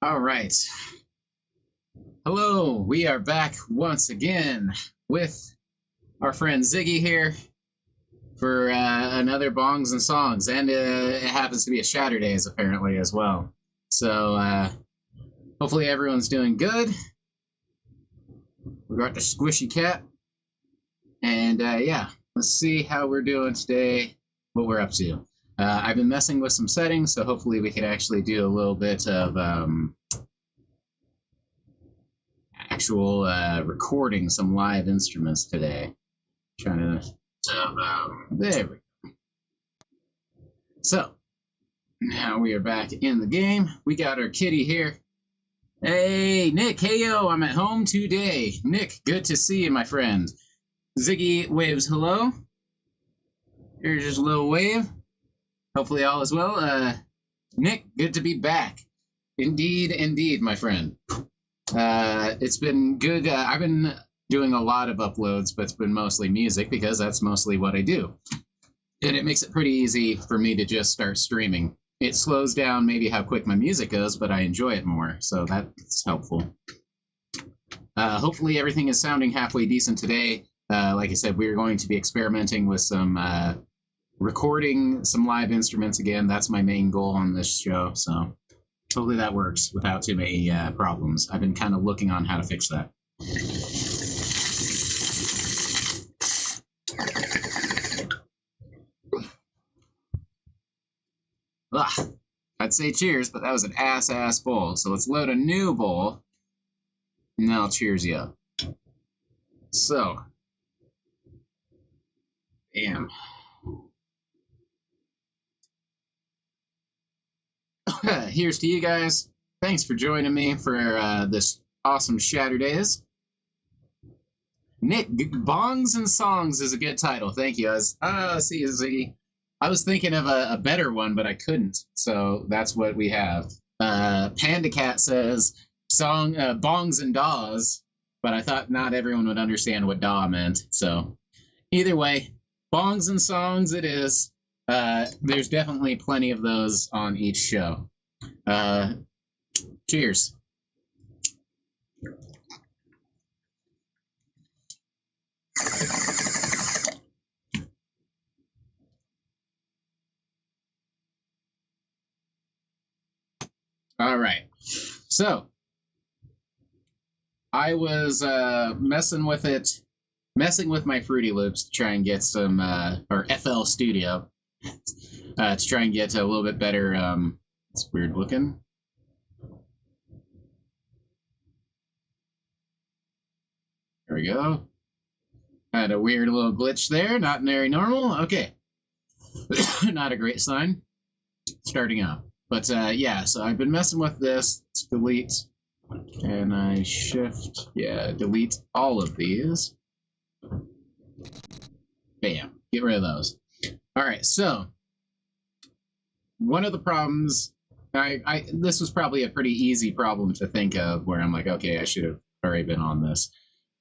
All right. Hello, we are back once again with our friend Ziggy here for another Bongs and Songs, and it happens to be a Shatterdays apparently as well. So hopefully everyone's doing good. We got the squishy cat, and yeah, let's see how we're doing today, what we're up to. I've been messing with some settings, so hopefully we can actually do a little bit of actual recording some live instruments today. Trying there we go. So now we are back in the game. We got our kitty here. Hey Nick, hey yo, I'm at home today. Nick, good to see you, my friend. Ziggy waves hello. Here's just a little wave. Hopefully all is well. Nick, good to be back. Indeed, my friend. It's been good. I've been doing a lot of uploads, but it's been mostly music because that's mostly what I do. And it makes it pretty easy for me to just start streaming. It slows down maybe how quick my music goes, but I enjoy it more, so that's helpful. Hopefully everything is sounding halfway decent today. Like I said, we're going to be experimenting with some recording some live instruments again. That's my main goal on this show, so hopefully that works without too many problems. I've been kind of looking on how to fix that. Ugh. I'd say cheers, but that was an ass bowl. So let's load a new bowl. And I'll cheers you up. So, bam. Here's to you guys. Thanks for joining me for this awesome Shatterdays. Nick, Bongs and Songs is a good title. Thank you. See you, Ziggy. I was thinking of a better one, but I couldn't. So that's what we have. Panda Cat says Bongs and Daws, but I thought not everyone would understand what Daw meant. So either way, Bongs and Songs it is. There's definitely plenty of those on each show. Cheers. All right. So I was messing with my Fruity Loops to try and get some, or FL Studio, to try and get a little bit better. It's weird looking. There we go. Had a weird little glitch there, not very normal. Okay. Not a great sign. Starting out. But yeah, so I've been messing with this. Let's delete. And I shift, yeah, delete all of these. Bam. Get rid of those. All right, so one of the problems, this was probably a pretty easy problem to think of where I'm like, okay, I should have already been on this.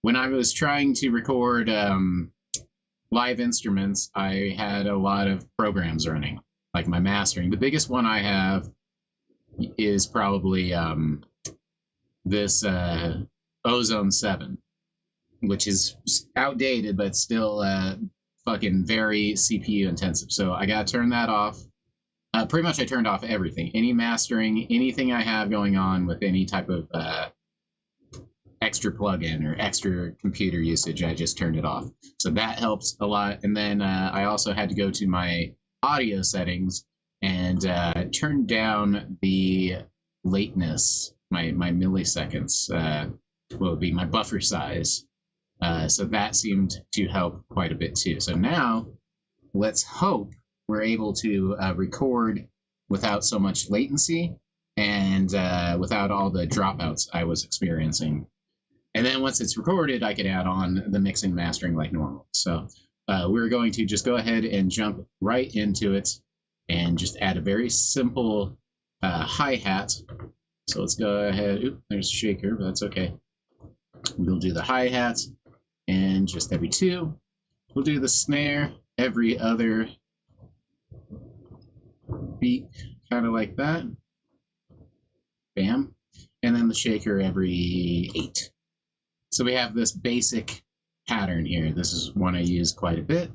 When I was trying to record live instruments, I had a lot of programs running, like my mastering. The biggest one I have is probably this Ozone 7, which is outdated, but still fucking very CPU intensive. So I got to turn that off. Pretty much I turned off everything. Any mastering, anything I have going on with any type of extra plugin or extra computer usage, I just turned it off. So that helps a lot. And then I also had to go to my audio settings and turn down the lateness, my milliseconds, what would be my buffer size. So that seemed to help quite a bit too. So now let's hope we're able to record without so much latency and without all the dropouts I was experiencing. And then once it's recorded, I can add on the mixing mastering like normal. So we're going to just go ahead and jump right into it and just add a very simple hi-hat. So let's go ahead. Oop, there's a shaker, but that's okay. We'll do the hi-hat and just every two. We'll do the snare every other beat, kind of like that. Bam. and the shaker every 8. So we have this basic pattern here. This is one I use quite a bit,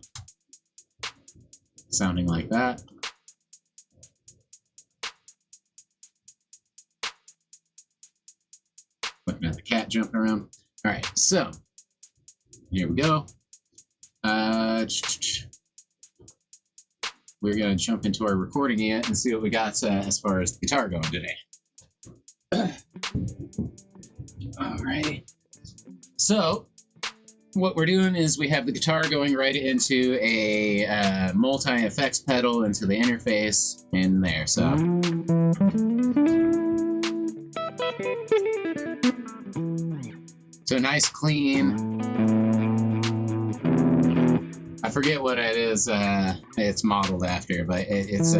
sounding like that. Looking at the cat jumping around. All right, so here we go. We're going to jump into our recording yet and see what we got as far as the guitar going today. Alrighty. So, what we're doing is we have the guitar going right into a multi-effects pedal into the interface in there. So, nice, clean. I forget what it is it's modeled after, but it's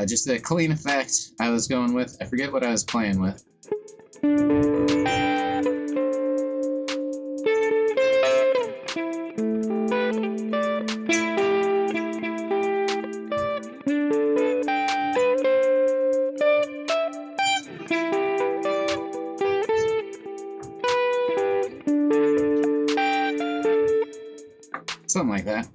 just a clean effect I was going with. I forget what I was playing with. Something like that.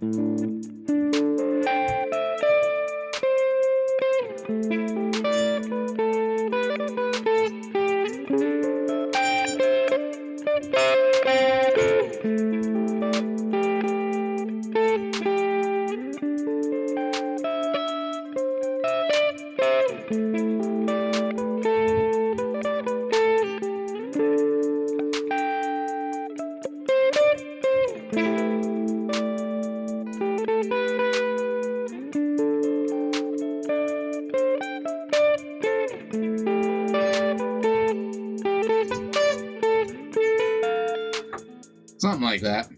Something like that.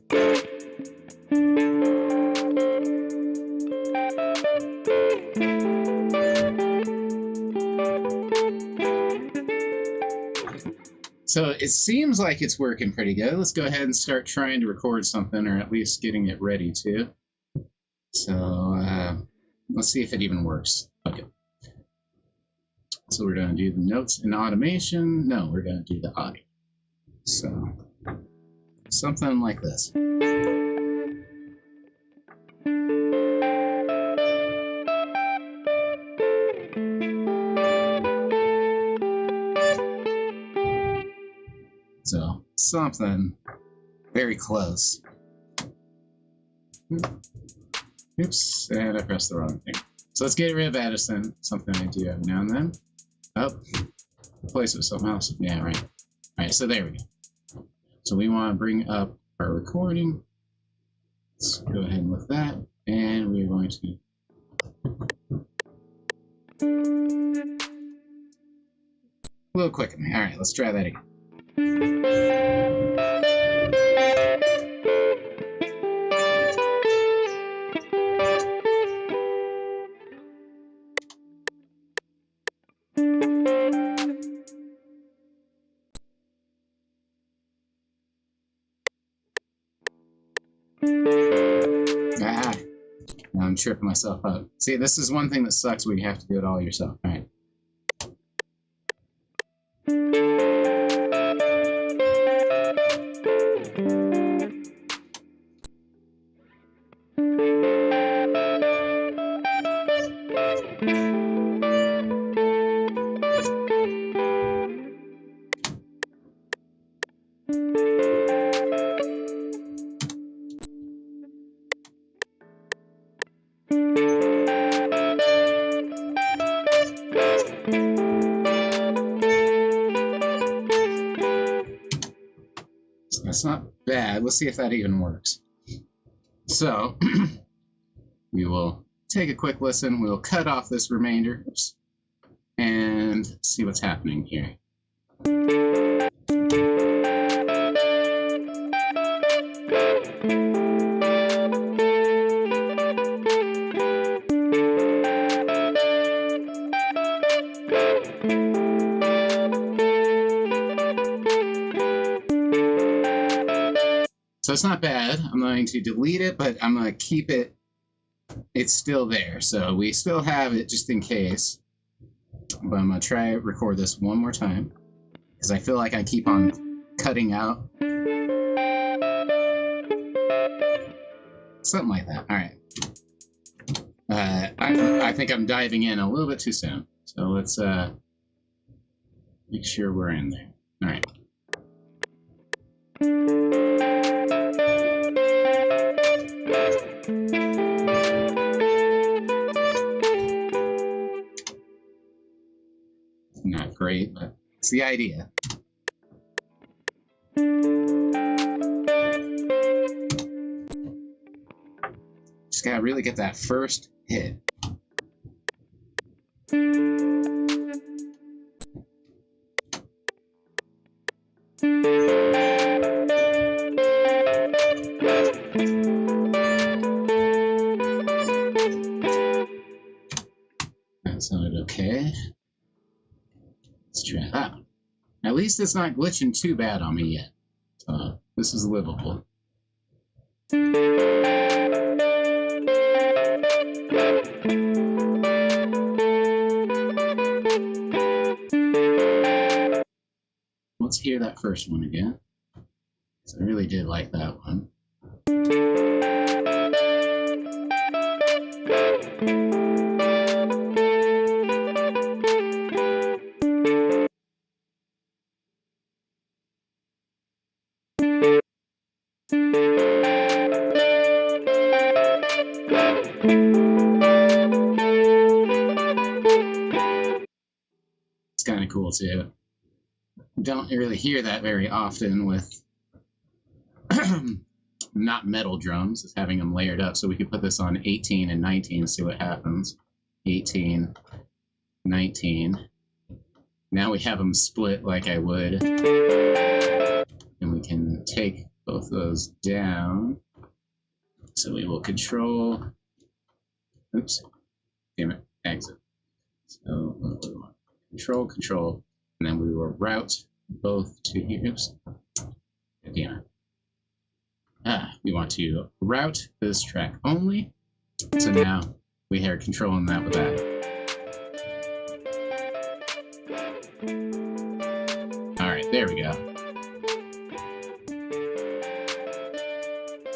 So it seems like it's working pretty good. Let's go ahead and start trying to record something, or at least getting it ready to. So let's see if it even works. Okay. So we're going to do the notes in automation. No, we're going to do the audio. So something like this. So something very close. Oops, and I pressed the wrong thing. So let's get rid of Addison, something I do every now and then. Oh, replace it with something else. Yeah, right. All right, so there we go. So we want to bring up our recording. Let's go ahead with that. And we're going to... a little quick. All right, let's try that again. Now I'm tripping myself up. See, this is one thing that sucks when you have to do it all yourself. All right. That's not bad. Let's see if that even works. So we will take a quick listen. We'll cut off this remainder and see what's happening here. So it's not bad. I'm going to delete it, but I'm going to keep it it's still there. So we still have it just in case. But I'm going to try to record this one more time because I feel like I keep on cutting out. Something like that. All right. I think I'm diving in a little bit too soon. So let's make sure we're in there. All right. Not great, but it's the idea. Just gotta really get that first hit. That sounded okay. Let's try that. At least it's not glitching too bad on me yet. So this is livable. Let's hear that first one again. So I really did like that one. It's kind of cool too. Don't really hear that very often with not metal drums, it's having them layered up. So we could put this on 18 and 19 and see what happens. 18, 19. Now we have them split like I would. And we can take both those down. So we will control, oops, damn it, exit. So control, control, and then we will route both to here. Oops, damn it. We want to route this track only. So now we are controlling that with that. All right, there we go.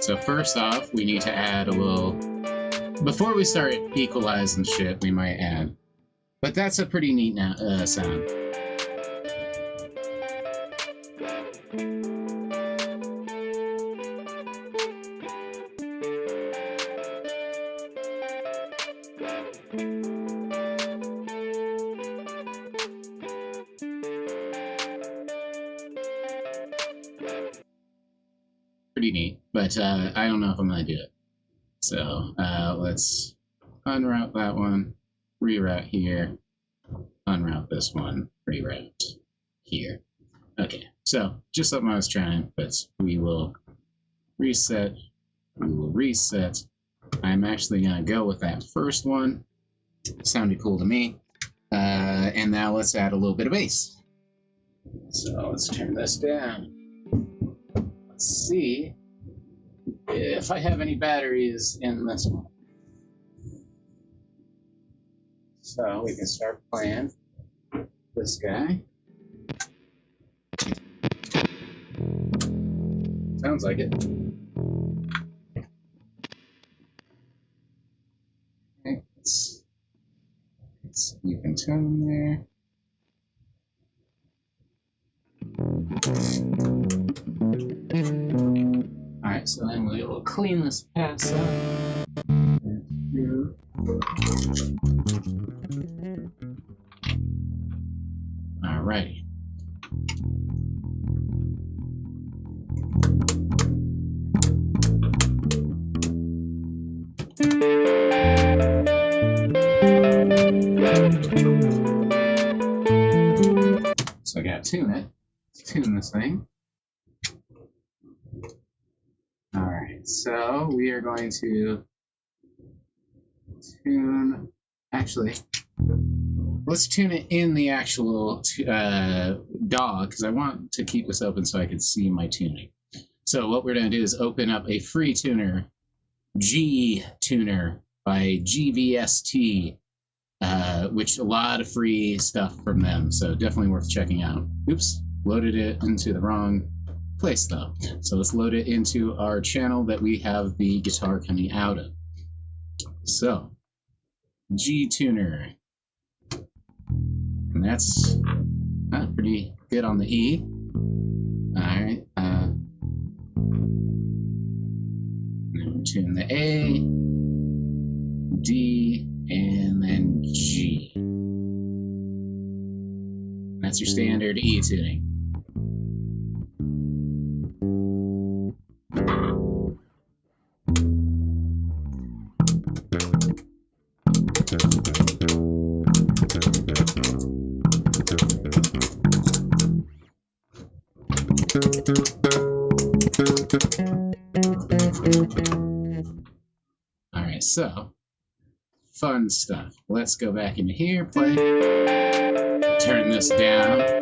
So first off, we need to add a little, before we start equalizing shit, we might add, but that's a pretty neat sound. Pretty neat, but I don't know if I'm gonna do it. So let's unroute that one, reroute here, unroute this one, reroute here. Okay, so just something I was trying, but we will reset. We will reset. I'm actually gonna go with that first one. Sounded cool to me. And now let's add a little bit of bass. So let's turn this down. Let's see if I have any batteries in this one. So we can start playing this guy. Sounds like it. Okay, let's even tone there. Alright, so then we will clean this pass up. Alrighty. So I gotta tune it. Let's tune this thing. Alright, so we are going to tune, actually, let's tune it in the actual DAW, because I want to keep this open so I can see my tuning. So what we're going to do is open up a free tuner, G tuner by GVST, which a lot of free stuff from them, so definitely worth checking out. Oops, loaded it into the wrong place though. So let's load it into our channel that we have the guitar coming out of. So, G tuner, and that's pretty good on the E. Alright, tune the A, D, and then G. That's your standard E tuning. Alright, so fun stuff. Let's go back into here, play, turn this down.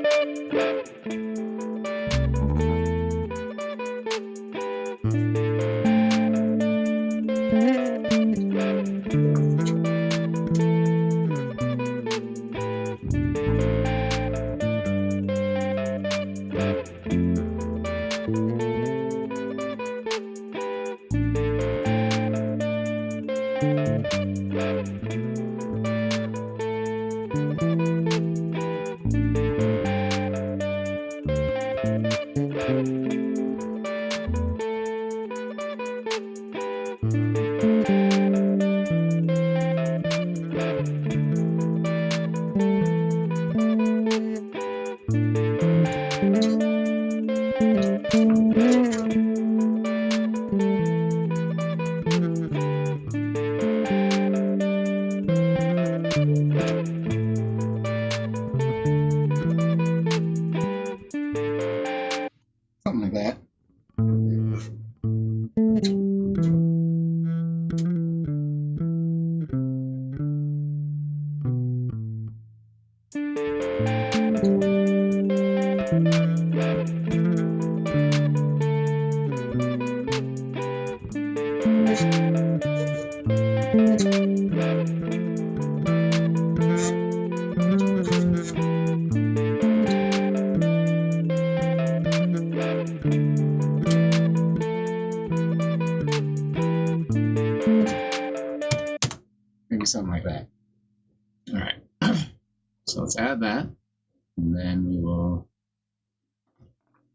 Something like that. Maybe something like that. All right. So let's add that, and then we will,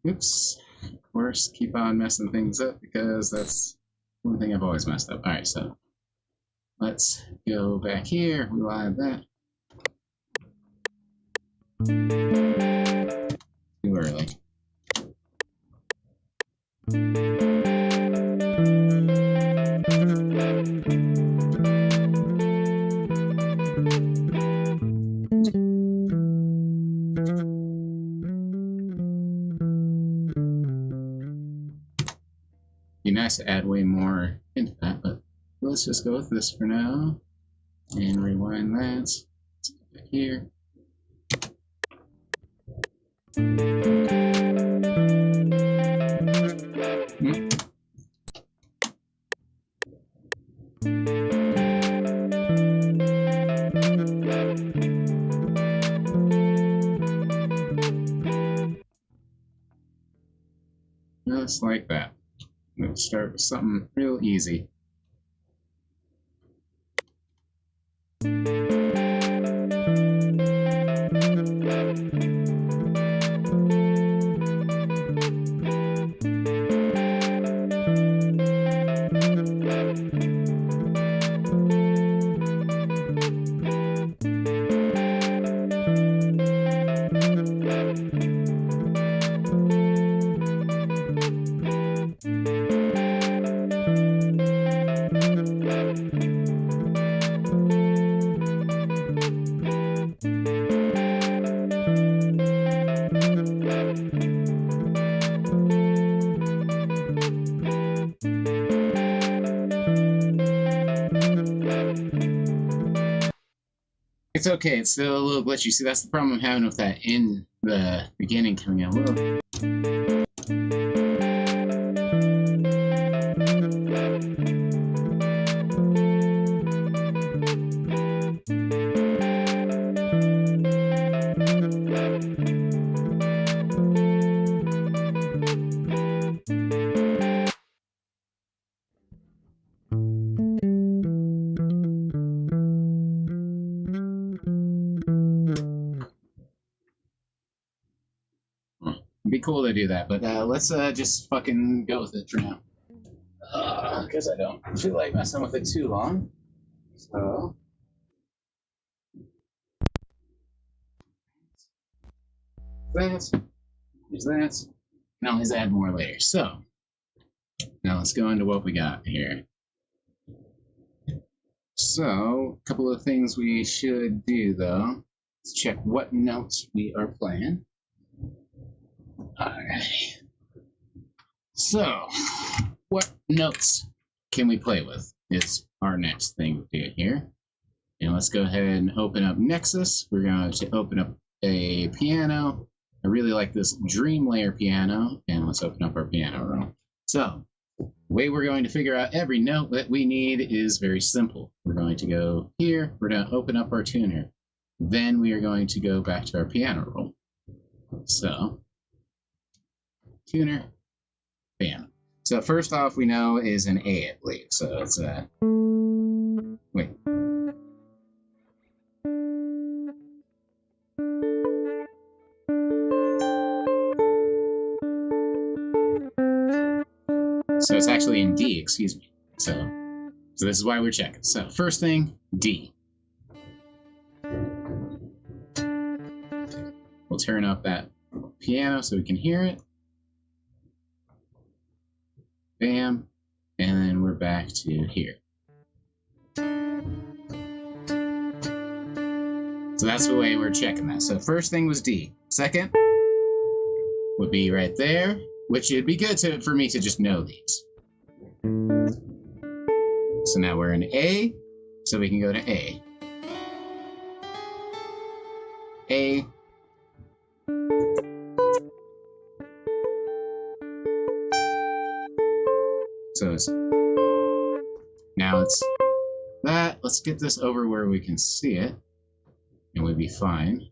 oops, of course, keep on messing things up because that's one thing I've always messed up. All right, so let's go back here. We will add that. Too early. Be nice to add way more into that, but let's just go with this for now and rewind that. Let's get back here. Just like that. We'll start with something real easy. It's okay, it's still a little glitchy. See, that's the problem I'm having with that in the beginning coming out. Whoa. be cool to do that, but let's just fucking go with it for now. Because I don't feel like messing with it too long. So. There's that. Now let's add more later. So, now let's go into what we got here. So, a couple of things we should do though. Let's check what notes we are playing. Alright. So, what notes can we play with is our next thing to do here. And let's go ahead and open up Nexus. We're going to open up a piano. I really like this Dream Layer piano. And let's open up our piano roll. So, the way we're going to figure out every note that we need is very simple. We're going to go here. We're going to open up our tuner. Then we are going to go back to our piano roll. So, tuner, bam. So first off, we know is an A, I believe. So it's a... Wait. So it's actually in D, excuse me. So this is why we're checking. So first thing, D. We'll turn up that piano so we can hear it. Bam. And then we're back to here. So that's the way we're checking that. So first thing was D. Second would be right there, which it'd be good for me to just know these. So now we're in A, so we can go to A. A. So now it's that. Let's get this over where we can see it, and we'll be fine.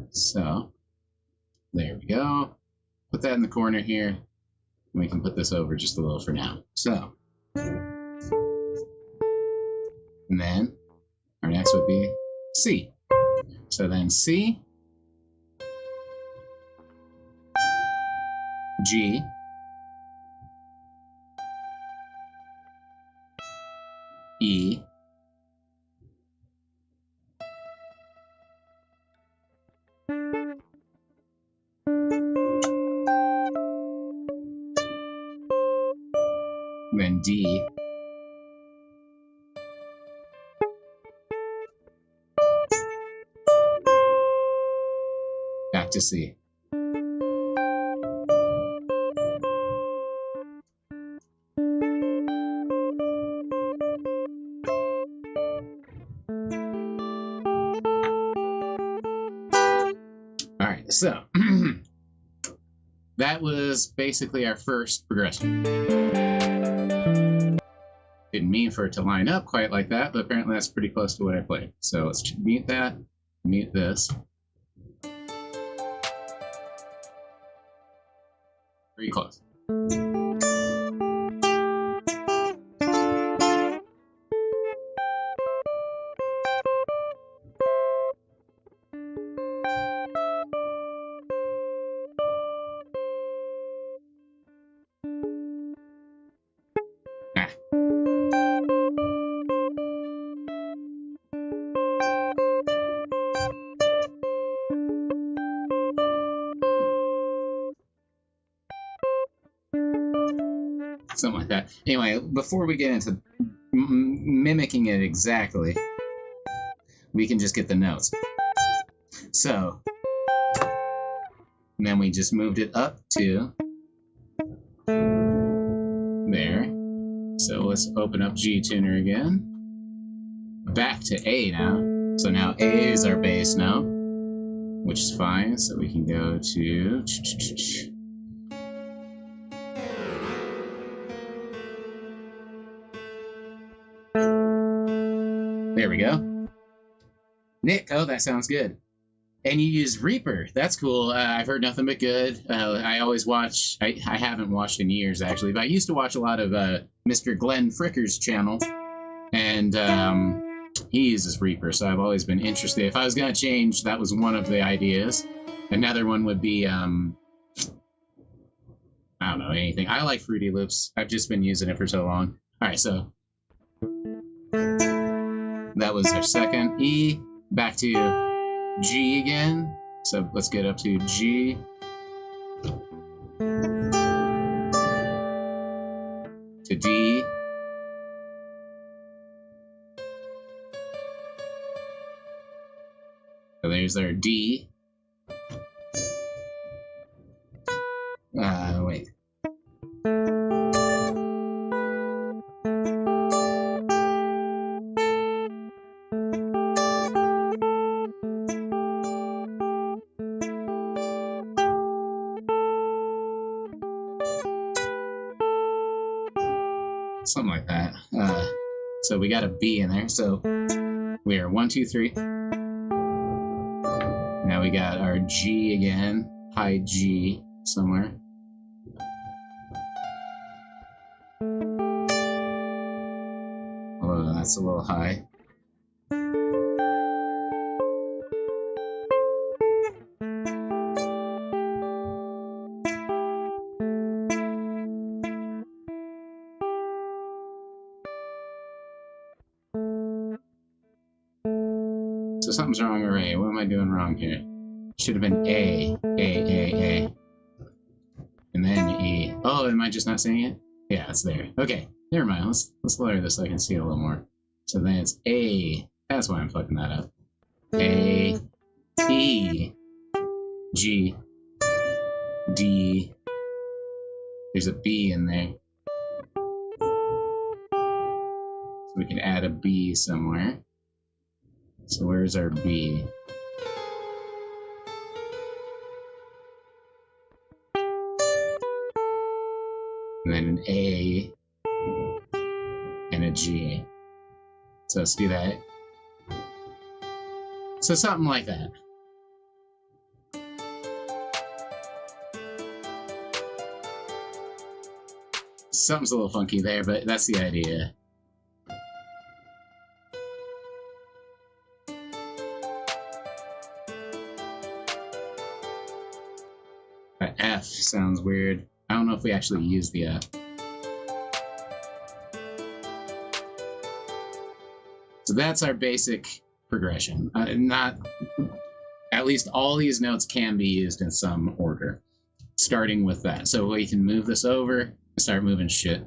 So there we go. Put that in the corner here, and we can put this over just a little for now. So, and then our next would be C. So then C, G, E, then D, back to C. All right, so that was basically our first progression. Didn't mean for it to line up quite like that, but apparently that's pretty close to what I played. So let's mute that, mute this. Pretty close. Something like that. Anyway, before we get into mimicking it exactly, we can just get the notes. So, and then we just moved it up to there. So let's open up G tuner again. Back to A now. So now A is our bass note, which is fine. So we can go to... There we go. Nick, oh, that sounds good. And you use Reaper. That's cool. I've heard nothing but good. I always watch... I haven't watched in years, actually, but I used to watch a lot of Mr. Glenn Fricker's channel. And he uses Reaper, so I've always been interested. If I was going to change, that was one of the ideas. Another one would be I don't know, anything. I like Fruity Loops. I've just been using it for so long. All right, so that was our second E. Back to G again. So let's get up to G. To D. So there's our D. Wait. Something like that. So we got a B in there. So we are 1, 2, 3. Now we got our G again. High G somewhere. Oh, that's a little high. So something's wrong already. What am I doing wrong here? Should have been A. And then E. Oh, am I just not saying it? Yeah, it's there. Okay, never mind. Let's lower this so I can see it a little more. So then it's A. That's why I'm fucking that up. A, E, G, D. There's a B in there. So we can add a B somewhere. So where's our B? And then an A and a G. So let's do that. So something like that. Something's a little funky there, but that's the idea. F sounds weird. I don't know if we actually use the F. So that's our basic progression. Not, at least all these notes can be used in some order, starting with that. So we can move this over and start moving shit,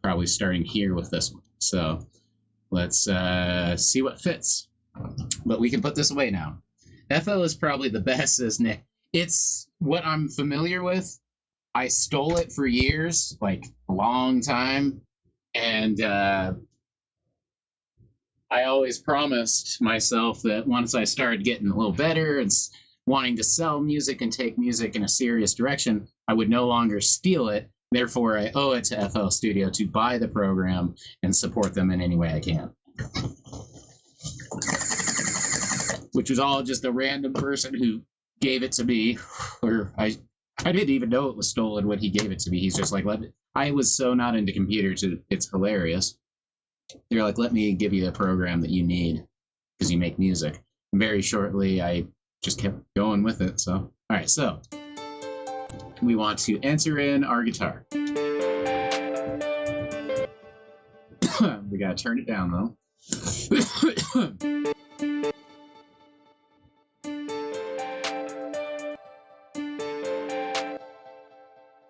probably starting here with this one. So let's see what fits. But we can put this away now. FL is probably the best, says Nick. It's what I'm familiar with. I stole it for years, like a long time, and I always promised myself that once I started getting a little better and wanting to sell music and take music in a serious direction, I would no longer steal it. Therefore, I owe it to FL Studio to buy the program and support them in any way I can. Which was all just a random person who gave it to me, or I didn't even know it was stolen when he gave it to me. He's just like, I was so not into computers, it's hilarious. They're like, let me give you a program that you need because you make music. And very shortly, I just kept going with it. So, all right, so we want to enter in our guitar. We gotta turn it down though.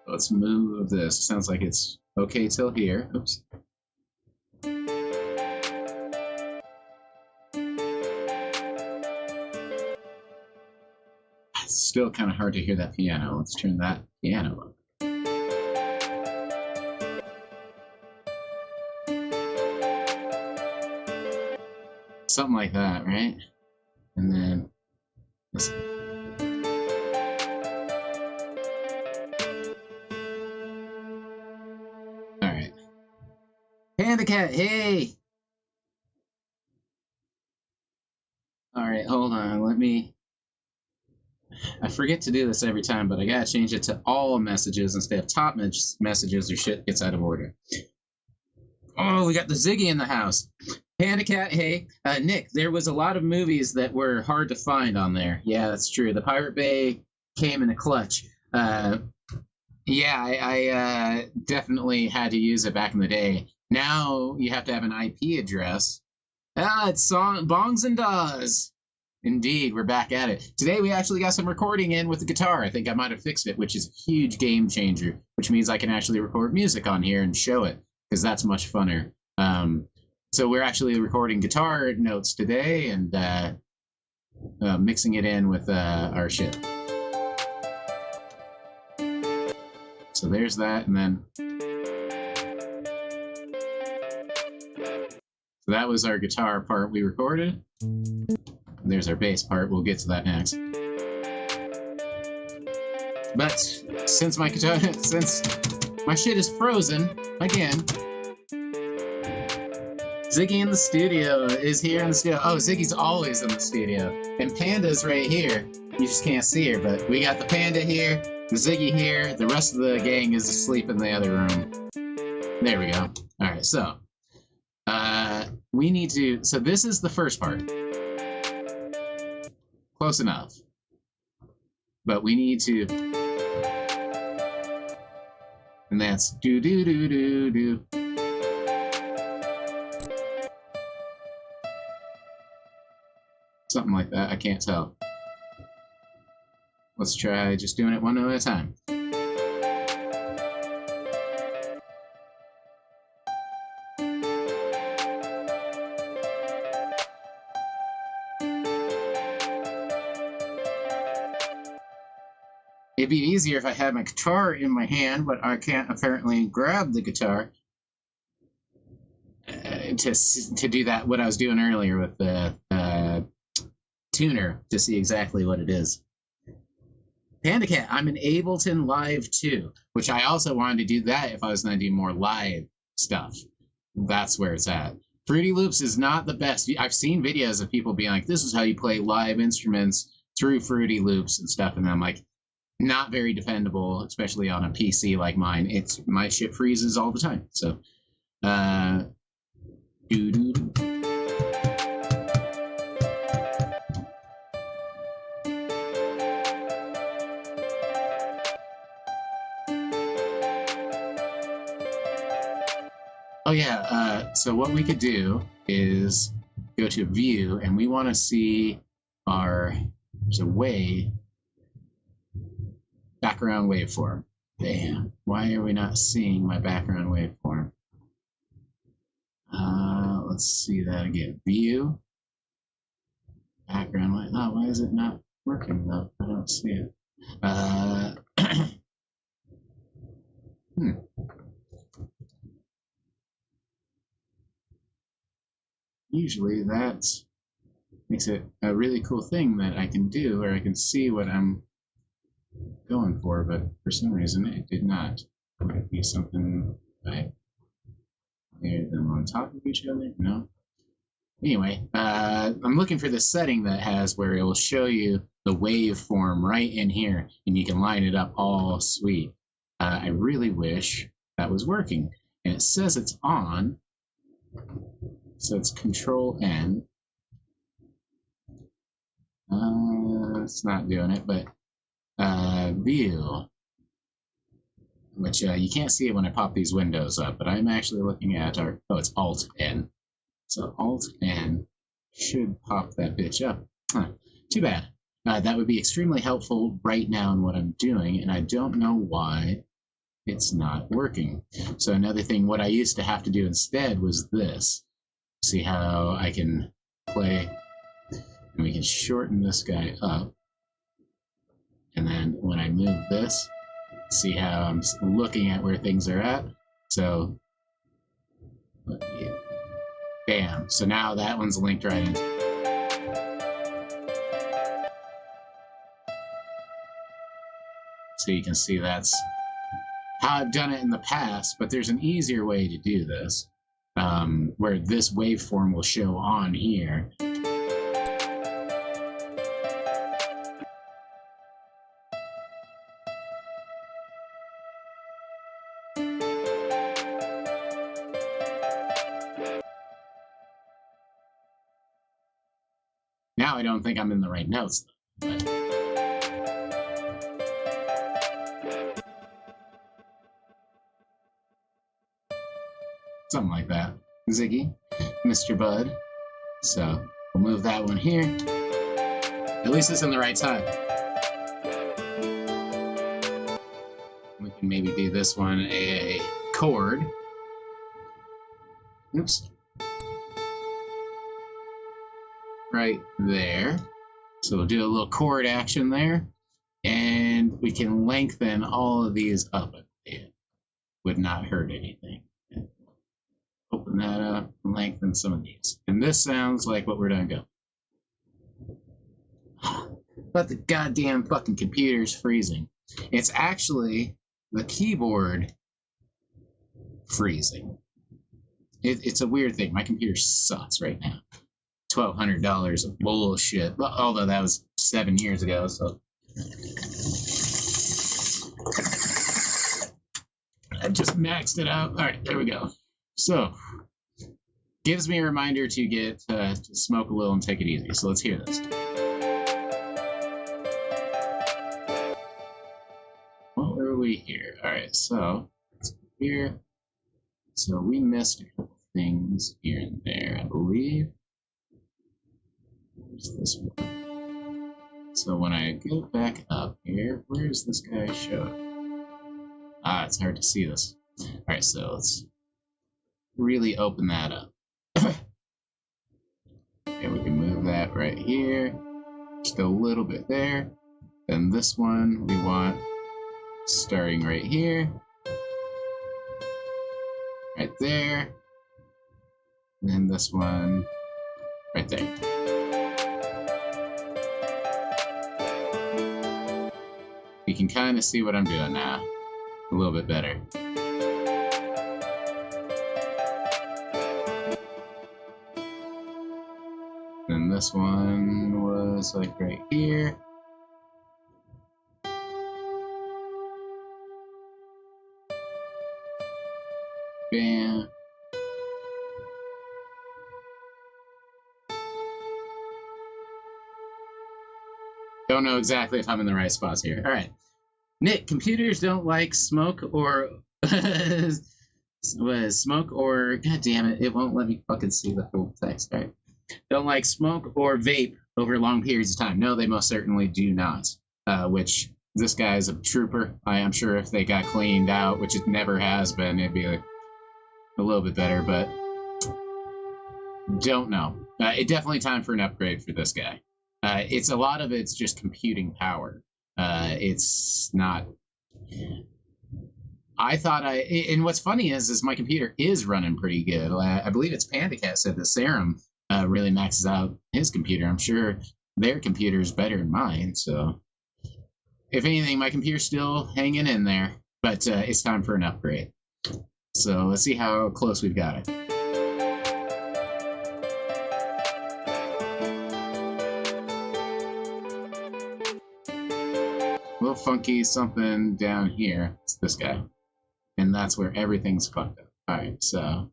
Let's move this. Sounds like it's okay till here. Oops. It's still kind of hard to hear that piano. Let's turn that piano up. Something like that, right? And then this. Panda Cat, hey! Alright, hold on, I forget to do this every time, but I gotta change it to all messages instead of top messages or shit gets out of order. Oh, we got the Ziggy in the house. Panda Cat, hey. Nick, there was a lot of movies that were hard to find on there. Yeah, that's true. The Pirate Bay came in a clutch. Yeah, I definitely had to use it back in the day. Now you have to have an IP address. Ah, it's Bongs and Songs. Indeed, we're back at it. Today we actually got some recording in with the guitar. I think I might have fixed it, which is a huge game changer, which means I can actually record music on here and show it, because that's much funner. So we're actually recording guitar notes today and mixing it in with our shit. So there's that, and then... So that was our guitar part we recorded. There's our bass part. We'll get to that next. But since my shit is frozen again, Ziggy in the studio is here in the studio. Oh, Ziggy's always in the studio, and Panda's right here. You just can't see her, but we got the Panda here, the Ziggy here. The rest of the gang is asleep in the other room. There we go. All right, so we need to. So this is the first part. Close enough. But we need to... And that's do-do-do-do-do. Something like that, I can't tell. Let's try just doing it one note at a time. It'd be easier if I had my guitar in my hand, but I can't apparently grab the guitar to do that, what I was doing earlier with the tuner, to see exactly what it is. Panda Cat, I'm in Ableton Live 2, which I also wanted to do that if I was going to do more live stuff. That's where it's at. Fruity Loops is not the best. I've seen videos of people being like, this is how you play live instruments through Fruity Loops and stuff, and I'm like, not very defendable, especially on a PC like mine. My shit freezes all the time. So, oh yeah. So what we could do is go to View, and we want to see there's a background waveform. Damn, why are we not seeing my background waveform? Let's see that again. View, background wave. Oh, why is it not working though? I don't see it. Usually that makes it a really cool thing that I can do, or I can see what I'm going for, but for some reason it did not. Might be something I layered them on top of each other. No. Anyway, I'm looking for the setting that has where it will show you the waveform right in here, and you can line it up all sweet. I really wish that was working, and it says it's on, so it's Control N. It's not doing it, but View, which you can't see it when I pop these windows up, but I'm actually looking at it's Alt N. So Alt N should pop that bitch up. Huh. Too bad. That would be extremely helpful right now in what I'm doing, and I don't know why it's not working. So another thing, what I used to have to do instead was this. See how I can play, and we can shorten this guy up. And then when I move this, see how I'm looking at where things are at. So, bam. So now that one's linked right in. So you can see that's how I've done it in the past, but there's an easier way to do this, where this waveform will show on here. Now I don't think I'm in the right notes, but... Ziggy, Mr. Bud. So we'll move that one here. At least it's in the right time. We can maybe do this one a chord. Oops. Right there. So we'll do a little chord action there. And we can lengthen all of these up. It would not hurt anything. Open that up and lengthen some of these. And this sounds like what we're gonna go. But the goddamn fucking computer's freezing. It's actually the keyboard freezing. It's a weird thing. My computer sucks right now. $1,200 of bullshit. Well, although that was 7 years ago, so I just maxed it out. All right, there we go. So gives me a reminder to get to smoke a little and take it easy. So let's hear this. What were we here? All right, so let's go here. So we missed a couple things here and there, I believe. Where's this one? So when I go back up here, where's this guy show? Ah, it's hard to see this. All right, so let's really open that up. Okay, we can move that right here. Just a little bit there. Then this one we want starting right here. Right there. And then this one right there. You can kind of see what I'm doing now. A little bit better. Then this one was like right here. Bam. Don't know exactly if I'm in the right spots here. All right. Nick, computers don't like smoke or smoke or god damn it, it won't let me fucking see the full text. All right. Don't like smoke or vape over long periods of time. No, they most certainly do not. Which this guy is a trooper. I am sure if they got cleaned out, which it never has been, it'd be a little bit better, but don't know. It definitely time for an upgrade for this guy. It's a lot of it's just computing power. It's not. I thought and what's funny is my computer is running pretty good. I believe it's PandaCat said that Serum really maxes out his computer. I'm sure their computer is better than mine. So, if anything, my computer's still hanging in there, but it's time for an upgrade. So let's see how close we've got it. A little funky something down here. It's this guy. And that's where everything's fucked up. Alright, so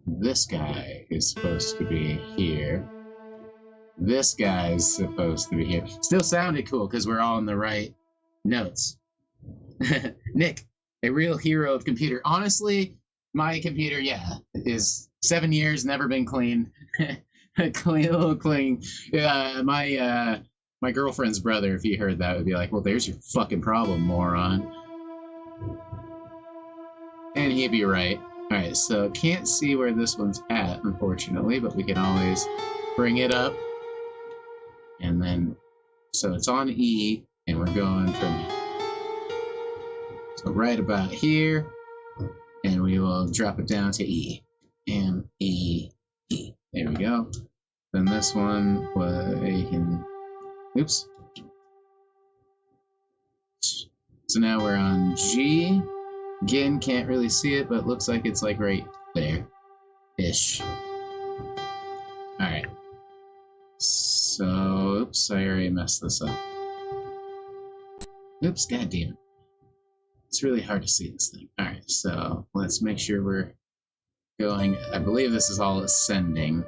this guy is supposed to be here. This guy's supposed to be here. Still sounded cool because we're all in the right notes. Nick, a real hero of computer. Honestly, my computer, yeah, is 7 years, never been cleaned. Clean, a little clean. My girlfriend's brother, if he heard that, would be like, well, there's your fucking problem, moron. And he'd be right. Alright, so can't see where this one's at, unfortunately, but we can always bring it up. And then, so it's on E, and we're going from so right about here, and we will drop it down to E. And E, E. There we go. Then this one, we can, oops. So now we're on G. Again, can't really see it, but it looks like it's like right there-ish. Alright. So, oops, I already messed this up. Oops, goddamn. It's really hard to see this thing. Alright, so let's make sure we're going. I believe this is all ascending.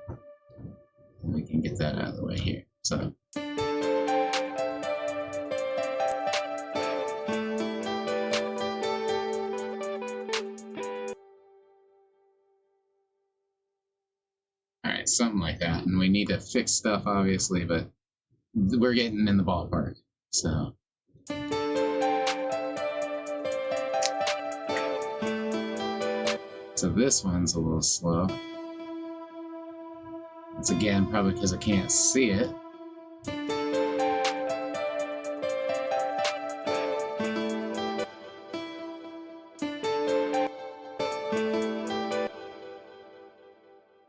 And we can get that out of the way here. So. something like that. And we need to fix stuff, obviously, but we're getting in the ballpark. So. So this one's a little slow. It's again probably because I can't see it.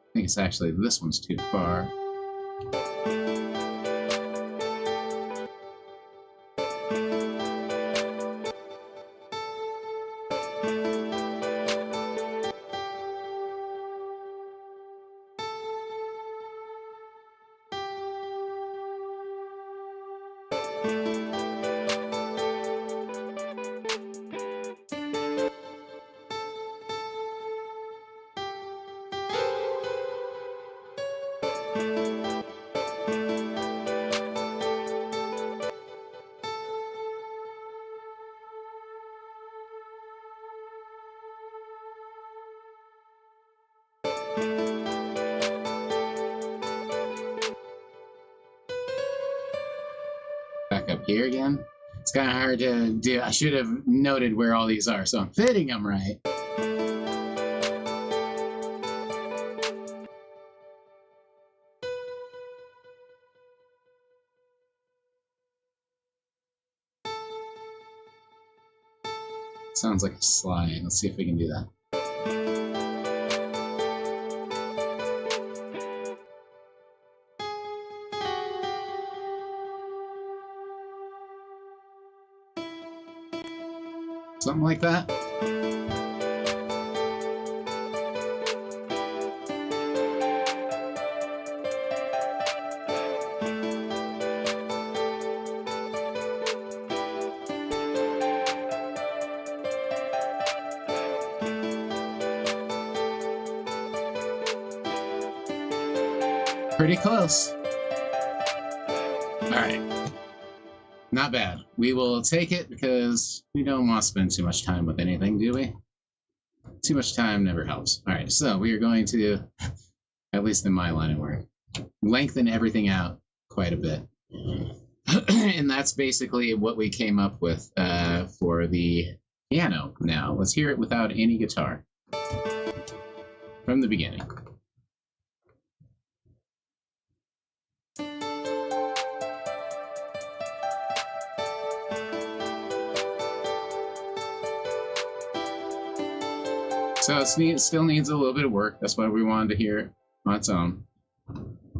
I think it's actually this one's too far. Back up here again. It's kind of hard to do. I should have noted where all these are, so I'm fitting them right. Sounds like a slide. Let's see if we can do that. Something like that. Pretty close. All right. Not bad. We will take it because we don't want to spend too much time with anything, do we? Too much time never helps. All right, so we are going to, at least in my line of work, lengthen everything out quite a bit. And that's basically what we came up with for the piano. Now, let's hear it without any guitar. From the beginning. So it still needs a little bit of work. That's why we wanted to hear it on its own.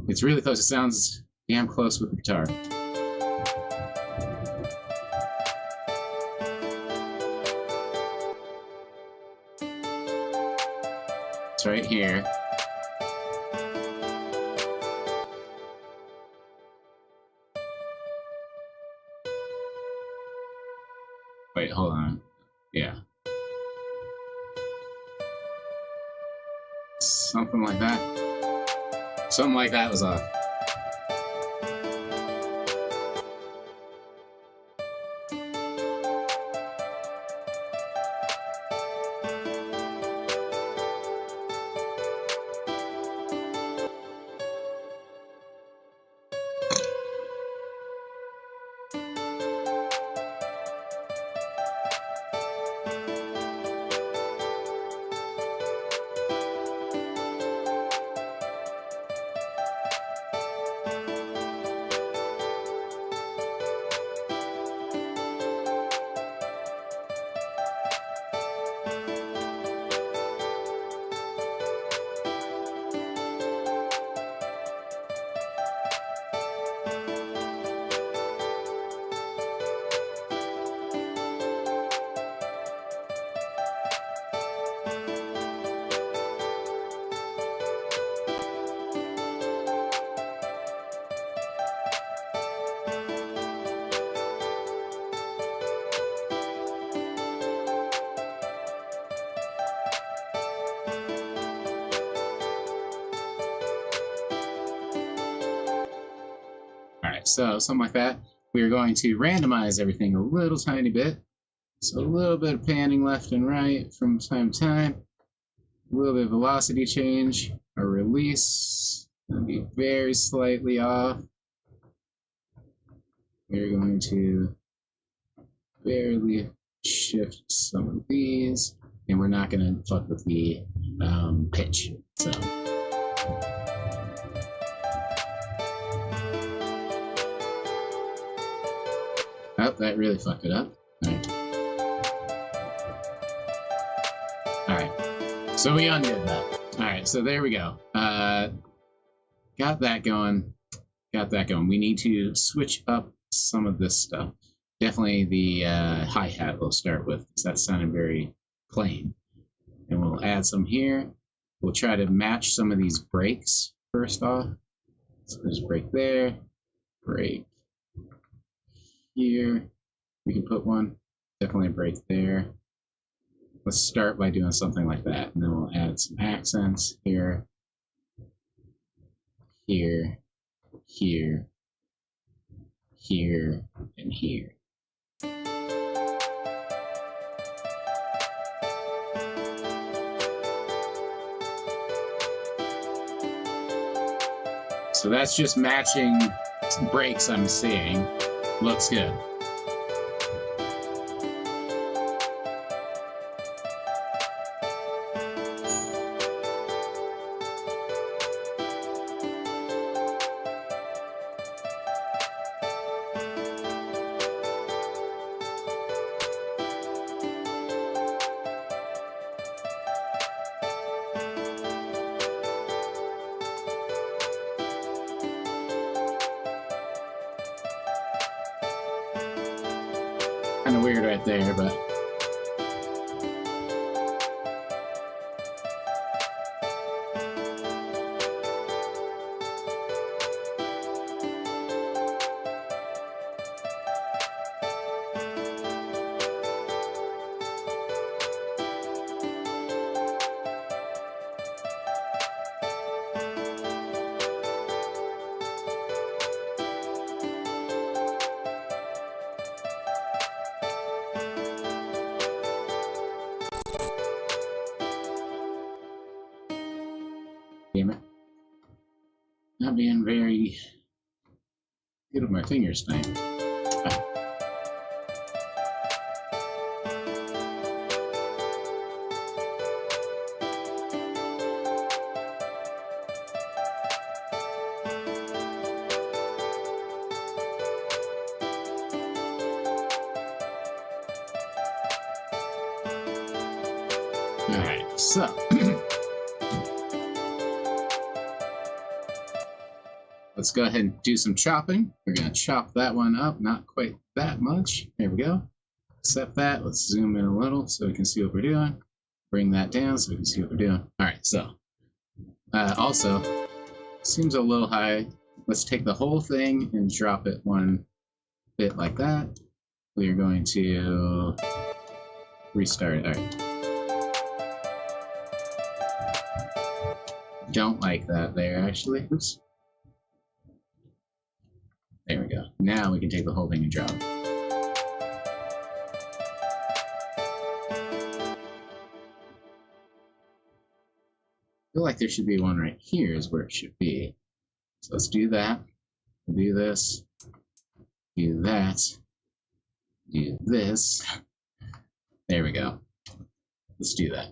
It's really close. It sounds damn close with the guitar. It's right here. Wait, hold on. Yeah. Something like that. Something like that was off. So something like that. We are going to randomize everything a little tiny bit. So a little bit of panning left and right from time to time. A little bit of velocity change, a release, Gonna be very slightly off. We're going to barely shift some of these, and we're not going to fuck with the pitch. So. Oh, that really fucked it up. Alright. So we undid that. Alright, so there we go. Got that going. Got that going. We need to switch up some of this stuff. Definitely the hi-hat we'll start with, because that sounded very plain. And we'll add some here. We'll try to match some of these breaks first off. So there's a break there, break here. We can put one, definitely a break there. Let's start by doing something like that, and then we'll add some accents here, here, here, here, and here. So that's just matching breaks I'm seeing. Looks good. Kind of weird right there, but damn it. Not being very good with my fingers tonight. Alright, so let's go ahead and do some chopping. We're going to chop that one up, not quite that much. There we go. Set that. Let's zoom in a little so we can see what we're doing. Bring that down so we can see what we're doing. All right, so also, seems a little high. Let's take the whole thing and drop it one bit like that. We're going to restart it. All right. Don't like that there, actually. Oops. There we go. Now we can take the whole thing and drop it. I feel like there should be one right here is where it should be. So let's do that. Do this. Do that. Do this. There we go. Let's do that.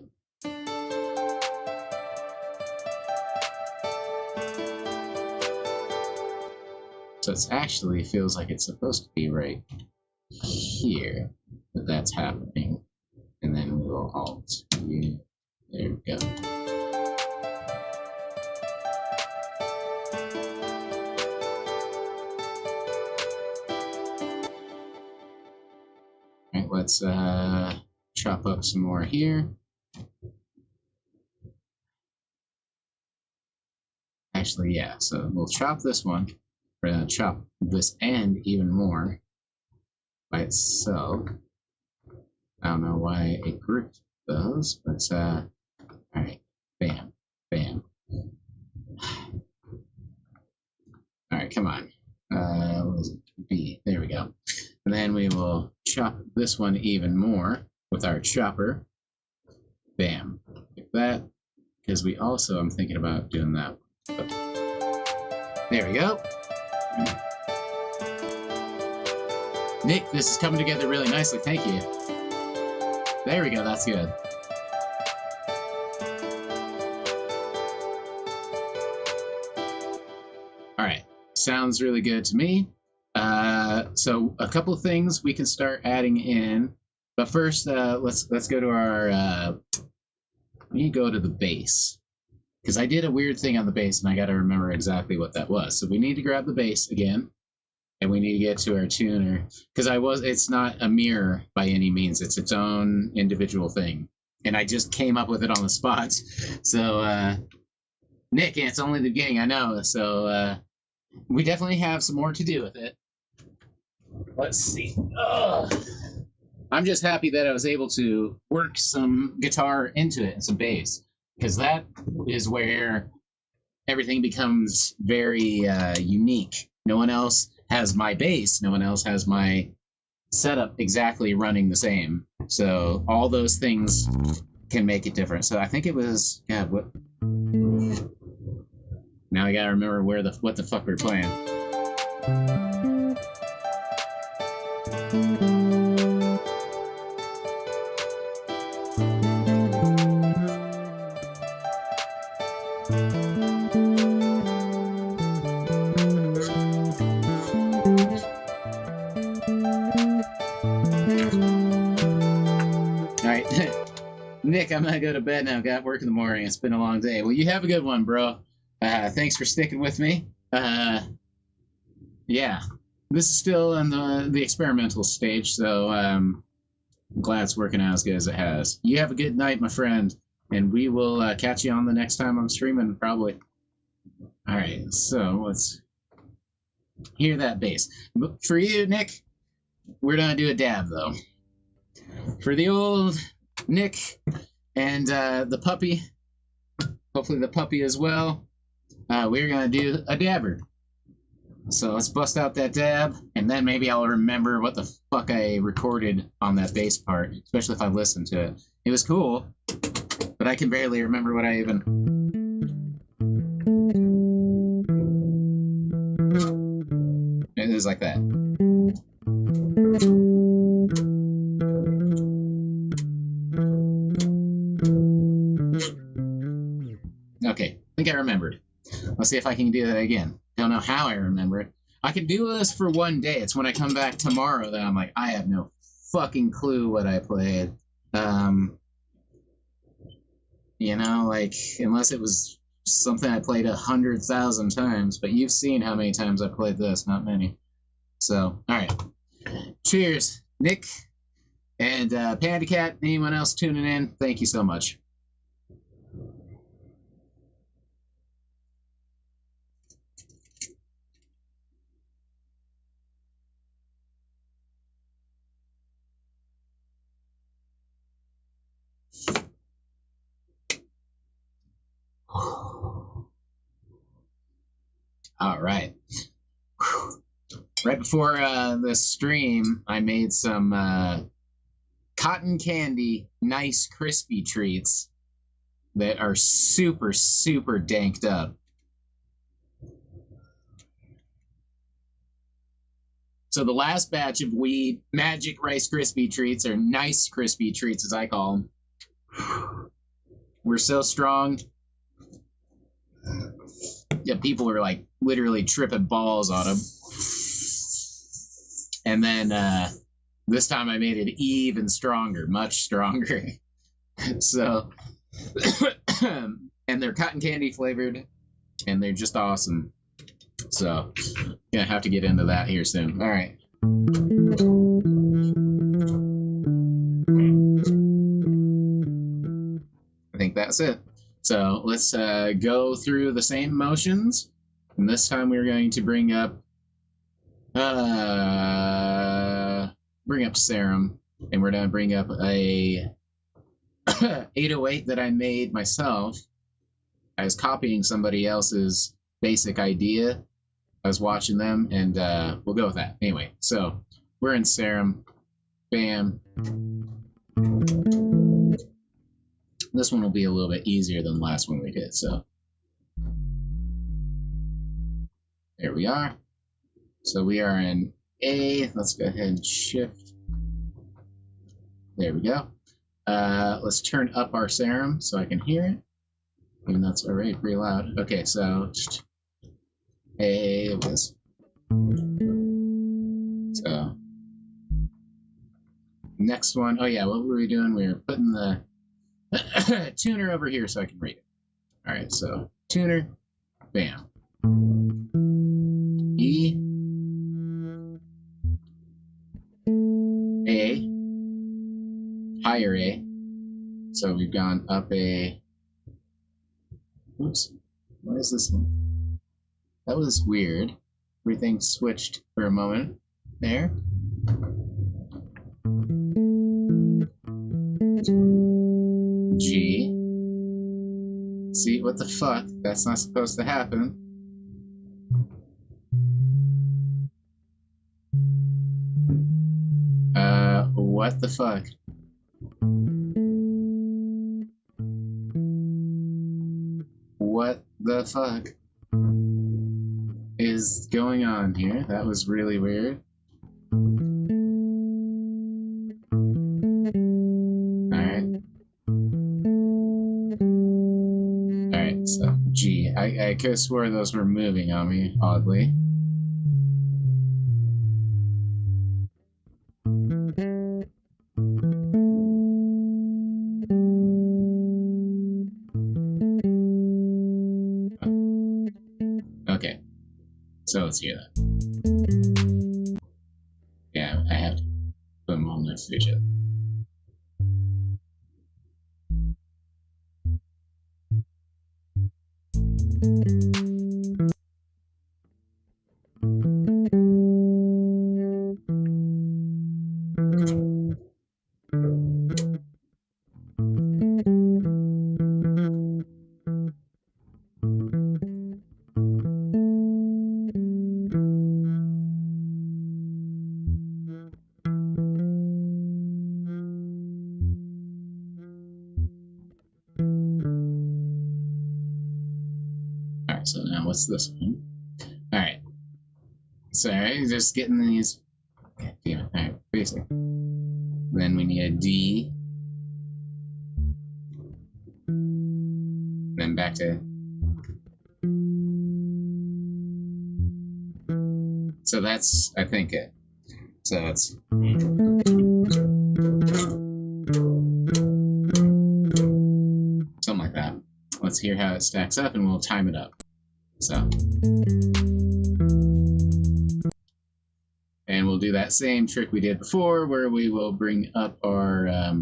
So it actually feels like it's supposed to be right here that that's happening. And then we will alt. There we go. Alright, let's chop up some more here. Actually, yeah, so we'll chop this one. We're going to chop this end even more by itself. I don't know why it grouped those, but alright, bam, bam. Alright, come on. What was it? B, there we go. And then we will chop this one even more with our chopper. Bam, like that. Because we also, I'm thinking about doing that one. But There we go. Nick, this is coming together really nicely. Thank you. There we go. That's good. All right. Sounds really good to me. So a couple things we can start adding in, but first, let's go to our. We go to the bass, because I did a weird thing on the bass, and I got to remember exactly what that was. So we need to grab the bass again, and we need to get to our tuner, because it's not a mirror by any means. It's its own individual thing, and I just came up with it on the spot. So Nick, it's only the beginning, I know. So we definitely have some more to do with it. Let's see. I'm just happy that I was able to work some guitar into it and some bass, because that is where everything becomes very unique. No one else has my bass. No one else has my setup exactly running the same. So all those things can make it different. So I think it was, God, what? Now I gotta remember what the fuck we're playing. Nick, I'm gonna go to bed now. Got work in the morning. It's been a long day. Well, you have a good one, bro. Thanks for sticking with me. Yeah, this is still in the experimental stage, so I'm glad it's working out as good as it has. You have a good night, my friend, and we will catch you on the next time I'm streaming, probably. All right, so let's hear that bass. For you, Nick, we're gonna do a dab though. For the old Nick and the puppy, hopefully the puppy as well, we're going to do a dabber. So let's bust out that dab, and then maybe I'll remember what the fuck I recorded on that bass part, especially if I listen to it. It was cool, but I can barely remember what I even... It was like that. Okay, I think I remembered. Let's see if I can do that again. Don't know how I remember it. I can do this for one day. It's when I come back tomorrow that I'm like, I have no fucking clue what I played. You know, like, unless it was something I played 100,000 times, but you've seen how many times I played this, not many. So, all right. Cheers, Nick and Panda Cat. Anyone else tuning in? Thank you so much. All right. Right before the stream, I made some cotton candy, nice crispy treats that are super, super danked up. So the last batch of weed magic Rice Krispie treats, or nice crispy treats as I call them, were so strong. Yeah, people were like literally tripping balls on them. And then this time I made it even stronger, much stronger. So, and they're cotton candy flavored, and they're just awesome. So, gonna have to get into that here soon. All right. I think that's it. So let's go through the same motions, and this time we're going to bring up Serum, and we're going to bring up a 808 that I made myself. I was copying somebody else's basic idea. I was watching them, and we'll go with that. Anyway, so we're in Serum. Bam. This one will be a little bit easier than the last one we did, so. There we are. So we are in A. Let's go ahead and shift. There we go. Let's turn up our serum so I can hear it. Even though it's already pretty loud. Okay, so A was. So next one. Oh yeah, what were we doing? We were putting the tuner over here so I can read it. All right, so tuner, bam. E, A, higher A. So we've gone up A. Oops, what is this one? That was weird. Everything switched for a moment there. G. See, what the fuck? That's not supposed to happen. What the fuck? What the fuck is going on here? That was really weird. Alright, so G. I could have swore those were moving on me, oddly. Okay, so let's hear that. Yeah, I have to put them all next to each other. Alright, so now what's this one? Alright. Sorry, just getting these. God damn it. Alright, basic. Then we need a D. Then back to. So that's, I think, it. So it's. Something like that. Let's hear how it stacks up and we'll time it up. So. And we'll do that same trick we did before where we will bring up our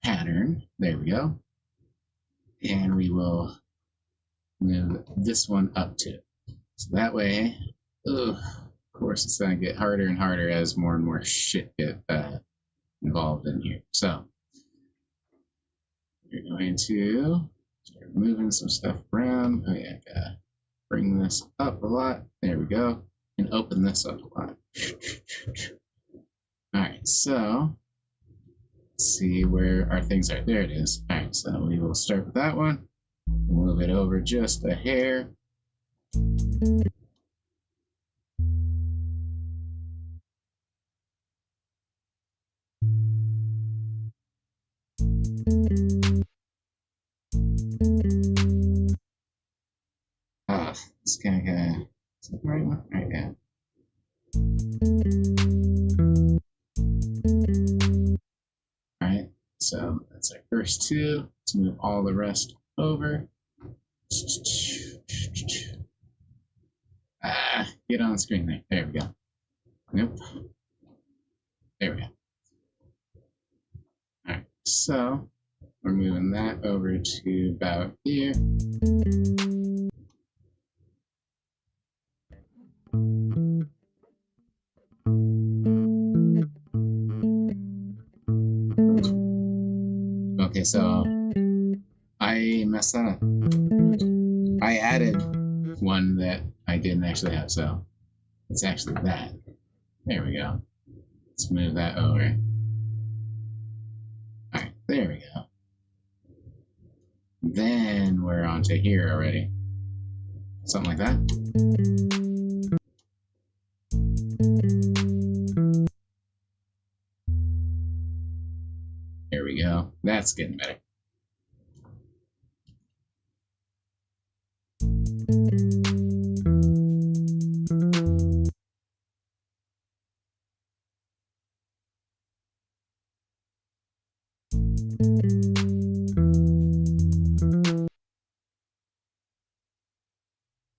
pattern. There we go. And we will move this one up too. So that way, of course, it's going to get harder and harder as more and more shit get involved in here. So we're going to start moving some stuff around. Oh yeah, gotta bring this up a lot. There we go. And open this up a lot. Alright, so let's see where our things are. There it is. Alright, so we will start with that one. Move it over just a hair. This guy got. Is that the right one? Right, yeah. Alright, so that's our first two. Let's move all the rest over. Get on the screen there. There we go. Nope. There we go. Alright, so we're moving that over to about here. Okay, so I messed that up. I added one that I didn't actually have, so it's actually that. There we go. Let's move that over. Alright, there we go. Then we're on to here already. Something like that. There we go. That's getting better.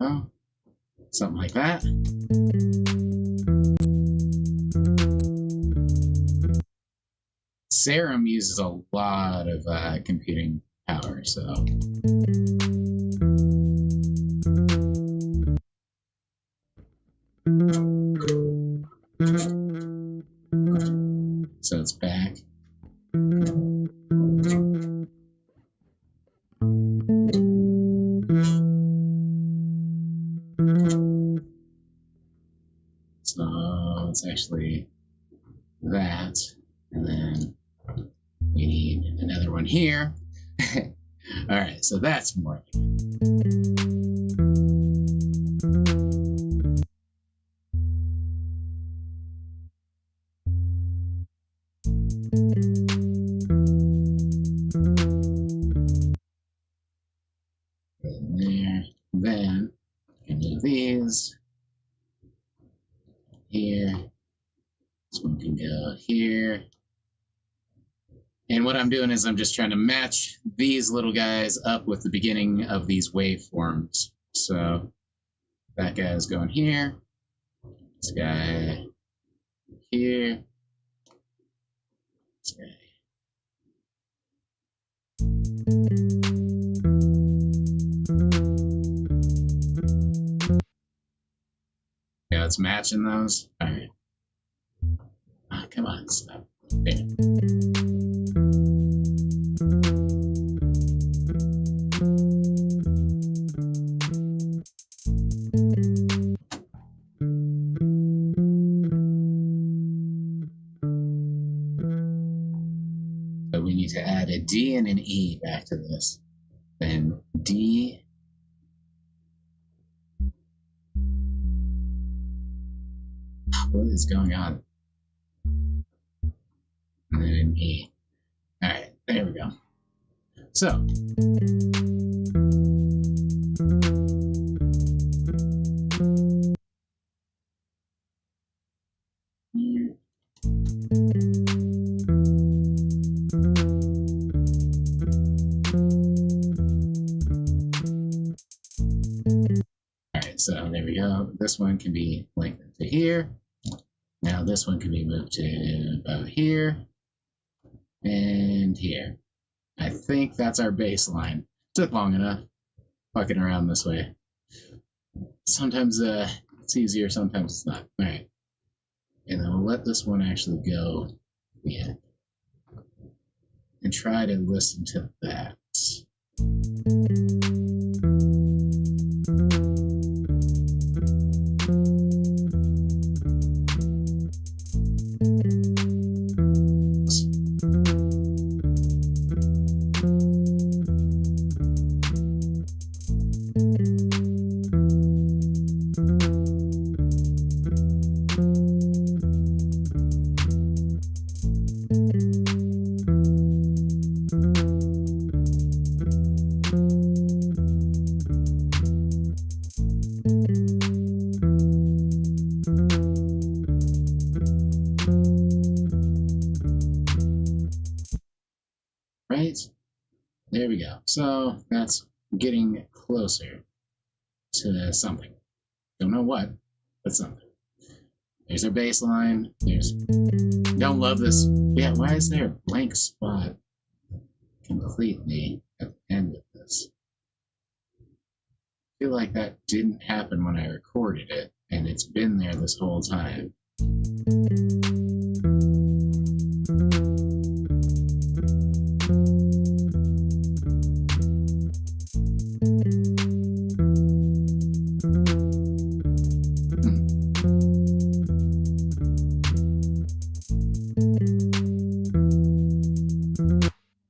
Oh, something like that. Serum uses a lot of computing power, so. So it's back. So it's actually that, and then we need another one here. All right, so that's more. There, then I move these here. This one can go here. And what I'm doing is I'm just trying to match these little guys up with the beginning of these waveforms. So that guy's going here. This guy here. This guy. Yeah, it's matching those. All right. Oh, come on, stop. There. So we need to add a D and an E back to this. Then D. What is going on? And then an E. All right, there we go. So. Alright, so there we go. This one can be lengthened to here. Now this one can be moved to about here and here. I think that's our baseline. Took long enough fucking around this way. Sometimes it's easier, sometimes it's not. Alright. And then we'll let this one actually go. Yeah. And try to listen to that. Right? There we go. So that's getting closer to something. Don't know what, but something. There's our baseline. There's. Don't love this. Yeah, why is there a blank spot completely at the end of this? I feel like that didn't happen when I recorded it, and it's been there this whole time.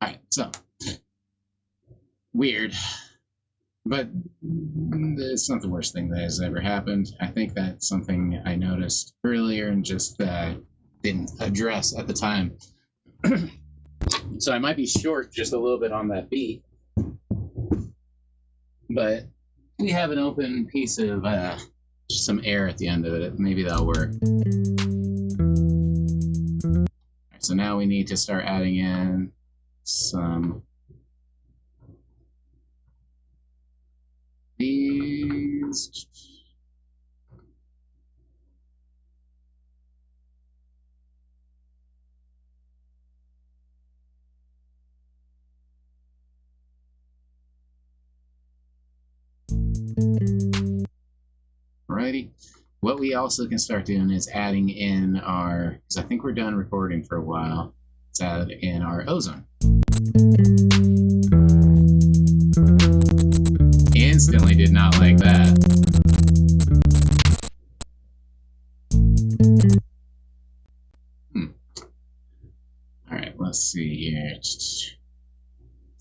Alright, so weird. But it's not the worst thing that has ever happened. I think that's something I noticed earlier and just didn't address at the time. So I might be short just a little bit on that beat, but we have an open piece of just some air at the end of it. Maybe that'll work. Right, so now we need to start adding in some these. Alrighty. What we also can start doing is adding in our, because I think we're done recording for a while, let's add in our ozone. Instantly did not like that. Alright, let's see here. I was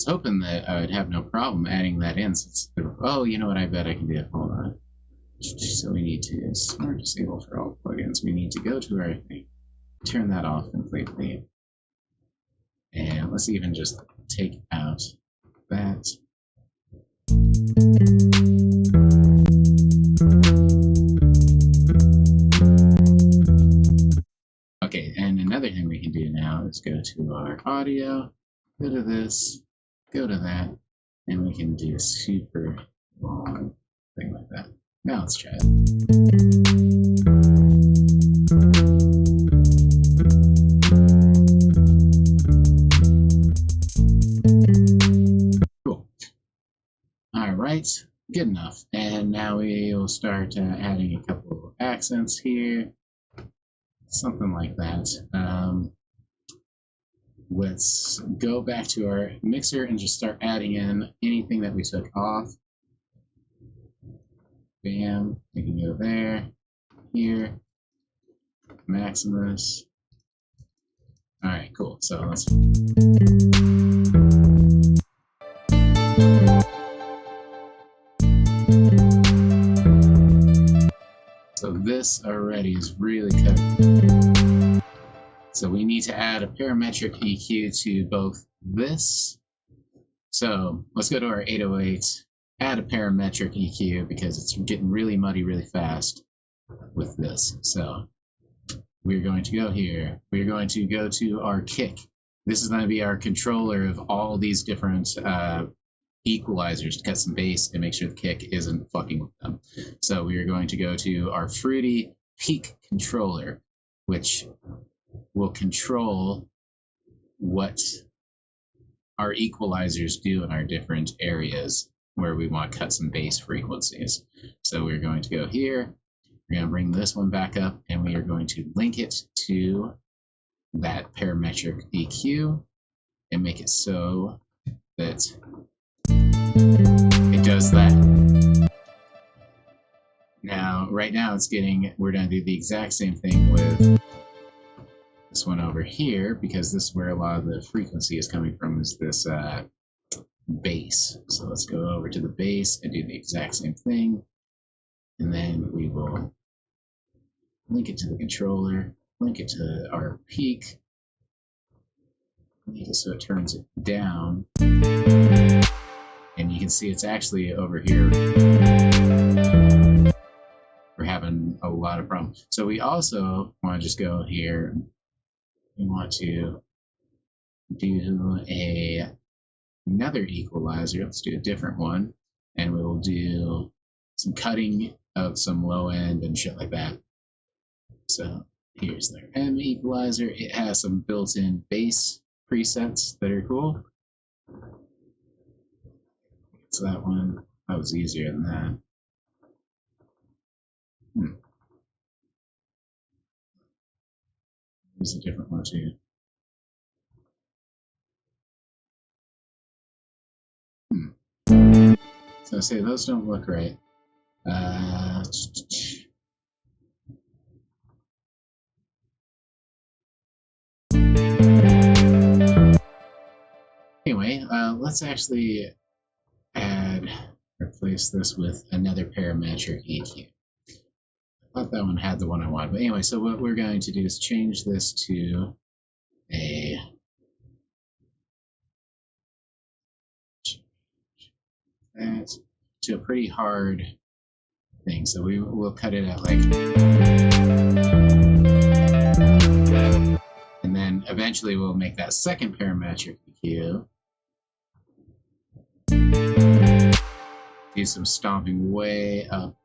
hoping that I would have no problem adding that in since oh, you know what, I bet I can do it. Hold on. So we need to smart disable for all plugins. We need to go to our thing, turn that off completely. And let's even just take out that. Okay, and another thing we can do now is go to our audio, go to this, go to that, and we can do a super long thing like that. Now let's try it. Cool. All right, good enough. And now we will start adding a couple of accents here, something like that. Let's go back to our mixer and just start adding in anything that we took off. Bam, we can go there, here, Maximus. All right, cool. So let's. So this already is really cut. So we need to add a parametric EQ to both this. So let's go to our 808. Add a parametric EQ because it's getting really muddy really fast with this. So we're going to go here. We're going to go to our kick. This is going to be our controller of all these different equalizers to cut some bass and make sure the kick isn't fucking with them. So we are going to go to our fruity peak controller, which will control what our equalizers do in our different areas where we want to cut some bass frequencies. So we're going to go here, we're going to bring this one back up, and we are going to link it to that parametric EQ and make it so that it does that. Now, right now it's getting, we're going to do the exact same thing with this one over here, because this is where a lot of the frequency is coming from, is this bass. So let's go over to the bass and do the exact same thing, and then we will link it to the controller, link it to our peak, make it so it turns it down, and you can see it's actually over here. We're having a lot of problems. So we also want to just go here, we want to do another equalizer. Let's do a different one, and we'll do some cutting of some low end and shit like that. So here's their M equalizer. It has some built-in bass presets that are cool. So that one, that was easier than that. There's a different one too. So I say those don't look right. Anyway, let's actually add replace this with another parametric EQ. I thought that one had the one I wanted. But anyway, so what we're going to do is change this to a pretty hard thing. So we'll cut it at like, and then eventually we'll make that second parametric EQ. Do some stomping way up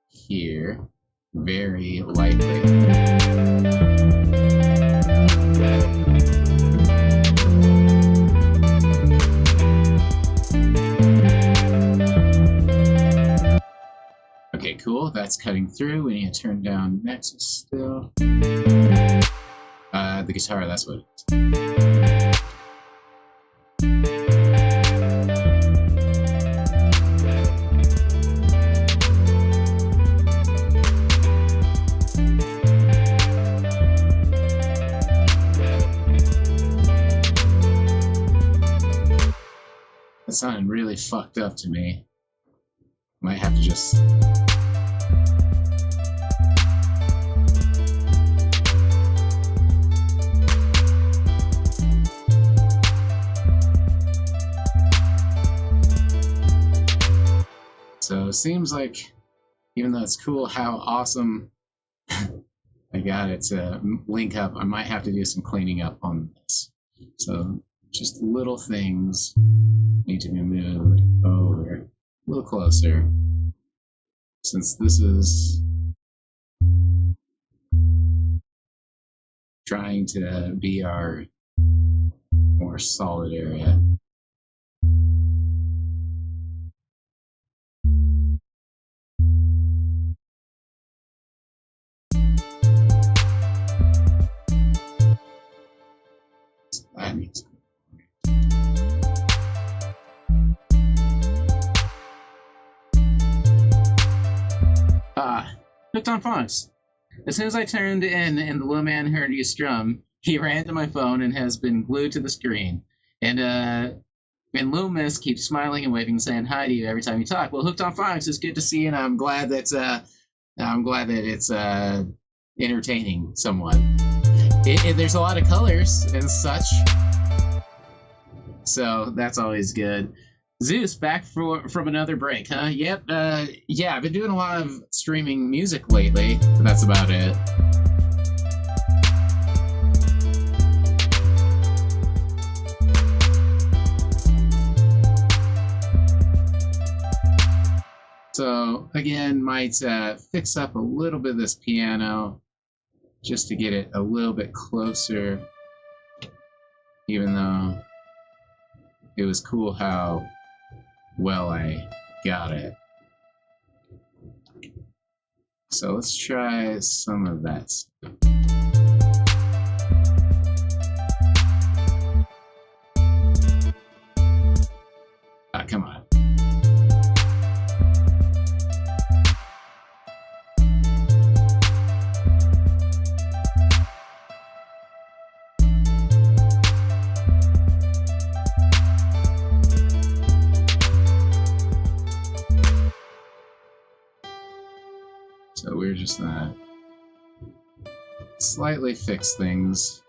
here, very lightly. Okay, cool. That's cutting through. We need to turn down Nexus still. The guitar, that's what it is. That sounded really fucked up to me. Might have to just... So it seems like, even though it's cool how awesome I got it to link up, I might have to do some cleaning up on this. So just little things need to be moved over a little closer, since this is trying to be our more solid area. That needs to Hooked on Fox. As soon as I turned in and the little man heard you strum, he ran to my phone and has been glued to the screen. And Lil Miss keeps smiling and waving, saying hi to you every time you talk. Well, Hooked on Fox is good to see, and I'm glad that it's entertaining somewhat. There's a lot of colors and such, so that's always good. Zeus, back from another break, huh? Yep, yeah, I've been doing a lot of streaming music lately, but that's about it. So, again, might fix up a little bit of this piano, just to get it a little bit closer, even though it was cool how well I got it. So let's try some of that stuff. Come on. So we're just gonna slightly fix things.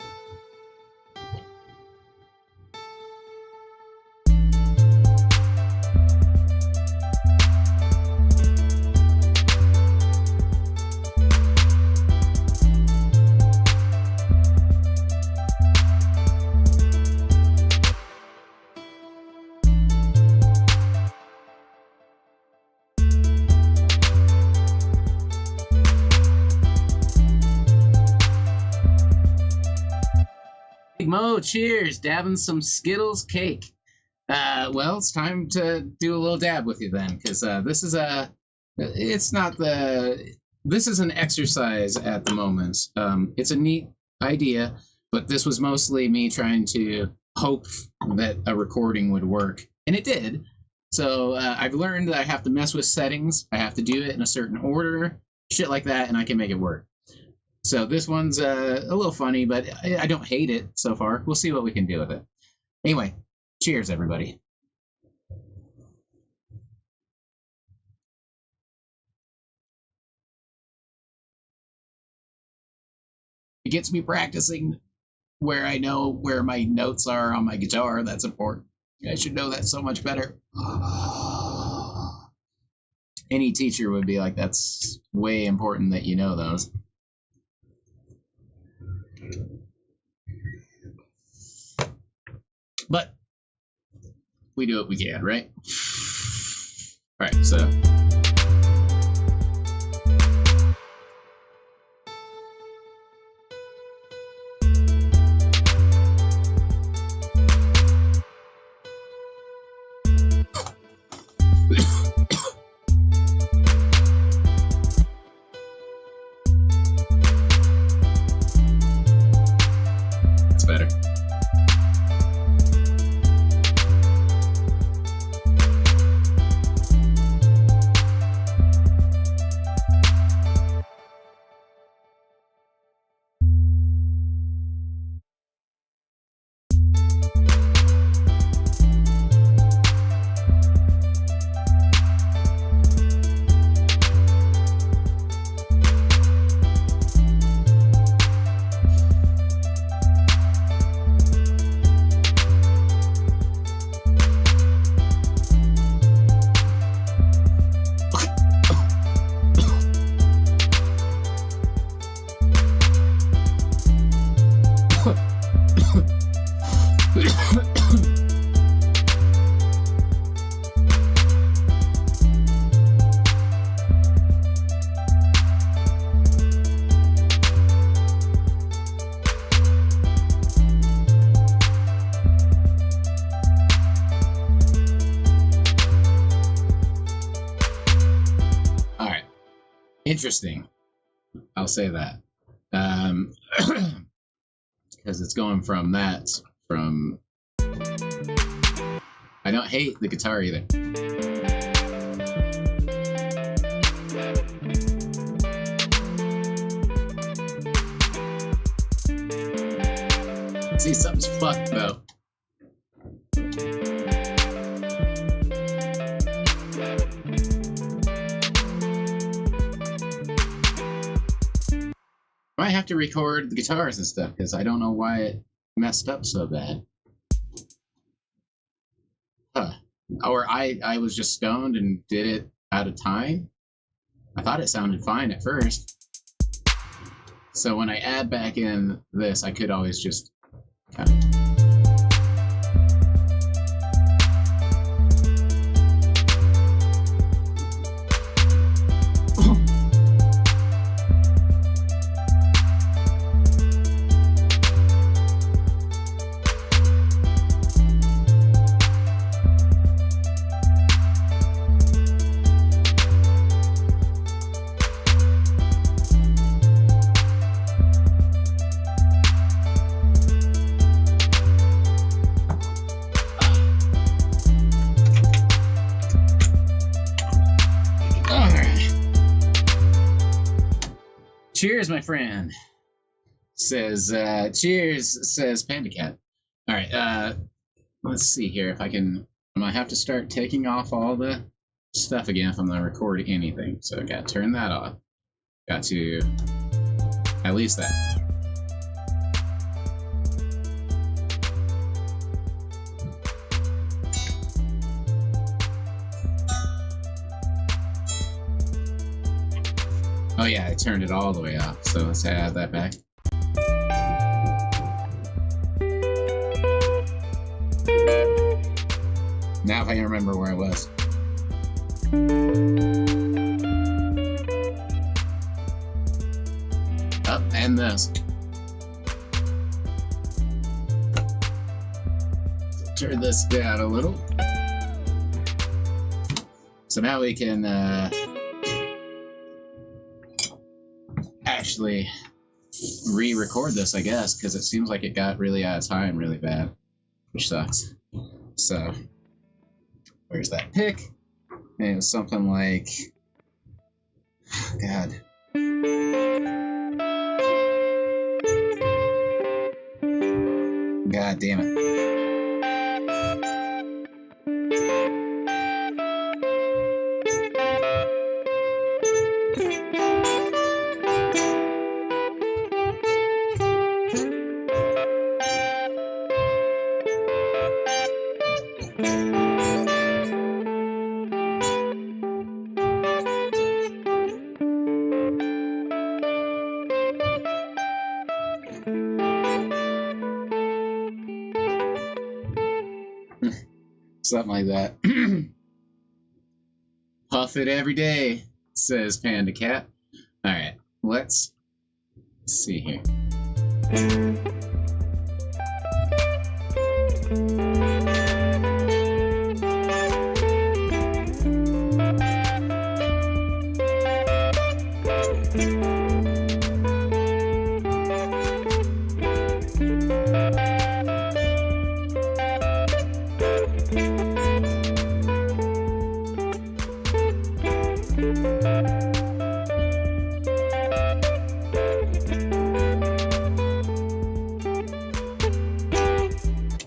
Mo, cheers, dabbing some Skittles cake. Well, it's time to do a little dab with you then, because this is an exercise at the moment. It's a neat idea, but this was mostly me trying to hope that a recording would work, and it did. So I've learned that I have to mess with settings. I have to do it in a certain order, shit like that, and I can make it work. So this one's a little funny, but I don't hate it so far. We'll see what we can do with it. Anyway, cheers, everybody. It gets me practicing where I know where my notes are on my guitar. That's important. I should know that so much better. Any teacher would be like, that's way important that you know those. But we do what we can, right? All right, so. That's better. Interesting. I'll say that. Because it's going from that, from... I don't hate the guitar either. See, something's fucked though. I have to record the guitars and stuff because I don't know why it messed up so bad. Huh. Or I was just stoned and did it out of time. I thought it sounded fine at first. So when I add back in this, I could always just kind of... Cheers, my friend. Says, cheers, says Panda Cat. All right, let's see here if I can... I might have to start taking off all the stuff again if I'm going to record anything. So I got to turn that off. Got to... at least that. Oh yeah, I turned it all the way off, so let's add that back. Now if I can remember where I was. Oh, and this. Turn this down a little. So now we can actually re-record this, I guess, because it seems like it got really out of time really bad, which sucks. So, where's that pick? And it was something like, God. God damn it. Something like that. Puff it every day, says Panda Cat. Alright, let's see here.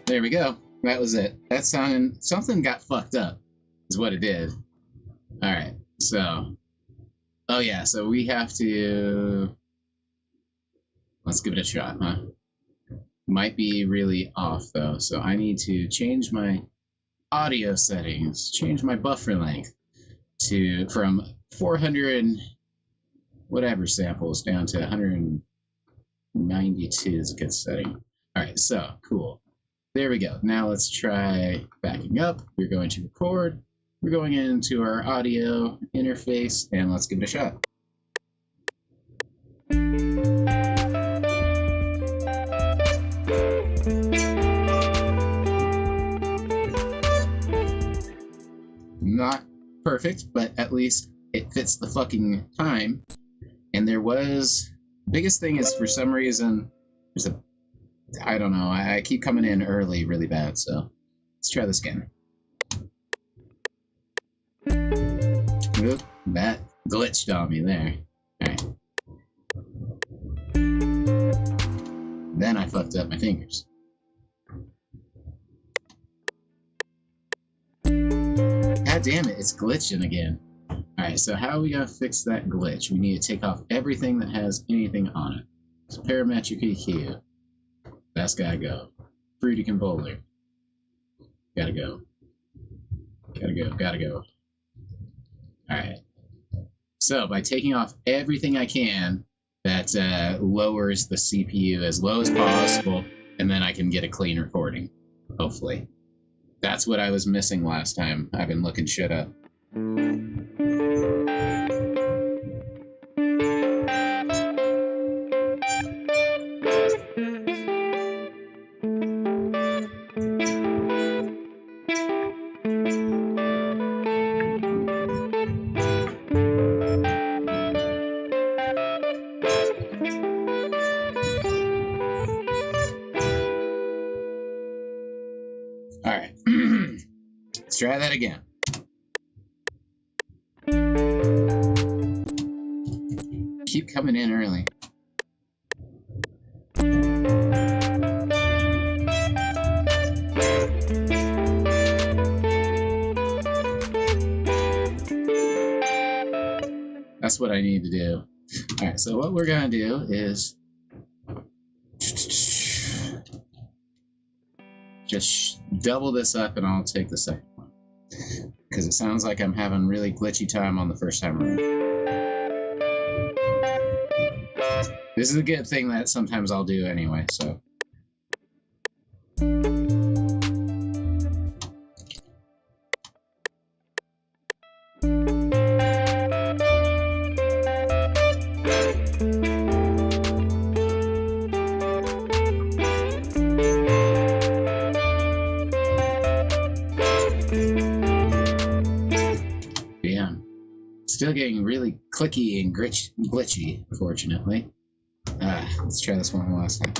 There we go. That was it. That sounded... Something got fucked up, is what it did. Alright, so... Oh yeah, so we have to... Let's give it a shot, huh? Might be really off, though, so I need to change my audio settings, change my buffer length to from 400 whatever samples down to 192 is a good setting. Alright, so, cool. There we go. Now let's try backing up. We're going to record. We're going into our audio interface, and let's give it a shot. Not perfect, but at least it fits the fucking time. And there was... Biggest thing is, for some reason, there's a... I don't know, I keep coming in early really bad, so let's try this again. Oop, that glitched on me there. Alright. Then I fucked up my fingers. God damn it, it's glitching again. Alright, so how are we gonna fix that glitch? We need to take off everything that has anything on it. So parametric EQ. That's gotta go. Fruity Convoler. Gotta go. Gotta go, gotta go. Alright. So, by taking off everything I can, that lowers the CPU as low as possible, and then I can get a clean recording. Hopefully. That's what I was missing last time. I've been looking shit up. Alright. Let's try that again. Keep coming in early. That's what I need to do. Alright, so what we're gonna do is just double this up, and I'll take the second one. Because it sounds like I'm having really glitchy time on the first time around. This is a good thing that sometimes I'll do anyway, so. Still getting really clicky and glitchy, unfortunately. Let's try this one last time.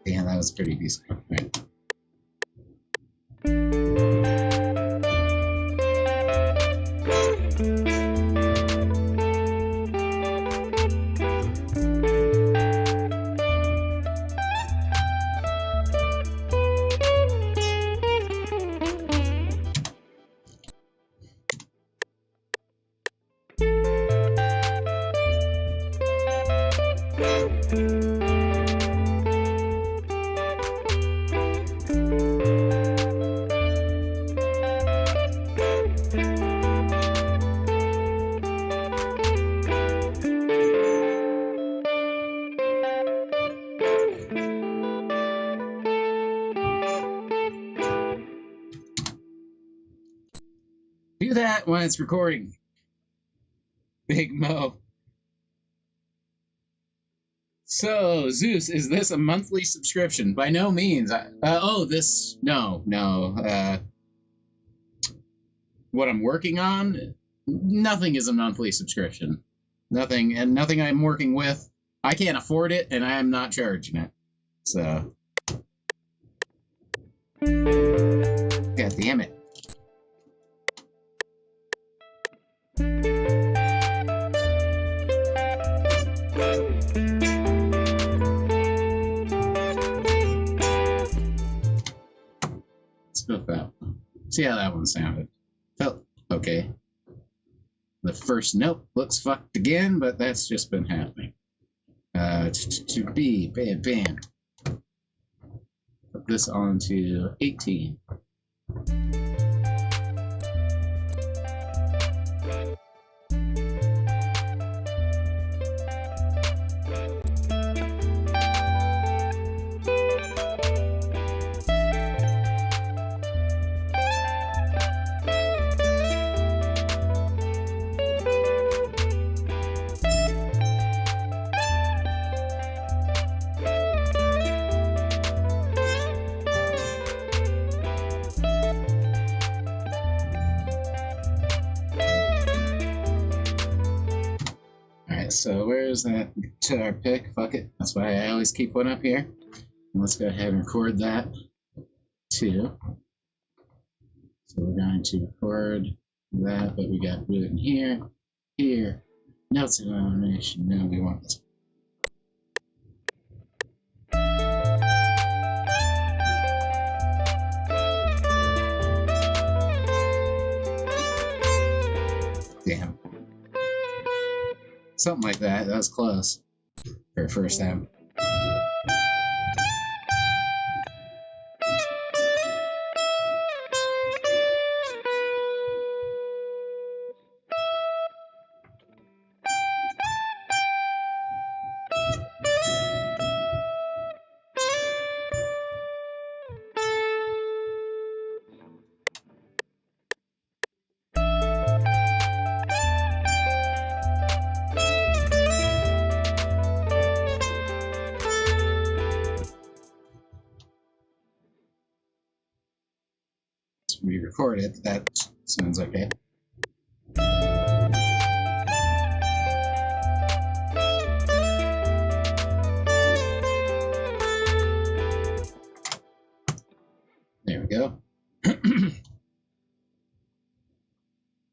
Damn, that was pretty decent. Right. Do that when it's recording. Big Mo. So, Zeus, is this a monthly subscription? By no means. No. What I'm working on, nothing is a monthly subscription. Nothing I'm working with. I can't afford it, and I am not charging it. So, God damn it. Let's go with that one. See how that one sounded. Felt okay. The first note looks fucked again, but that's just been happening. To B, bam, bam. Put this on to 18. So where's that guitar pick? Fuck it. That's why I always keep one up here. And let's go ahead and record that too. So we're going to record that, but we got root in here, here. Notes and automation. No, we want this. Damn. Something like that. That was close for first time. Re-record it. That sounds okay. There we go.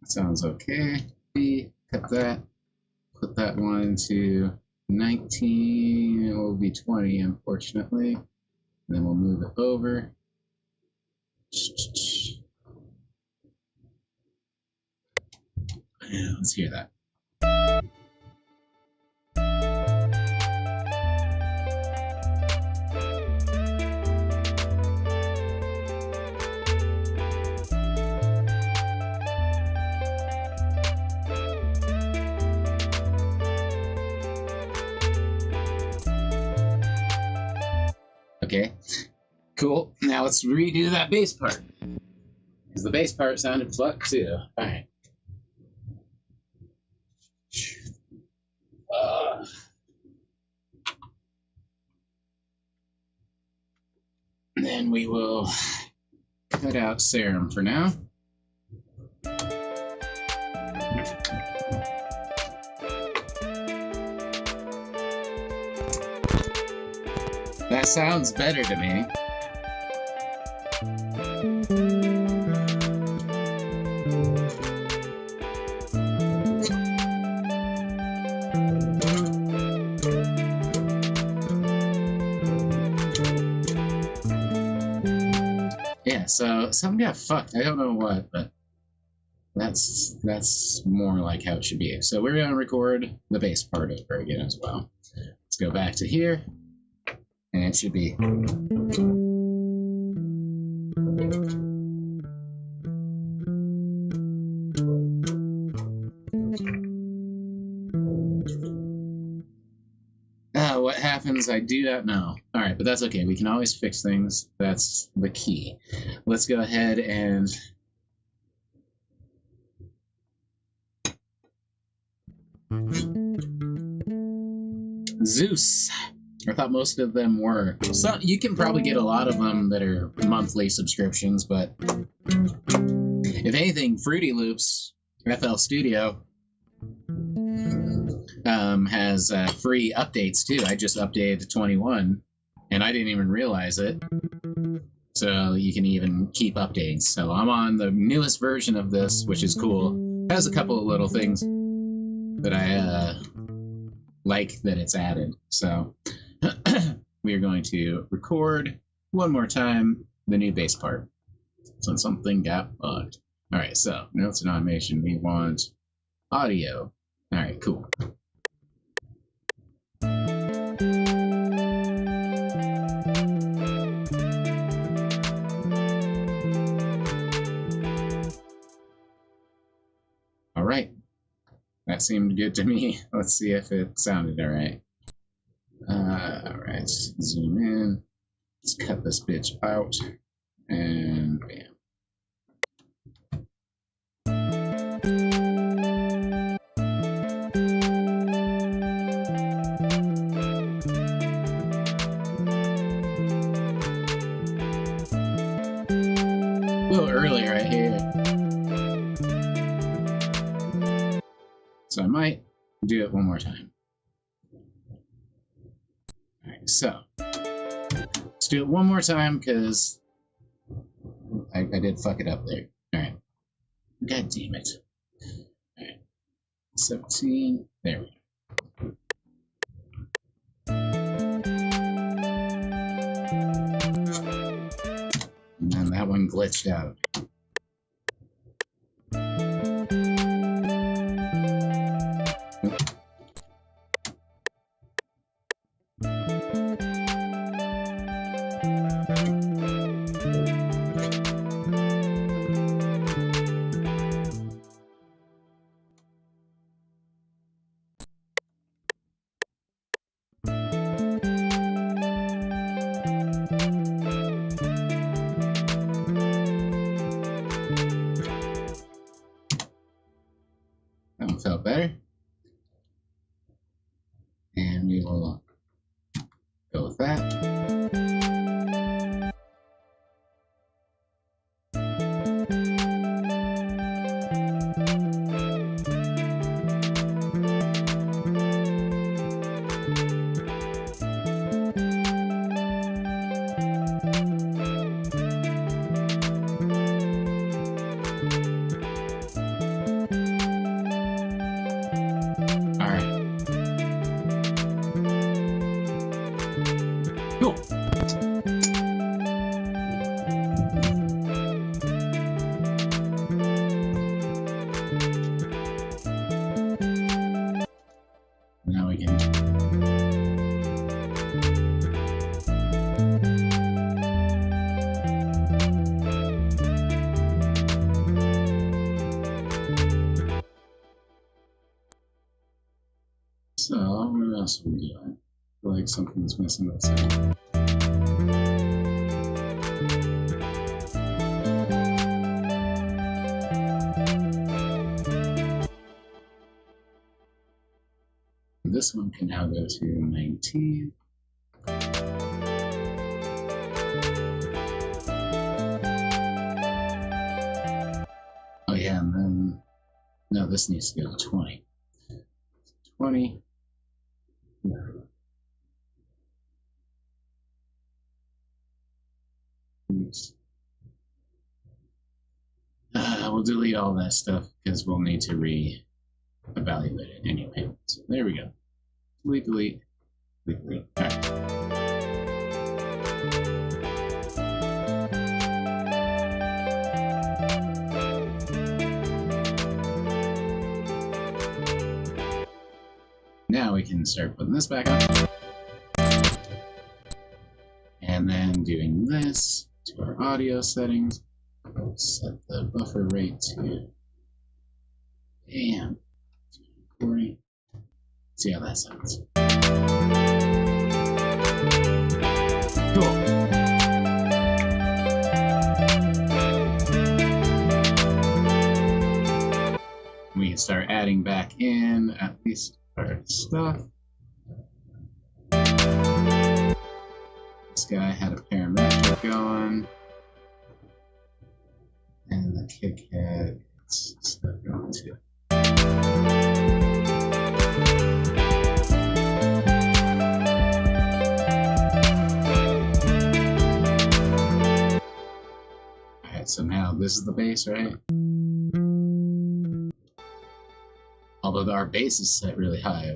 Sounds okay. Cut that. Put that one to 19. It will be 20, unfortunately. And then we'll move it over. Yeah, let's hear that. Okay, cool. Now let's redo that bass part. Because the bass part sounded fucked too. Alright. Then we will cut out serum for now. That sounds better to me. Yeah, so something got fucked. I don't know what, but that's more like how it should be. So we're gonna record the bass part over again as well. Let's go back to here, and it should be. What happens, I do not know. Alright, but that's okay. We can always fix things. That's the key. Let's go ahead and Zeus. I thought most of them were. So you can probably get a lot of them that are monthly subscriptions, but if anything, Fruity Loops, FL Studio, has free updates too. I just updated to 21, and I didn't even realize it. So you can even keep updating. So I'm on the newest version of this, which is cool. It has a couple of little things that I like that it's added. So we are going to record one more time the new bass part. So something got bugged. All right, so notes and automation. We want audio. All right, cool. All right, that seemed good to me. Let's see if it sounded all right. All right, zoom in. Let's cut this bitch out, and bam. A little early right here. So I might do it one more time. Alright, so let's do it one more time because I did fuck it up there. Alright. God damn it. Alright. 17. There we go. And then that one glitched out. Felt better, and we will go with that. Cool. Now we can. So, what else are we doing? I feel like something's missing this time. This one can now go to 19. Oh yeah, and then no, this needs to go to 20. 20. We'll delete all that stuff because we'll need to re-evaluate it anyway. So there we go. Delete, delete, delete, delete. All right. Now we can start putting this back on. And then doing this to our audio settings. Set the buffer rate to damn 40. See how that sounds. Cool. We can start adding back in at least our stuff. This guy had a parametric going, and the kick had stuff going too. Alright, so now this is the bass, right? Although our bass is set really high.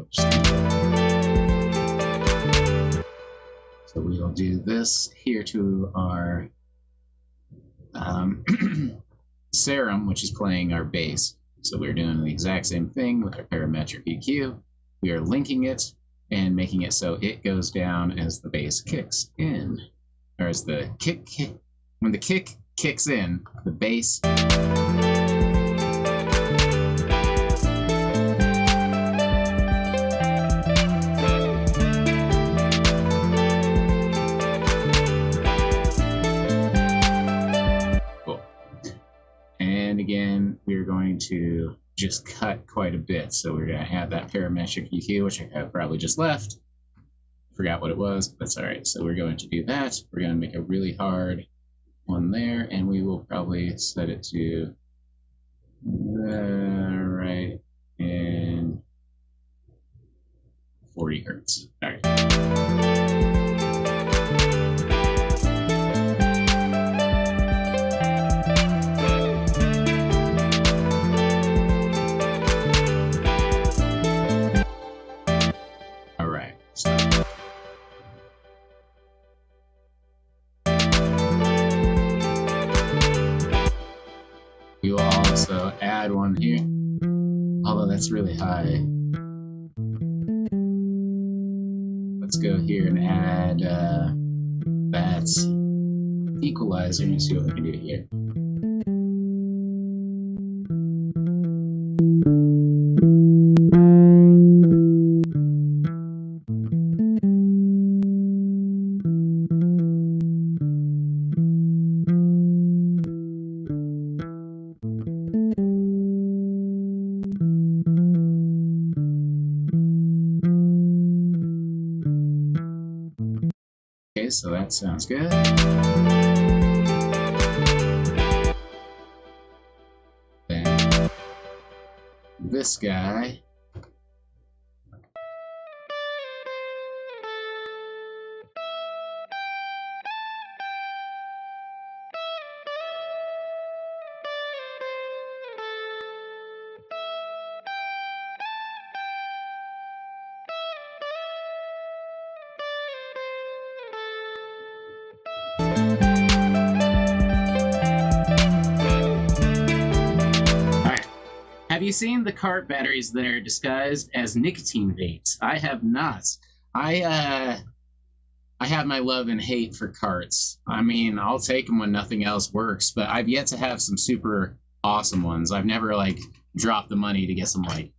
So we'll do this here to our serum, which is playing our bass. So we're doing the exact same thing with our parametric EQ. We are linking it and making it so it goes down as the bass kicks in. Or as the kick, when the kick kicks in, the bass again, we're going to just cut quite a bit. So we're going to add that parametric EQ, which I have probably just left. Forgot what it was, but that's all right. So we're going to do that. We're going to make a really hard one there, and we will probably set it to right in 40 hertz. All right. We will also add one here, although that's really high. Let's go here and add that equalizer and see what we can do here. Okay, so that sounds good. Then this guy. Have you seen the cart batteries that are disguised as nicotine vapes? I have not. I have my love and hate for carts. I mean, I'll take them when nothing else works, but I've yet to have some super awesome ones. I've never like dropped the money to get some like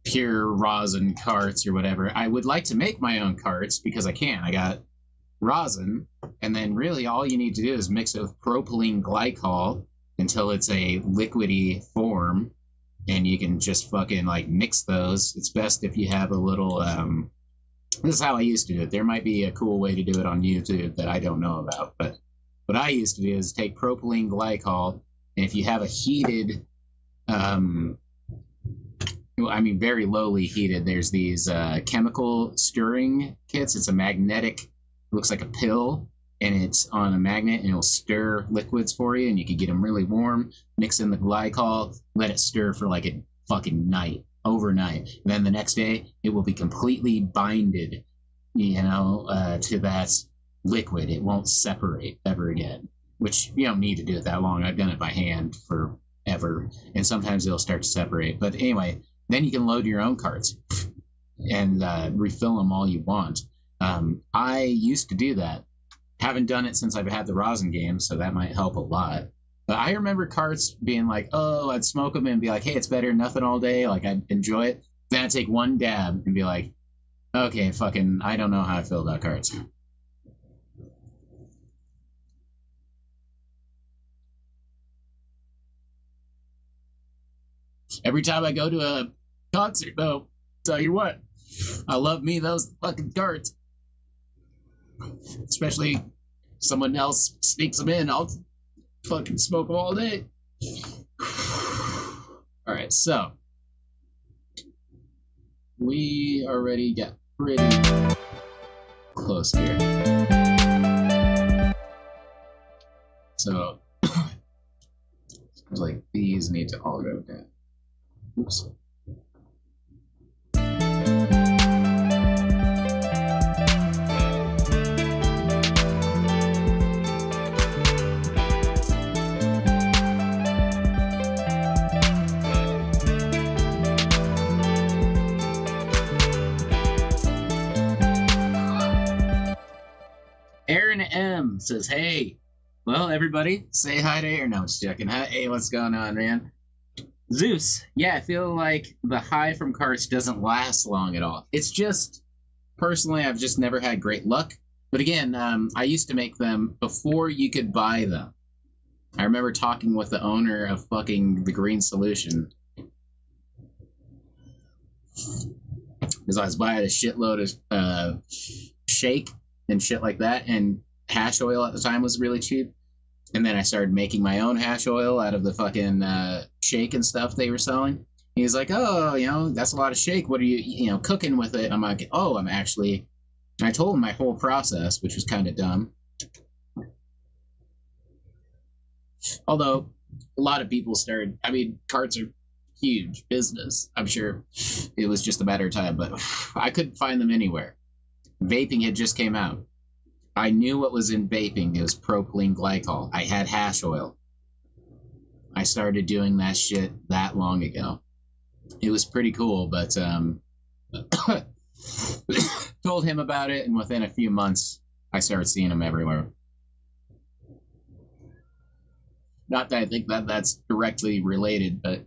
pure rosin carts or whatever. I would like to make my own carts because I can. I got rosin, and then really all you need to do is mix it with propylene glycol until it's a liquidy form. And you can just fucking like mix those. It's best if you have a little, this is how I used to do it. There might be a cool way to do it on YouTube that I don't know about, but what I used to do is take propylene glycol, and if you have a heated, I mean very lowly heated, there's these chemical stirring kits. It's a magnetic, looks like a pill, and it's on a magnet, and it'll stir liquids for you, and you can get them really warm, mix in the glycol, let it stir for like a fucking night, overnight, and then the next day, it will be completely binded, you know, to that liquid. It won't separate ever again, which you don't need to do it that long. I've done it by hand forever, and sometimes it'll start to separate. But anyway, then you can load your own carts and refill them all you want. I used to do that. Haven't done it since I've had the rosin game, so that might help a lot. But I remember carts being like, oh, I'd smoke them and be like, hey, it's better than nothing all day. Like, I'd enjoy it. Then I'd take one dab and be like, okay, fucking, I don't know how I feel about carts. Every time I go to a concert, though, tell you what, I love me those fucking cards. Especially someone else sneaks them in, I'll fucking smoke them all day. Alright, so we already got pretty close here. So like these need to all go down. Oops. Aaron M says, hey, well, everybody, say hi to Aaron. No, I'm just joking. Hey, what's going on, man? Zeus, yeah, I feel like the high from carts doesn't last long at all. It's just, personally, I've just never had great luck. But again, I used to make them before you could buy them. I remember talking with the owner of fucking the Green Solution. Because I was buying a shitload of shake and shit like that, and hash oil at the time was really cheap. And then I started making my own hash oil out of the fucking shake and stuff they were selling. He was like, oh, you know, that's a lot of shake. What are you cooking with it? I'm like, oh, I'm actually... I told him my whole process, which was kind of dumb. Although, a lot of people started... I mean, carts are huge business. I'm sure it was just a matter of time, but I couldn't find them anywhere. Vaping had just came out. I knew what was in vaping. It was propylene glycol. I had hash oil. I started doing that shit that long ago. It was pretty cool, but told him about it, and within a few months, I started seeing him everywhere. Not that I think that that's directly related, but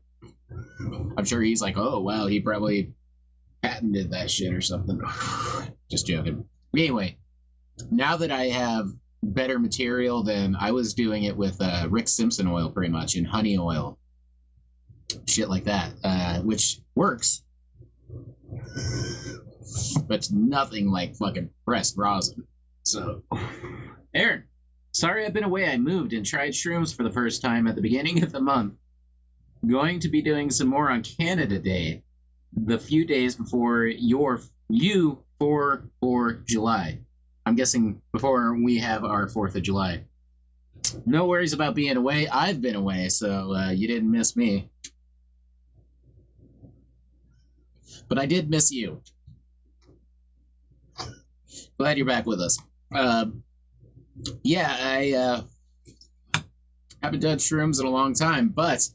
I'm sure he's like, oh, wow, he probably patented that shit or something. Just joking. Anyway, now that I have better material, than I was doing it with Rick Simpson oil pretty much, and honey oil. Shit like that, which works. But it's nothing like fucking pressed rosin. So, Aaron, sorry I've been away. I moved and tried shrooms for the first time at the beginning of the month. Going to be doing some more on Canada Day, the few days before you 4th or July. I'm guessing before we have our 4th of July. No worries about being away. I've been away, so you didn't miss me. But I did miss you. Glad you're back with us. Yeah, I haven't done shrooms in a long time, but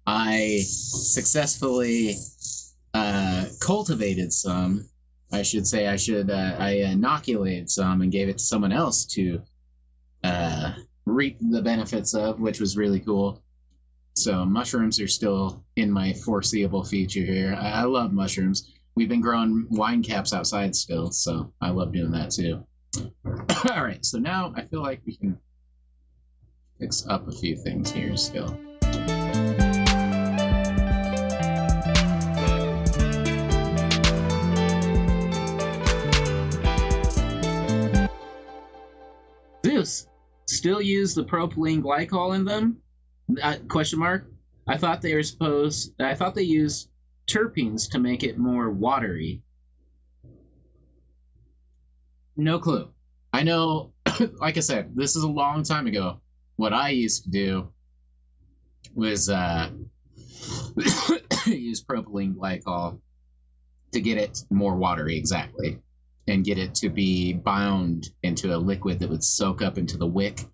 I successfully cultivated some. I should say I inoculated some and gave it to someone else to reap the benefits of, which was really cool. So mushrooms are still in my foreseeable future here. I love mushrooms. We've been growing wine caps outside still, so I love doing that too. All right, so now I feel like we can fix up a few things here still. Zeus, still use the propylene glycol in them? Question mark. I thought they used terpenes to make it more watery. No clue. I know, like I said, this is a long time ago. What I used to do was use propylene glycol to get it more watery, exactly, and get it to be bound into a liquid that would soak up into the wick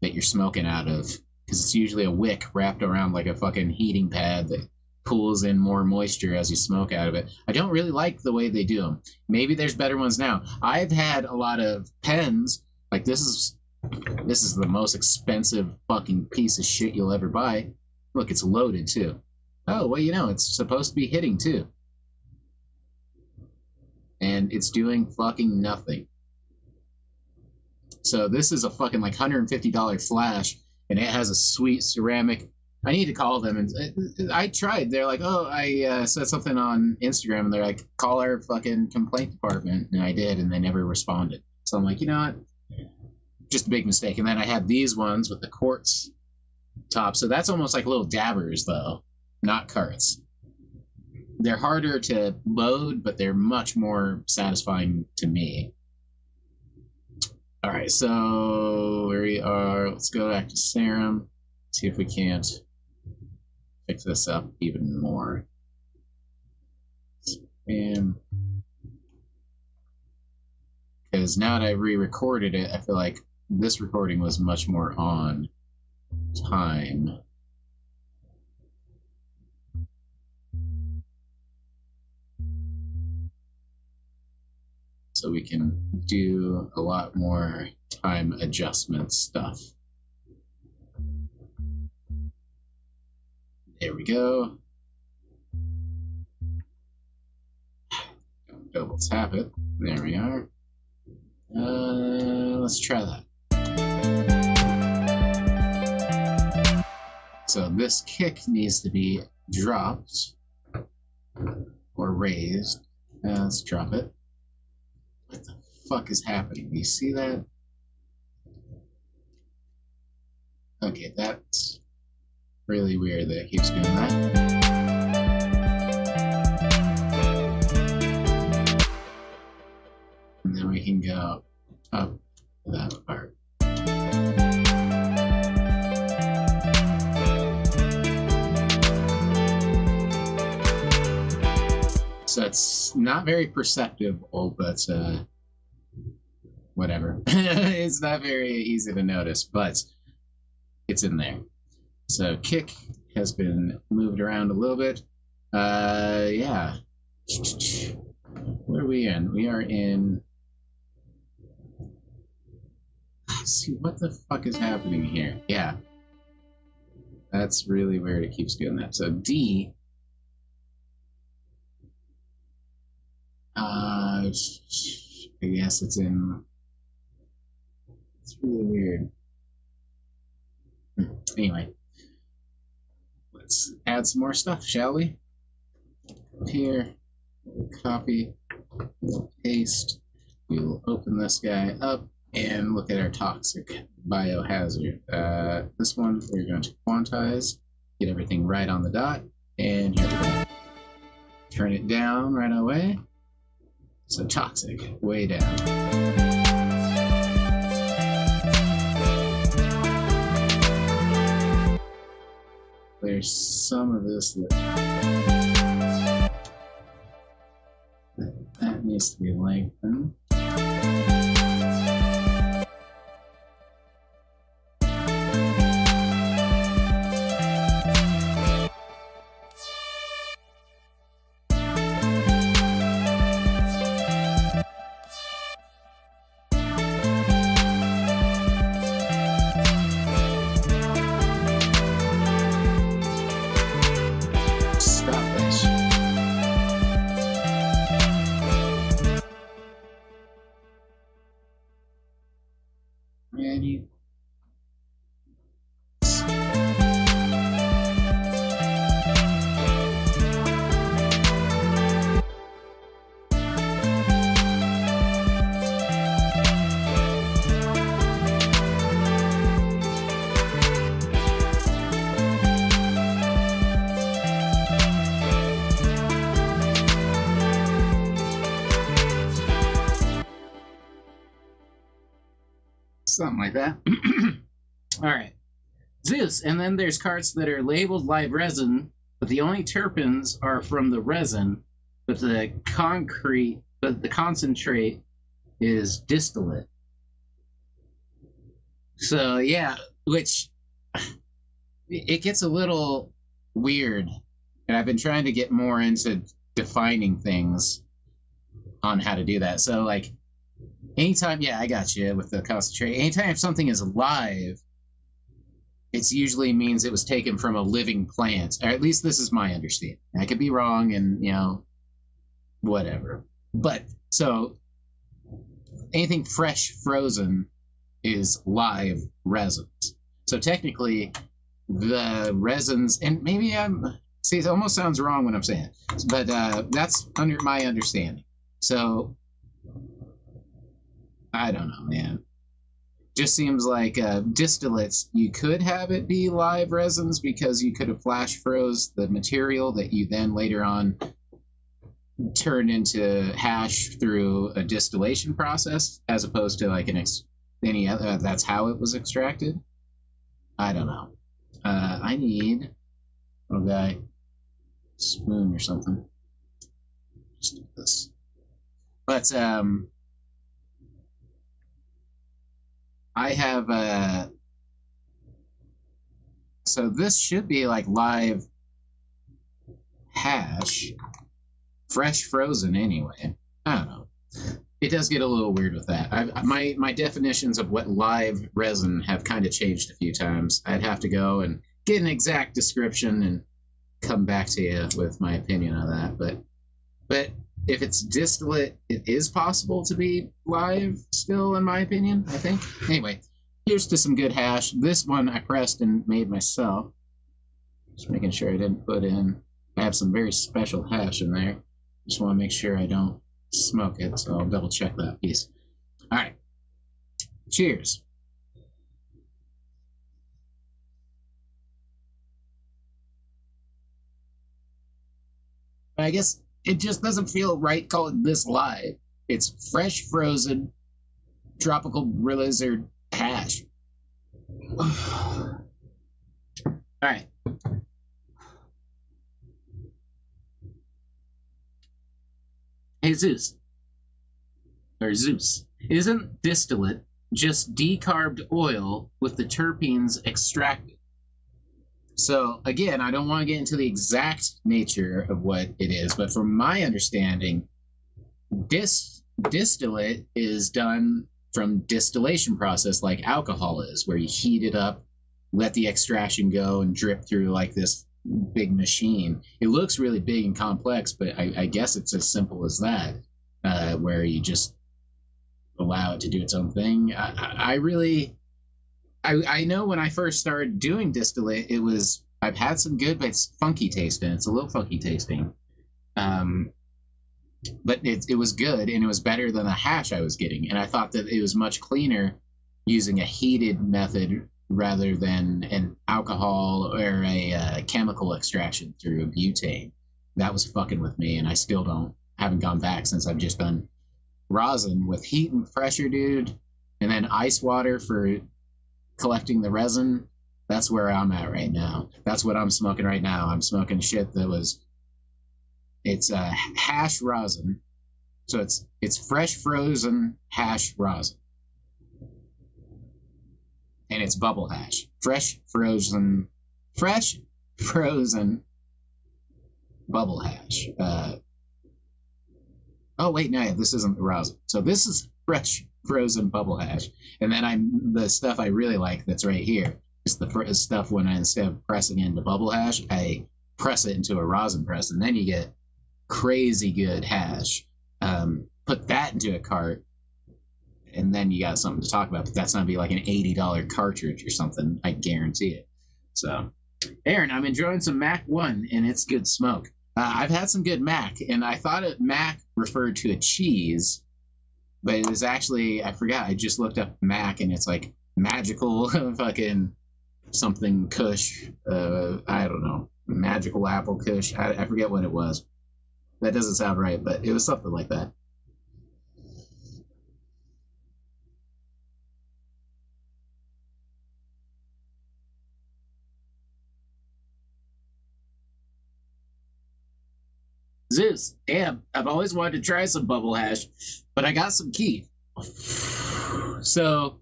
that you're smoking out of. Because it's usually a wick wrapped around like a fucking heating pad that pulls in more moisture as you smoke out of it. I don't really like the way they do them. Maybe there's better ones now. I've had a lot of pens. Like this is the most expensive fucking piece of shit you'll ever buy. Look, it's loaded too. Oh, well, you know, it's supposed to be hitting too. And it's doing fucking nothing. So this is a fucking like $150 flash. And it has a sweet ceramic I need to call them, and I tried. They're like, oh, I said something on Instagram, and they're like, call our fucking complaint department, and I did, and they never responded. So I'm like, you know what? Just a big mistake. And then I had these ones with the quartz top, so that's almost like little dabbers, though, not carts. They're harder to load, but they're much more satisfying to me. All right, so where we are, let's go back to Serum, see if we can't fix this up even more. And because now that I re-recorded it, I feel like this recording was much more on time. So we can do a lot more time adjustment stuff. There we go. Don't double tap it. There we are. Let's try that. So this kick needs to be dropped or raised. Let's drop it. What the fuck is happening? Do you see that? Okay, that's really weird that it keeps doing that. And then we can go up to that part. So it's not very perceptible, but whatever. It's not very easy to notice, but it's in there. So kick has been moved around a little bit. Yeah. What are we in? We are in... See, what the fuck is happening here? Yeah. That's really weird. It keeps doing that. So D... I guess it's in... It's really weird. Anyway. Let's add some more stuff, shall we? Here. We'll copy. We'll paste. We will open this guy up and look at our toxic biohazard. This one we're going to quantize. Get everything right on the dot. And here we go. Turn it down right away. So toxic, way down. There's some of this that needs to be lengthened. Ready? Something like that. All right. Zeus. And then there's carts that are labeled live resin, but the only terpenes are from the resin, but the concentrate is distillate. So yeah, which it gets a little weird, and I've been trying to get more into defining things on how to do that. So like, anytime, yeah, I got you with the concentrate. Anytime something is live, it usually means it was taken from a living plant. Or at least this is my understanding. I could be wrong, and whatever. But so anything fresh frozen is live resins. So technically, the resins, and maybe see, it almost sounds wrong when I'm saying it, but that's under my understanding. So I don't know, man. Just seems like distillates, you could have it be live resins because you could have flash froze the material that you then later on turned into hash through a distillation process, as opposed to like any other. That's how it was extracted. I don't know. I need a spoon or something. Just do this. But I have so this should be like live hash, fresh frozen anyway. I don't know. It does get a little weird with that. My definitions of what live resin have kind of changed a few times. I'd have to go and get an exact description and come back to you with my opinion on that. But if it's distillate, it is possible to be live still, in my opinion, I think. Anyway, here's to some good hash. This one I pressed and made myself. Just making sure I didn't put in. I have some very special hash in there. Just want to make sure I don't smoke it, so I'll double check that piece. All right. Cheers. I guess it just doesn't feel right calling this live. It's fresh frozen tropical blizzard hash. All right. Hey Zeus, isn't distillate just decarbed oil with the terpenes extracted? So again, I don't want to get into the exact nature of what it is, but from my understanding, distillate is done from distillation process like alcohol is, where you heat it up, let the extraction go, and drip through like this big machine. It looks really big and complex, but I guess it's as simple as that, where you just allow it to do its own thing. I know when I first started doing distillate, I've had some good, but it's funky tasting. It's a little funky tasting. But it was good, and it was better than the hash I was getting. And I thought that it was much cleaner using a heated method rather than an alcohol or a chemical extraction through a butane. That was fucking with me, and I still haven't gone back since I've just done rosin with heat and pressure, dude, and then ice water for collecting the resin. That's where I'm at right now. That's what I'm smoking right now. I'm smoking shit it's a hash rosin. So it's fresh frozen hash rosin. And it's bubble hash. Fresh frozen bubble hash. Oh wait, no, this isn't the rosin. So this is fresh frozen bubble hash. And then the stuff I really like that's right here is the stuff when instead of pressing it into bubble hash, I press it into a rosin press, and then you get crazy good hash. Put that into a cart, and then you got something to talk about. But that's not be like an $80 cartridge or something. I guarantee it. So, Aaron, I'm enjoying some Mac 1, and it's good smoke. I've had some good Mac, and I thought Mac referred to a cheese, but it was actually, I forgot. I just looked up Mac, and it's like magical fucking something Kush. I don't know. Magical apple Kush. I forget what it was. That doesn't sound right, but it was something like that. Zeus, damn, I've always wanted to try some bubble hash, but I got some Keith. So,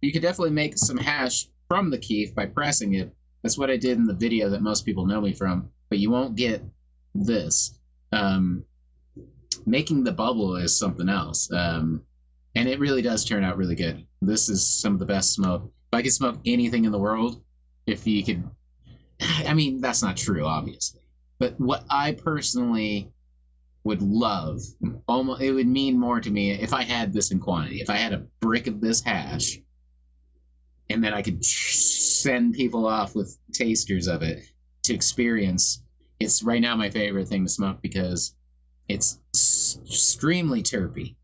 you could definitely make some hash from the Keith by pressing it. That's what I did in the video that most people know me from, but you won't get this. Making the bubble is something else, and it really does turn out really good. This is some of the best smoke. If I could smoke anything in the world, if you could, I mean, that's not true, obviously, but what I personally would love, almost, it would mean more to me if I had this in quantity. If I had a brick of this hash, and then I could send people off with tasters of it to experience. It's right now my favorite thing to smoke because it's extremely terpy,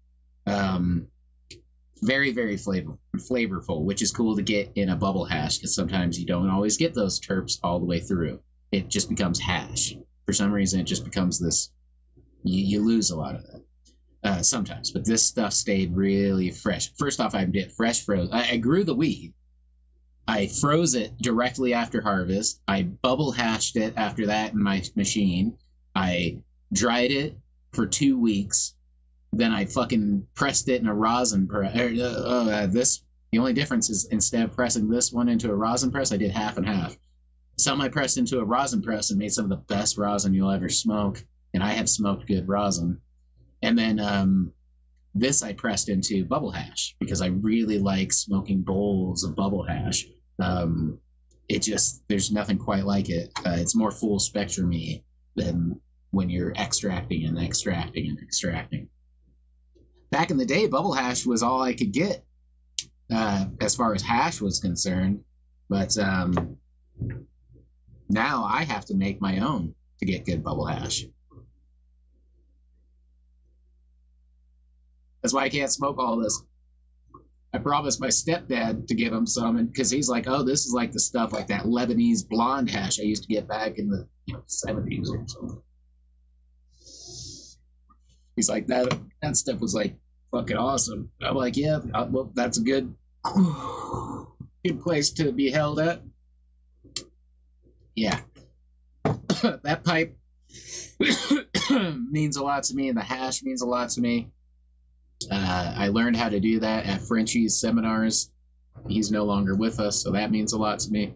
very very flavorful, which is cool to get in a bubble hash because sometimes you don't always get those terps all the way through. It just becomes hash for some reason. It just becomes this. You lose a lot of that sometimes, but this stuff stayed really fresh. First off, I did fresh froze. I grew the weed. I froze it directly after harvest. I bubble hashed it after that in my machine. I dried it for 2 weeks. Then I fucking pressed it in a rosin press. The only difference is instead of pressing this one into a rosin press, I did half and half. Some I pressed into a rosin press and made some of the best rosin you'll ever smoke. And I have smoked good rosin. And then this I pressed into bubble hash because I really like smoking bowls of bubble hash. There's nothing quite like it. It's more full spectrum-y than when you're extracting and extracting and extracting. Back in the day, bubble hash was all I could get as far as hash was concerned. But now I have to make my own to get good bubble hash. That's why I can't smoke all this. I promised my stepdad to give him some, because he's like, oh, this is like the stuff like that Lebanese blonde hash I used to get back in the 70s or something. He's like, that stuff was like fucking awesome. I'm like, yeah, well, that's a good place to be held at. Yeah. That pipe means a lot to me, and the hash means a lot to me. I learned how to do that at Frenchie's seminars. He's no longer with us, so that means a lot to me.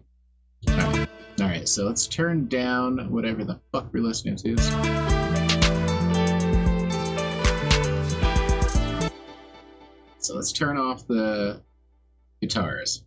All right, so let's turn down whatever the fuck we're listening to. So let's turn off the guitars.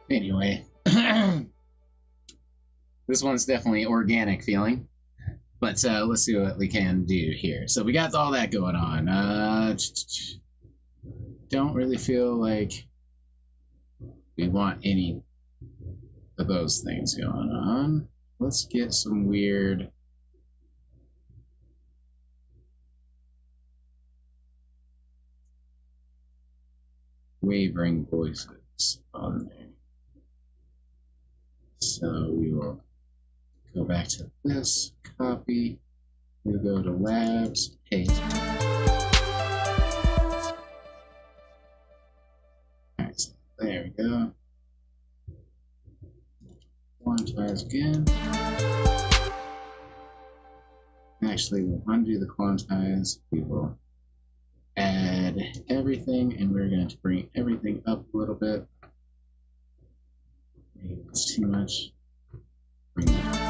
Anyway, this one's definitely organic feeling, but let's see what we can do here. So we got all that going on. Don't really feel like we want any of those things going on. Let's get some weird wavering voices on there. So we will go back to this, copy, we'll go to labs, paste. Alright, so there we go. Quantize again. Actually, we'll undo the quantize, we will add everything, and we're going to bring everything up a little bit. Maybe it's too much. Bring that.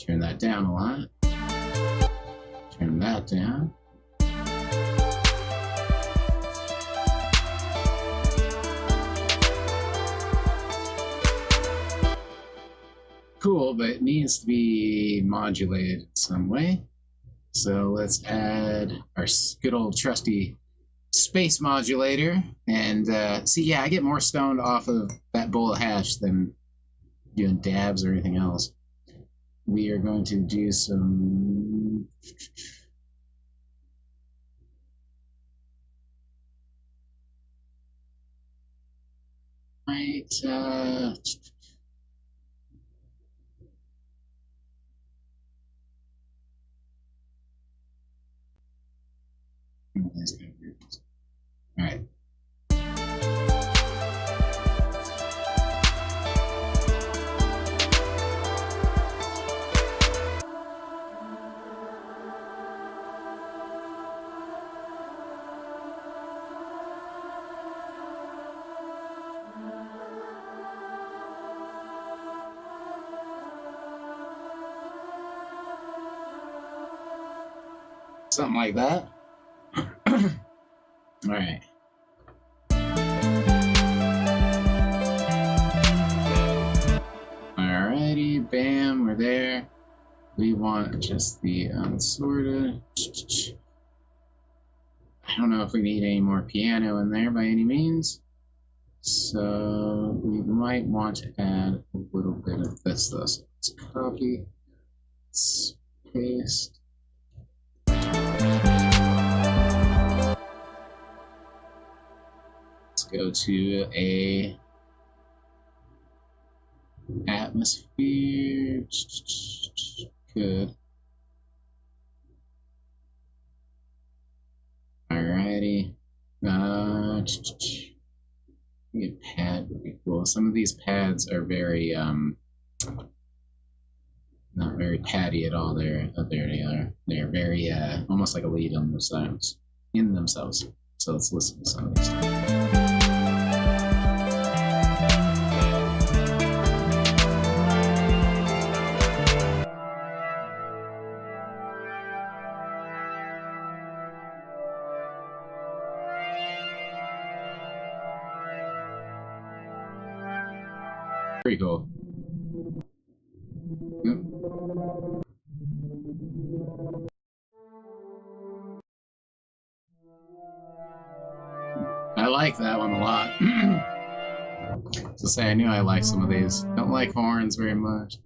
Turn that down a lot. Turn that down. Cool, but it needs to be modulated in some way. So let's add our good old trusty space modulator. And see, yeah, I get more stoned off of that bowl of hash than doing dabs or anything else. We are going to do some... Right, all right. Something like that. All right. Alrighty, bam, we're there. We want just the unsorted. I don't know if we need any more piano in there by any means. So we might want to add a little bit of this though. So let's copy, let's paste. Let's go to a atmosphere. Good. Alrighty. A pad would be cool. Some of these pads are very not very paddy at all. There they are. They're very almost like a lead on themselves. So let's listen to some of these. Pretty cool. Yep. I like that one a lot. To say, I knew I liked some of these. Don't like horns very much.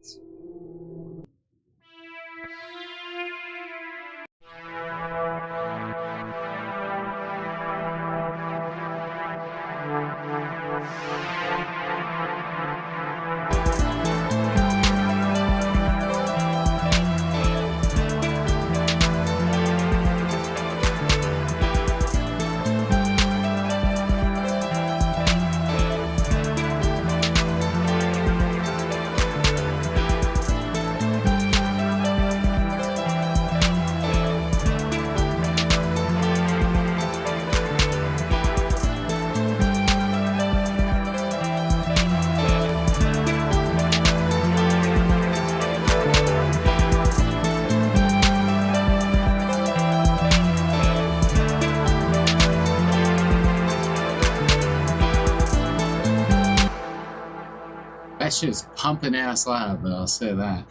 That shit's pumping ass loud, though, I'll say that.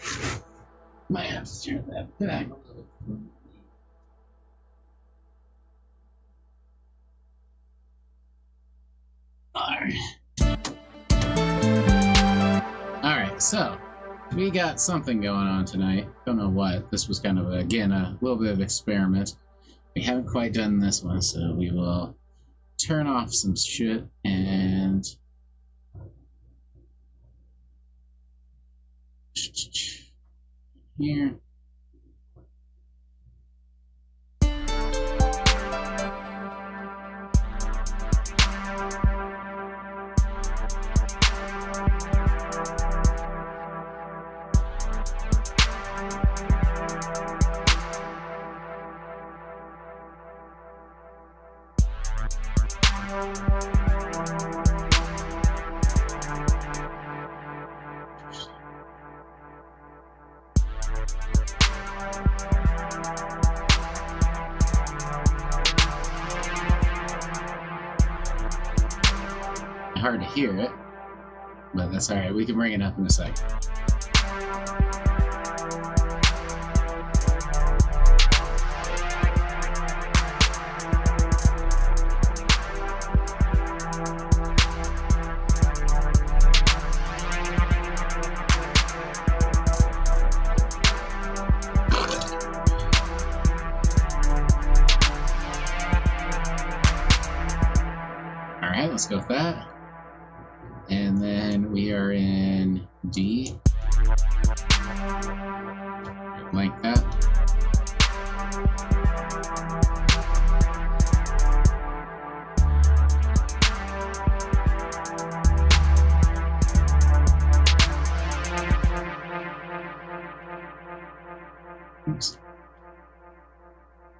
Might have to turn that back. Alright, so we got something going on tonight. Don't know what. This was kind of, again, a little bit of experiment. We haven't quite done this one, so we will turn off some shit and here. hard to hear it, but that's alright. We can bring it up in a second. Alright, let's go with that. And then we are in D. Like that. Oops.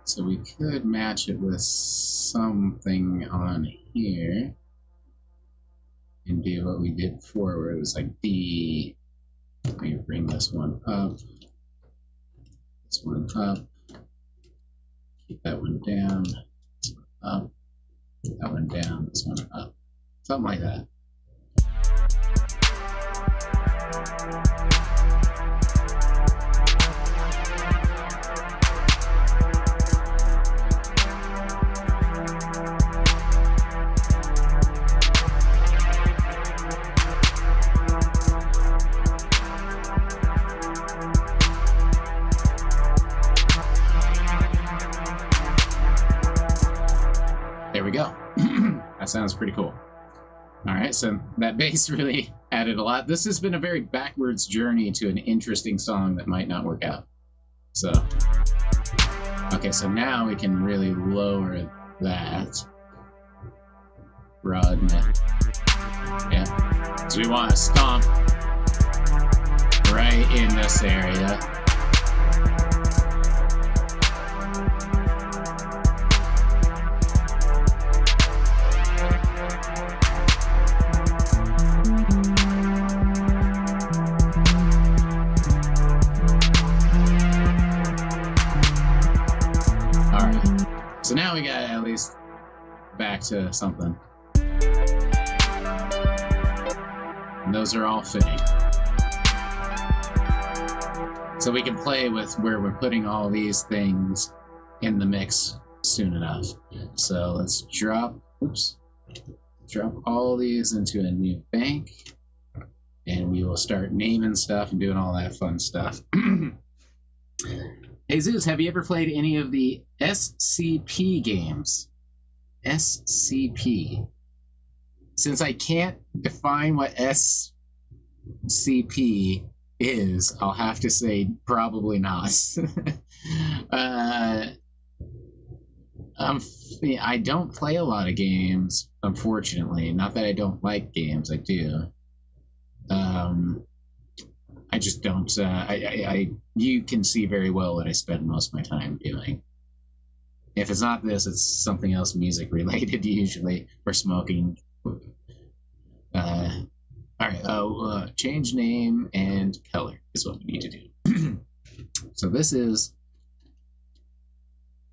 So we could match it with something on here and do what we did before, where it was like D. Let me bring this one up, this one up, keep that one down, this one up, keep that one down, this one up, something like that. There we go. That sounds pretty cool. All right, so that bass really added a lot. This has been a very backwards journey to an interesting song that might not work out. So, okay, so now we can really lower that. Broaden it. Yeah. So we want to stomp right in this area. So now we got at least back to something. And those are all fitting. So we can play with where we're putting all these things in the mix soon enough. So let's drop all these into a new bank, and we will start naming stuff and doing all that fun stuff. Hey Zeus, have you ever played any of the SCP games? SCP. Since I can't define what SCP is, I'll have to say probably not. I don't play a lot of games, unfortunately. Not that I don't like games, I do. I just don't, you can see very well what I spend most of my time doing. If it's not this, it's something else music related usually, or smoking. Alright, change name and color is what we need to do. So this is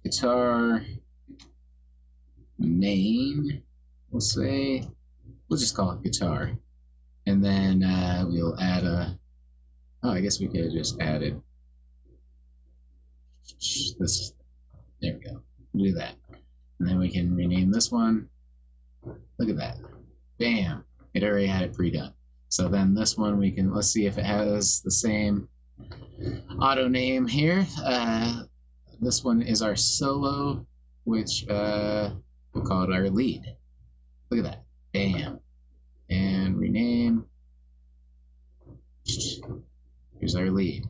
guitar main, we'll say. We'll just call it guitar. And then we'll add a, oh, I guess we could have just added this. There we go. We'll do that. And then we can rename this one. Look at that. Bam. It already had it pre-done. So then this one we can, let's see if it has the same auto name here. This one is our solo, which we'll call it our lead. Look at that. Bam. And rename. Here's our lead.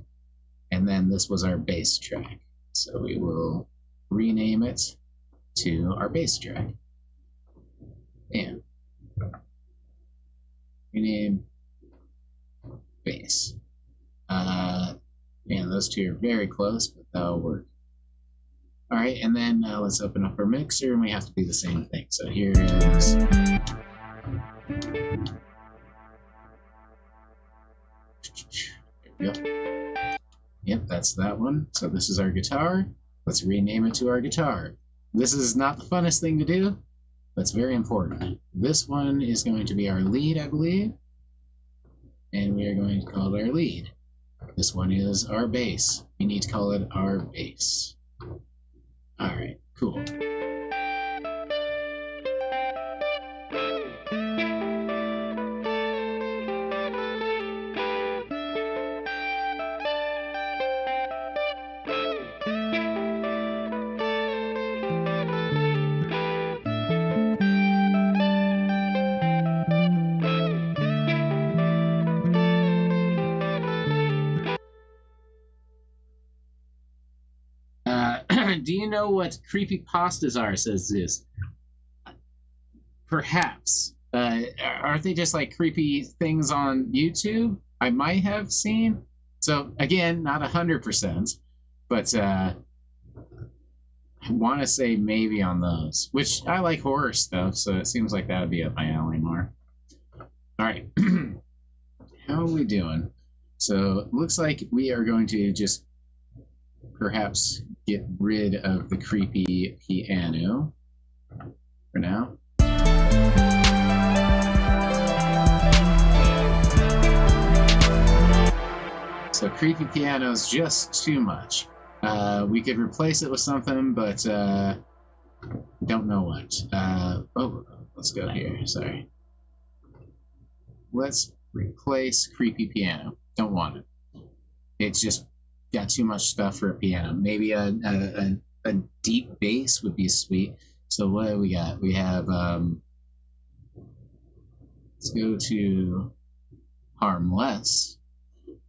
And then this was our bass track. So we will rename it to our bass track. Bam. Rename bass. Man, those two are very close, but that'll work. Alright, and then let's open up our mixer, and we have to do the same thing. So here is... There we go. Yep, that's that one. So this is our guitar. Let's rename it to our guitar. This is not the funnest thing to do, That's very important. This one is going to be our lead, I believe. And we are going to call it our lead. This one is our bass. We need to call it our bass. Alright, cool. Do you know what creepypastas are, says Zeus? Perhaps. Aren't they just like creepy things on YouTube? I might have seen. So, again, not 100%, but I want to say maybe on those, which I like horror stuff, so it seems like that would be up my alley more. Alright. How are we doing? So, it looks like we are going to just perhaps get rid of the creepy piano for now. So creepy piano is just too much. We could replace it with something, but don't know what. Oh, let's go here. Sorry. Let's replace creepy piano. Don't want it. It's just got too much stuff for a piano. Maybe a deep bass would be sweet. So what do we got? We have let's go to harmless.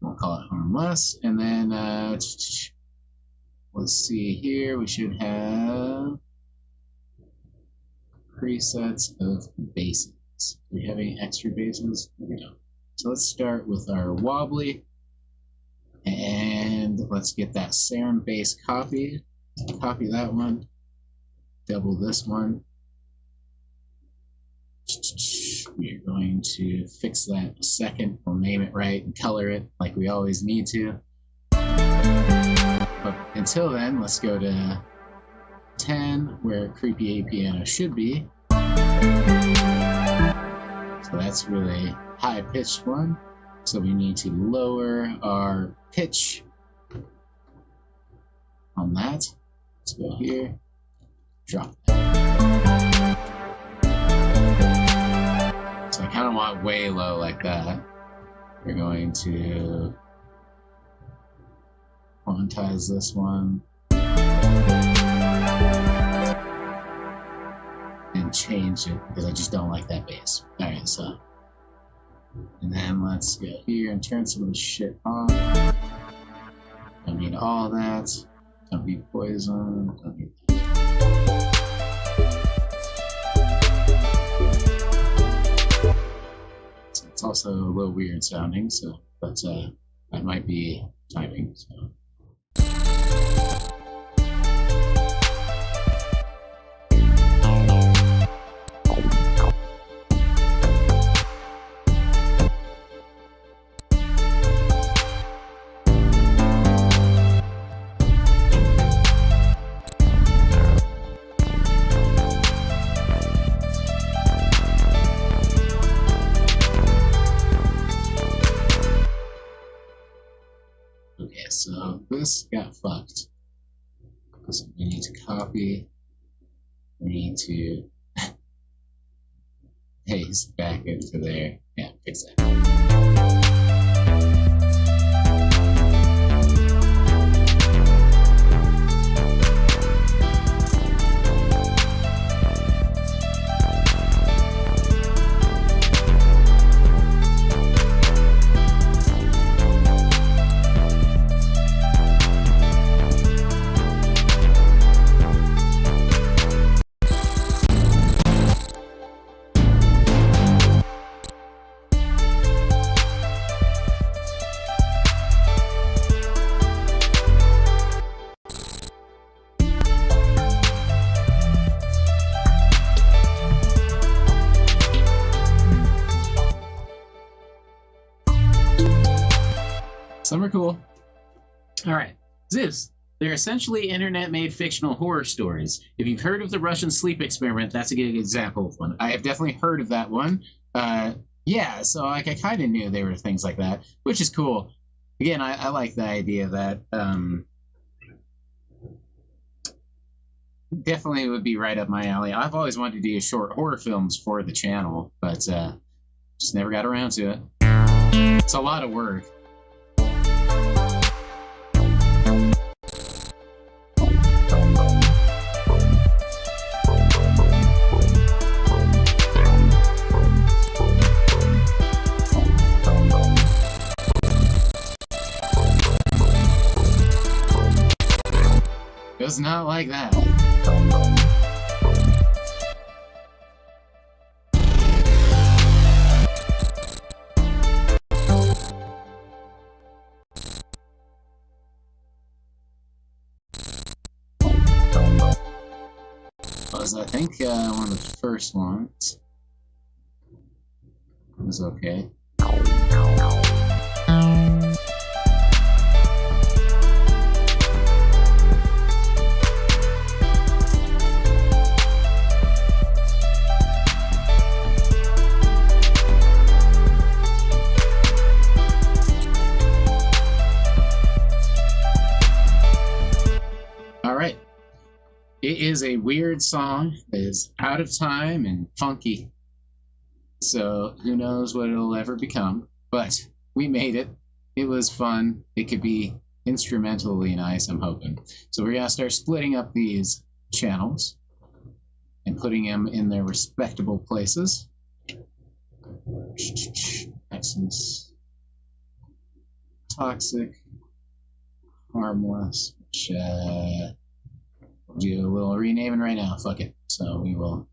We'll call it harmless, and then let's see here. We should have presets of basses. Do we have any extra basses? We don't. So let's start with our wobbly. And let's get that Serum bass copied. Copy that one. Double this one. We're going to fix that in a second. We'll name it right and color it like we always need to. But until then, let's go to 10, where creepy piano should be. So that's really high-pitched one. So we need to lower our pitch on that. Let's go here, drop that. So I kind of want way low like that. We're going to quantize this one and change it because I just don't like that bass. Alright, so. And then let's go here and turn some of this shit off. Don't need all that. Don't need poison. Don't need that. So it's also a little weird sounding, so but that might be timing. So. Okay, so this got fucked. So we need to copy. We need to paste back into there. Yeah, fix that. Some are cool. All right, Zeus, They're essentially internet-made fictional horror stories. If you've heard of the Russian sleep experiment, that's a good example of one. I have definitely heard of that one. Yeah, so like I kind of knew there were things like that, which is cool. Again, I like the idea that definitely would be right up my alley. I've always wanted to do short horror films for the channel, but just never got around to it. It's a lot of work. It was not like that. Was, I think, one of the first ones. It was okay. It is a weird song. It is out of time and funky. So who knows what it'll ever become. But we made it. It was fun. It could be instrumentally nice, I'm hoping. So we're going to start splitting up these channels and putting them in their respectable places. Essence. Toxic. Harmless. Do a little renaming right now. Fuck it. So we will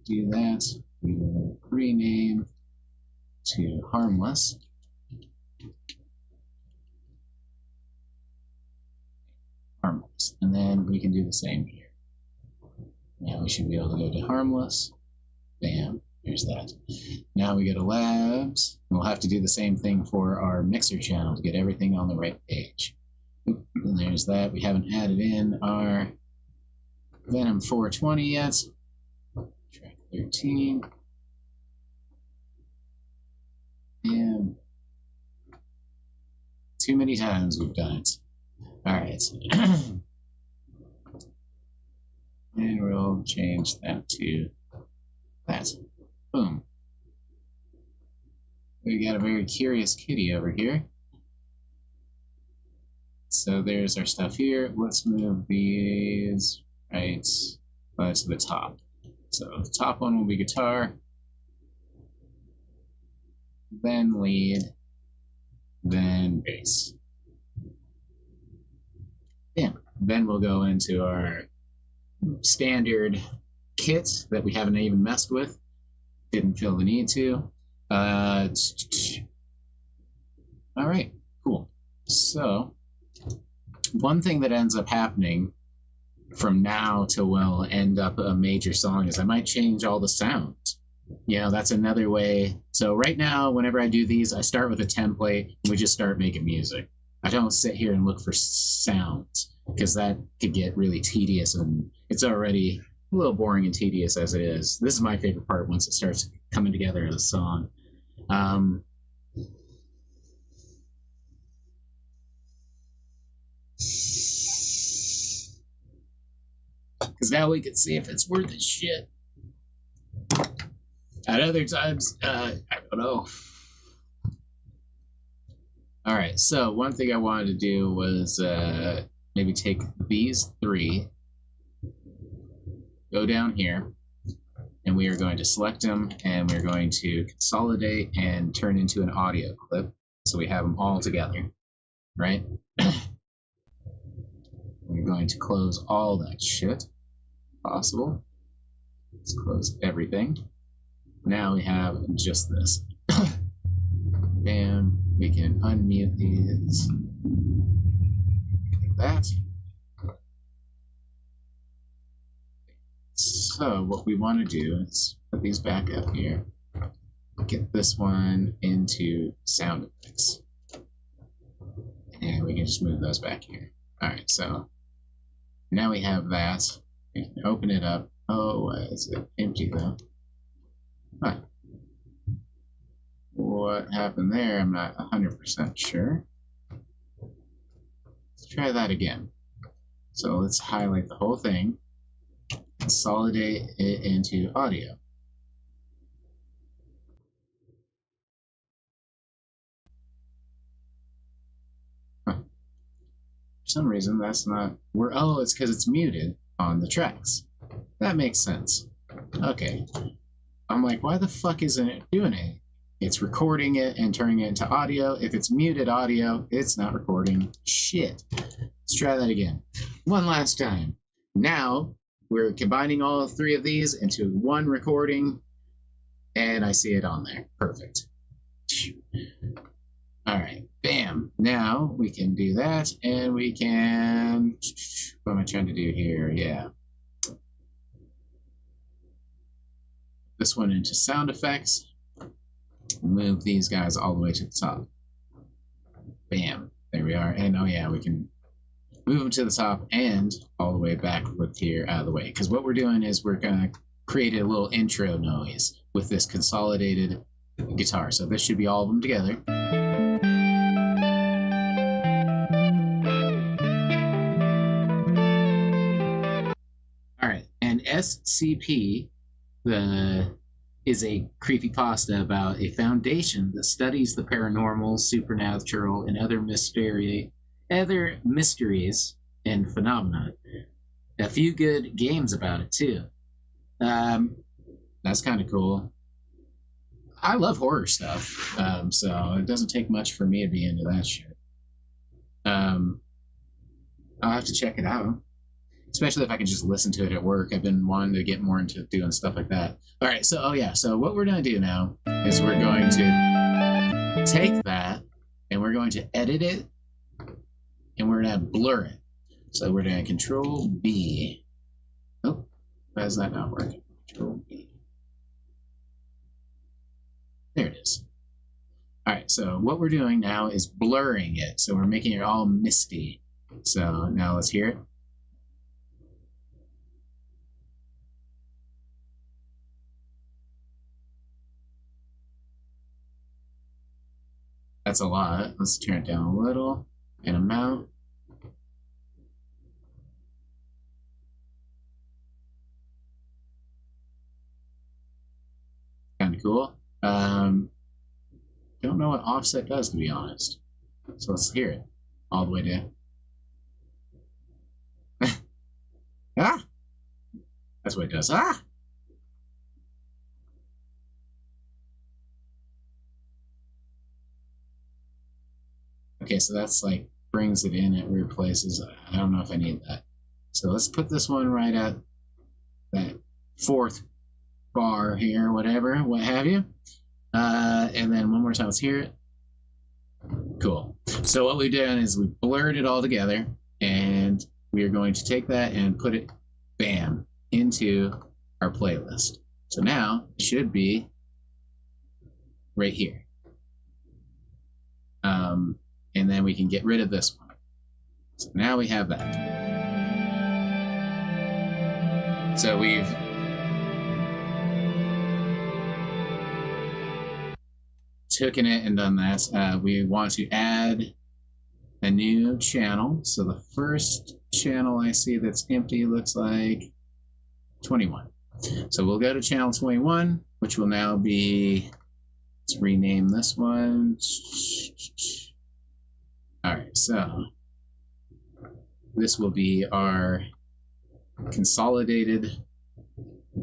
do that. We will rename to harmless. Harmless. And then we can do the same here. Now we should be able to go to harmless. Bam. There's that. Now we go to labs. We'll have to do the same thing for our mixer channel to get everything on the right page. And there's that. We haven't added in our Venom 420 yet. Track 13. And too many times we've done it. Alright. And we'll change that to that. Boom. We got a very curious kitty over here. So there's our stuff here. Let's move these right to the top. So the top one will be guitar, then lead, then bass. Yeah. Then we'll go into our standard kit that we haven't even messed with. Didn't feel the need to. All right, cool. So one thing that ends up happening from now till we'll end up a major song is I might change all the sounds. You know, that's another way. So right now, whenever I do these, I start with a template and we just start making music. I don't sit here and look for sounds because that could get really tedious, and it's already a little boring and tedious as it is. This is my favorite part once it starts coming together as a song. Because now we can see if it's worth its shit. At other times, I don't know. All right, so one thing I wanted to do was maybe take these three, go down here, and we are going to select them, and we're going to consolidate and turn into an audio clip so we have them all together, right? We're going to close all that shit possible. Let's close everything. Now we have just this. Bam. We can unmute these like that. So what we want to do is put these back up here. Get this one into sound effects. And we can just move those back here. Alright, so now we have that. We can open it up. Oh, is it empty though? Huh. What happened there? I'm not 100% sure. Let's try that again. So let's highlight the whole thing, consolidate it into audio. Huh. For some reason, that's not. Oh, it's because it's muted on the tracks. That makes sense. Okay. I'm like, why the fuck isn't it doing it? It's recording it and turning it into audio. If it's muted audio, it's not recording shit. Let's try that again. One last time. Now, we're combining all three of these into one recording, and I see it on there. Perfect. All right, bam. Now we can do that, and we can... What am I trying to do here? Yeah. This one into sound effects. Move these guys all the way to the top. Bam. There we are. And oh yeah, we can move them to the top and all the way back with here out of the way. Because what we're doing is we're going to create a little intro noise with this consolidated guitar. So this should be all of them together. All right, and SCP is a creepypasta about a foundation that studies the paranormal, supernatural, and other mysteries and phenomena. A few good games about it too. That's kind of cool. I love horror stuff, so it doesn't take much for me to be into that shit. I'll have to check it out, especially if I can just listen to it at work. I've been wanting to get more into doing stuff like that. All right, so so what we're going to do now is we're going to take that and we're going to edit it and we're going to blur it. So we're going to Control B. Oh, why is that not working? Control B. There it is. All right, so what we're doing now is blurring it. So we're making it all misty. So now let's hear it. That's a lot. Let's turn it down a little. And amount. Kind of cool. Don't know what offset does, to be honest. So let's hear it all the way down. Ah! That's what it does. Ah! Okay, so that's like brings it in at weird places. I don't know if I need that. So let's put this one right at that fourth bar here, whatever, what have you. And then one more time, let's hear it. Cool. So what we've done is we blurred it all together, and we are going to take that and put it, bam, into our playlist. So now it should be right here. And then we can get rid of this one. So now we have that. So we've taken it and done that. We want to add a new channel. So the first channel I see that's empty looks like 21. So we'll go to channel 21, which will now be, let's rename this one. All right, so this will be our consolidated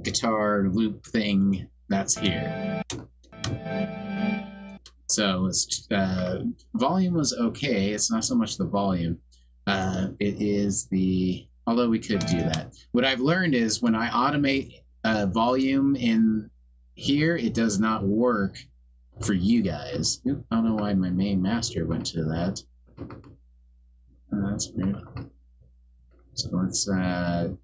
guitar loop thing that's here. So it's, volume was okay. It's not so much the volume. It is the, although we could do that. What I've learned is when I automate volume in here, it does not work for you guys. Oop, I don't know why my main master went to that. That's weird. So let's there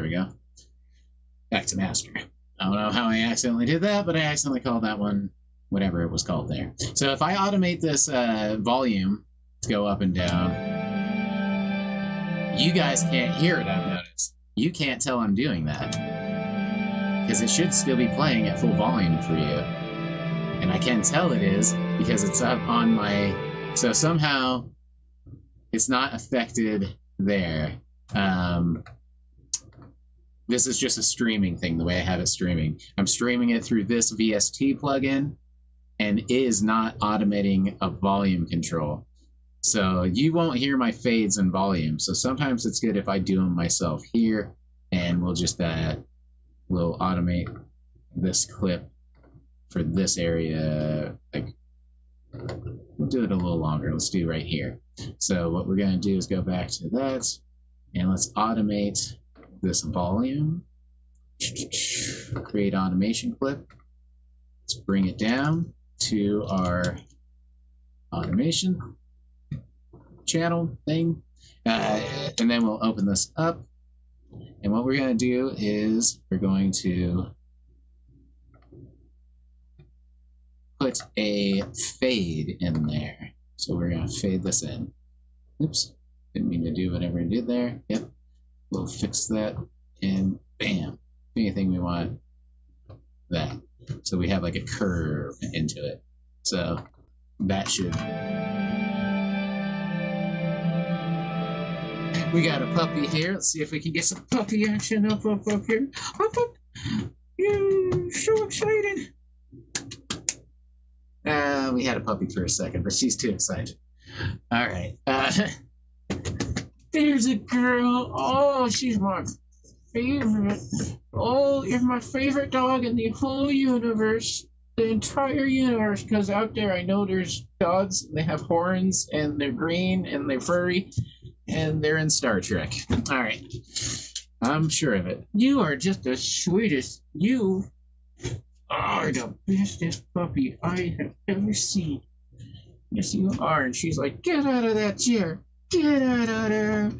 we go. back to master. I don't know how I accidentally did that, but I accidentally called that one whatever it was called there. So if I automate this volume to go up and down, you guys can't hear it, I've noticed. You can't tell I'm doing that. Because it should still be playing at full volume for you. And I can tell it is because it's up on my... So somehow it's not affected there. This is just a streaming thing, the way I have it streaming. I'm streaming it through this VST plugin and is not automating a volume control. So you won't hear my fades and volume. So sometimes it's good if I do them myself here, and we'll just we'll automate this clip for this area. Like, we'll do it a little longer. Let's do right here. So what we're going to do is go back to that, and let's automate this volume. Create automation clip. Let's bring it down to our automation channel thing, and then we'll open this up. And what we're going to do is we're going to put a fade in there. So we're going to fade this in. Oops, didn't mean to do whatever I did there. Yep, we'll fix that, and bam, anything we want. That. So we have like a curve into it. So that should... We got a puppy here. Let's see if we can get some puppy action up here. Up. Yeah, so excited. We had a puppy for a second, but she's too excited. All right. There's a girl. Oh, she's my favorite. Oh, you're my favorite dog in the whole universe. The entire universe. Because out there, I know there's dogs. They have horns, and they're green, and they're furry. And they're in Star Trek. All right. I'm sure of it. You are just the sweetest. You are the bestest puppy I have ever seen. Yes, you are. And she's like, get out of that chair. Get out of there.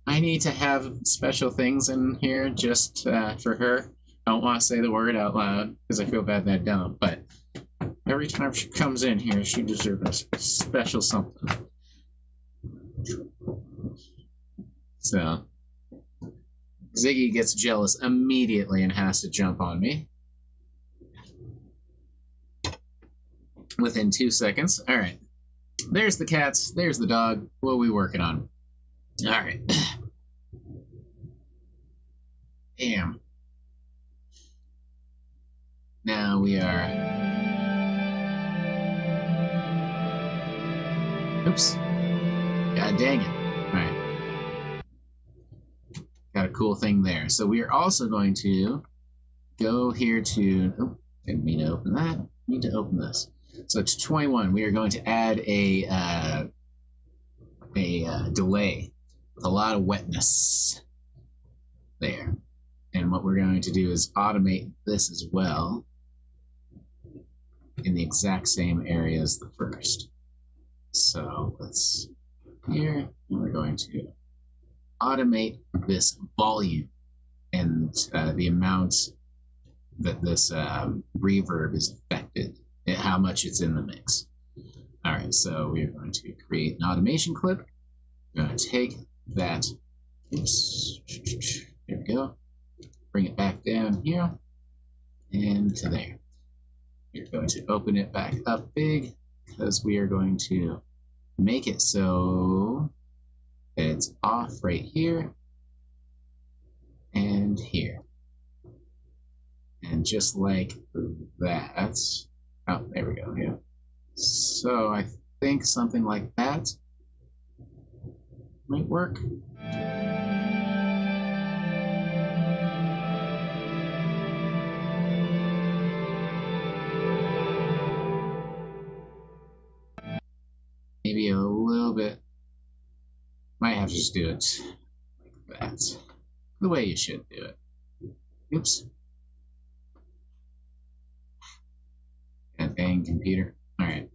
I need to have special things in here just for her. I don't want to say the word out loud because I feel bad that I don't. But every time she comes in here, she deserves a special something. So Ziggy gets jealous immediately and has to jump on me within 2 seconds. All right, there's the cats, there's the dog. What are we working on? All right. Damn. Now we are... Oops. God dang it. All right. Got a cool thing there. So we are also going to go here to... Oh, didn't mean to open that. Need to open this. So to 21, we are going to add a delay with a lot of wetness there. And what we're going to do is automate this as well in the exact same area as the first. So let's here, and we're going to automate this volume and the amount that this reverb is affected and how much it's in the mix. All right, so we're going to create an automation clip. We're going to take that, oops, there we go, bring it back down here and to there. We're going to open it back up big because we are going to make it so that it's off right here and here. And just like that, oh, there we go, yeah. So I think something like that might work. Maybe a little bit. Might have to just do it like that. The way you should do it. Oops. And dang computer. Alright.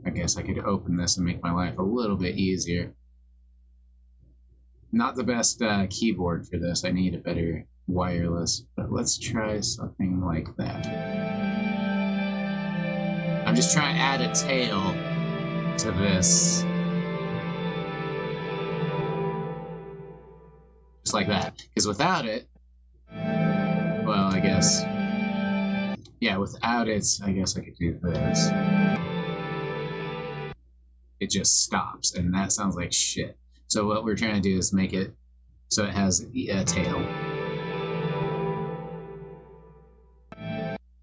I guess I could open this and make my life a little bit easier. not the best keyboard for this. I need a better wireless, but let's try something like that. I'm just trying to add a tail to this. Just like that. Because without it, well, I guess, yeah, without it, I guess I could do this. It just stops, and that sounds like shit. So what we're trying to do is make it so it has a tail.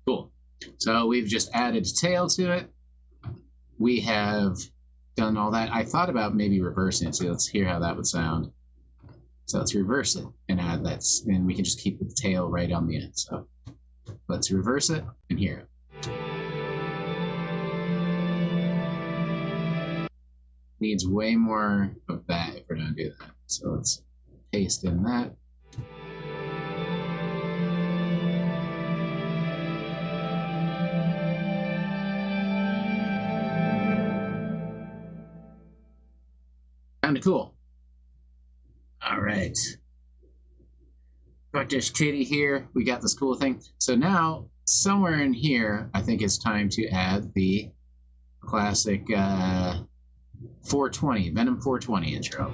Cool. So we've just added a tail to it. We have done all that. I thought about maybe reversing it, so let's hear how that would sound. So let's reverse it and add that, and we can just keep the tail right on the end. So let's reverse it and hear it. Needs way more of that if we're going to do that. So let's paste in that. Kind of cool. All right. Got this kitty here. We got this cool thing. So now, somewhere in here, I think it's time to add the classic 420, Venom 420 intro.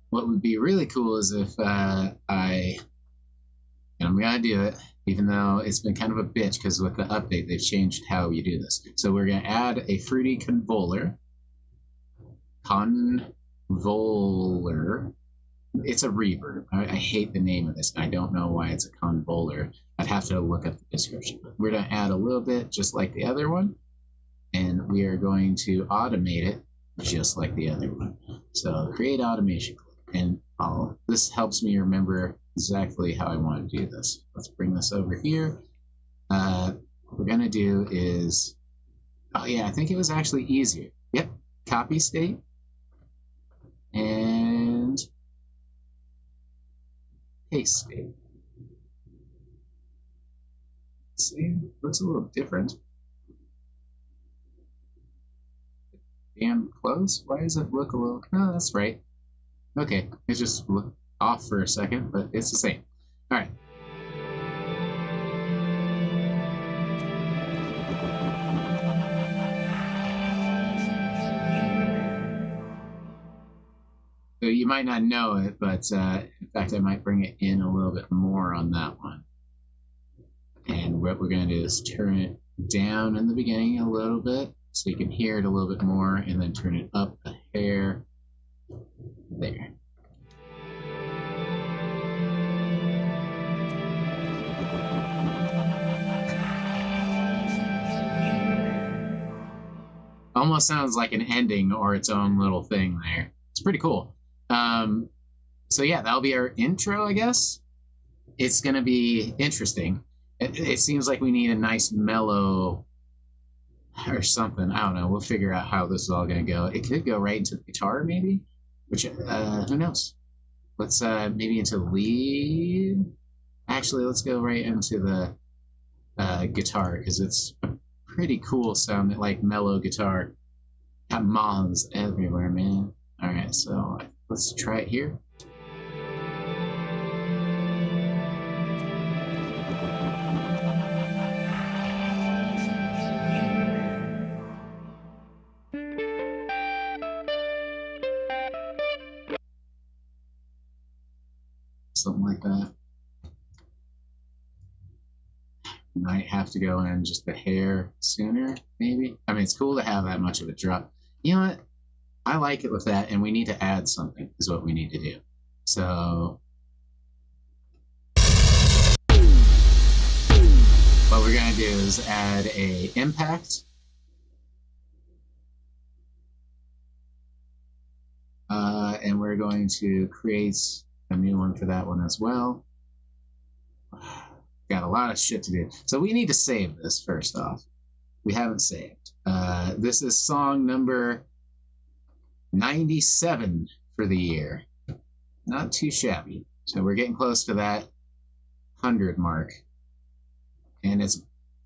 What would be really cool is if and I'm gonna do it, even though it's been kind of a bitch because with the update they've changed how you do this. So we're gonna add a fruity convoler. It's a reverb. I hate the name of this. I don't know why it's a convoler. I'd have to look up the description. But we're going to add a little bit just like the other one. And we are going to automate it just like the other one. So create automation. And this helps me remember exactly how I want to do this. Let's bring this over here. What we're going to do is... Oh yeah, I think it was actually easier. Yep. Copy state. And... paste state. See, looks a little different. Damn close. Why does it look a little? Oh, that's right. Okay, it just looked off for a second, but it's the same. All right. So you might not know it, but in fact, I might bring it in a little bit more on that one. And what we're going to do is turn it down in the beginning a little bit so you can hear it a little bit more, and then turn it up a hair there. Almost sounds like an ending or its own little thing there. It's pretty cool. So yeah, that'll be our intro, I guess. It's going to be interesting. It seems like we need a nice mellow or something. I don't know. We'll figure out how this is all going to go. It could go right into the guitar, maybe. Which, who knows? Let's maybe into lead. Actually, let's go right into the guitar because it's a pretty cool sound, like mellow guitar. Got moths everywhere, man. All right, so let's try it here. Something like that. Might have to go in just a hair sooner, maybe. I mean, it's cool to have that much of a drop. You know what? I like it with that, and we need to add something is what we need to do. So what we're going to do is add a impact. And we're going to create a new one for that one as well. Got a lot of shit to do. So we need to save this first off. We haven't saved. This is song number 97 for the year. Not too shabby. So we're getting close to that 100 mark. and it's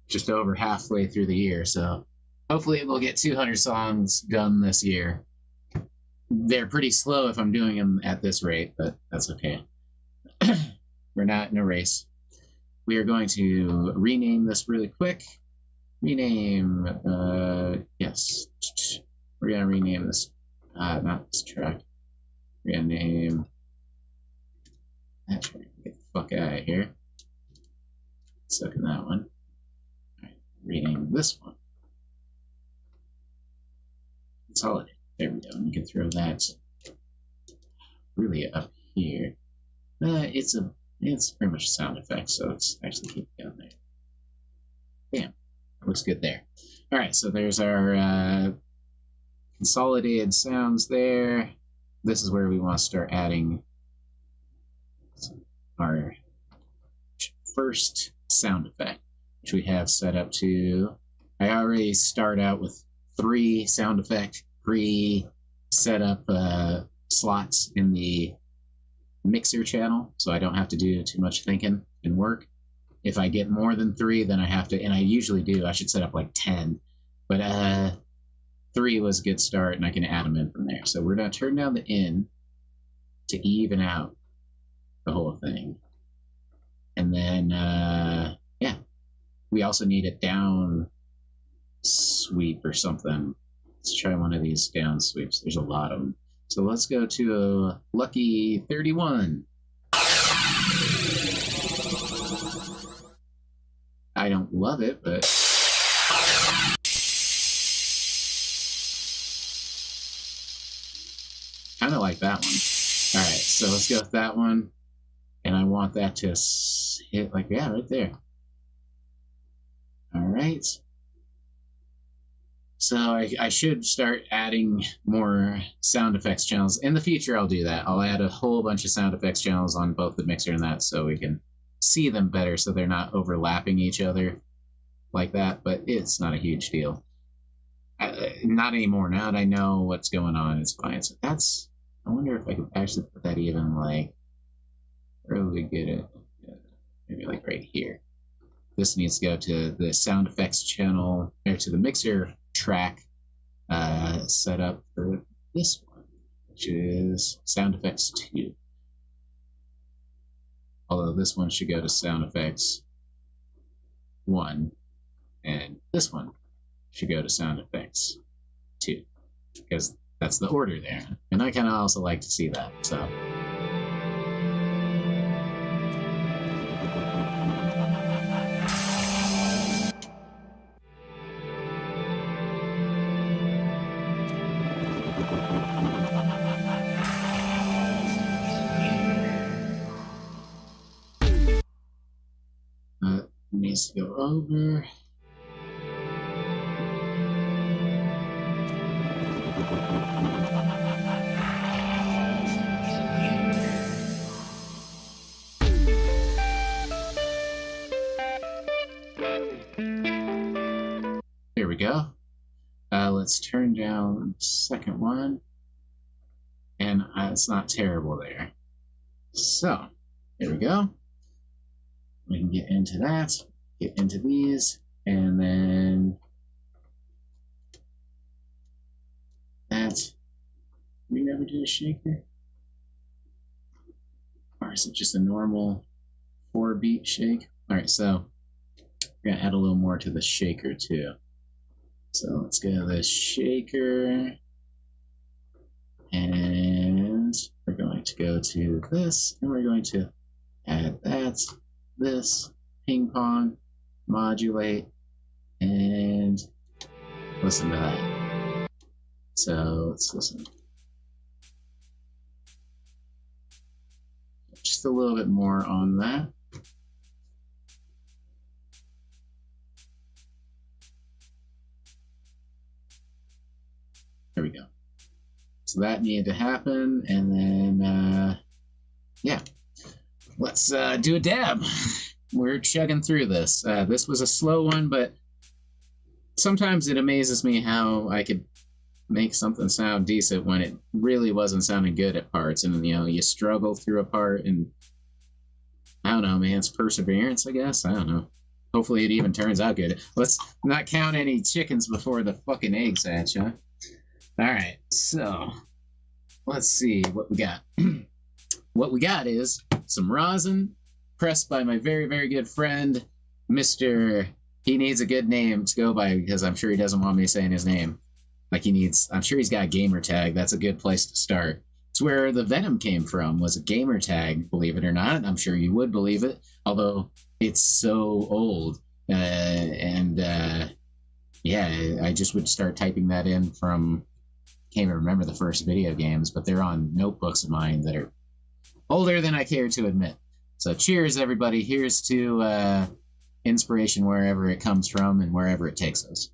just over halfway through the year. So hopefully we'll get 200 songs done this year. They're pretty slow if I'm doing them at this rate, but that's okay. We're not in a race. We are going to rename this really quick. Rename, yes. We're going to rename this, not this track. We're going to name, actually, get the fuck out of here. Stuck in that one. All right, rename this one. Consolidate. There we go. And we can throw that really up here. It's pretty much a sound effect, so let's actually keep it down there. Bam. That looks good there. All right, so there's our consolidated sounds there. This is where we want to start adding our first sound effect, which we have set up to. I already start out with 3 sound effect pre-set up slots in the mixer channel, so I don't have to do too much thinking and work. If I get more than 3, then I have to, and I usually do, I should set up like 10, but 3 was a good start, and I can add them in from there. So we're going to turn down the in to even out the whole thing. And then, yeah, we also need a down sweep or something. Let's try one of these down sweeps. There's a lot of them. So let's go to a lucky 31. I don't love it, but kind of like that one. All right, so let's go with that one. And I want that to hit like, yeah, right there. All right. So I should start adding more sound effects channels. In the future, I'll do that. I'll add a whole bunch of sound effects channels on both the mixer and that so we can see them better so they're not overlapping each other like that, but it's not a huge deal. Not anymore. Now that I know what's going on, it's fine. So that's, I wonder if I could actually put that even like, where would we get it? Maybe like right here. This needs to go to the sound effects channel, or to the mixer track set up for this one, which is sound effects 2. Although this one should go to sound effects 1, and this one should go to sound effects 2, because that's the order there. And I kind of also like to see that, so. Needs to go over. There we go. Let's turn down the second one. And it's not terrible there. So, there we go. We can get into that, get into these, and then that. We never did a shaker? Or is it just a normal 4-beat shake? Alright, so we're going to add a little more to the shaker too. So let's go to the shaker, and we're going to go to this, and we're going to add that, this, ping pong, modulate, and listen to that. So let's listen. Just a little bit more on that. There we go. So that needed to happen, and then, yeah. Let's do a dab. We're chugging through this. This was a slow one, but sometimes it amazes me how I could make something sound decent when it really wasn't sounding good at parts. And, you know, you struggle through a part, and I don't know, man, it's perseverance, I guess. I don't know. Hopefully it even turns out good. Let's not count any chickens before the fucking eggs hatch, huh? Alright, so let's see what we got. What we got is some rosin pressed by my very, very good friend, Mr. He needs a good name to go by because I'm sure he doesn't want me saying his name. Like I'm sure he's got a gamer tag. That's a good place to start. It's where the Venom came from, was a gamer tag, believe it or not. I'm sure you would believe it, although it's so old. Yeah, I just would start typing that in from, can't even remember the first video games, but they're on notebooks of mine that are older than I care to admit. So cheers, everybody. Here's to inspiration wherever it comes from and wherever it takes us.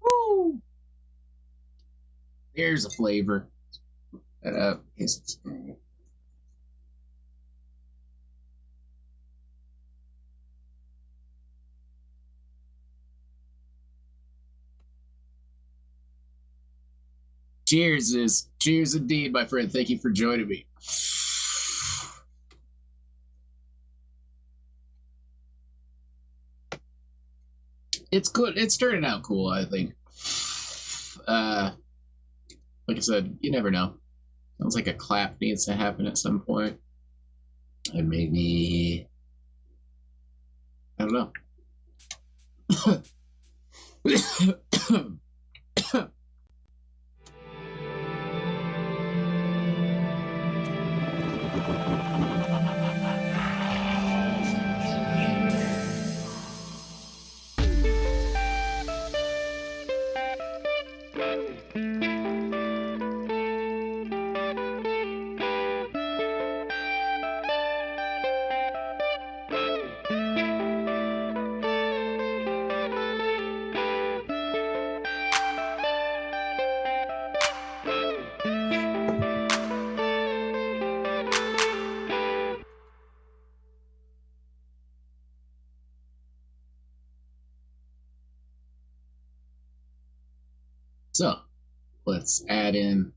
Woo! There's a flavor. Cheers indeed, my friend. Thank you for joining me. It's good. It's turning out cool, I think. Like I said, you never know. Sounds like a clap needs to happen at some point. And maybe, I don't know. So, let's add in,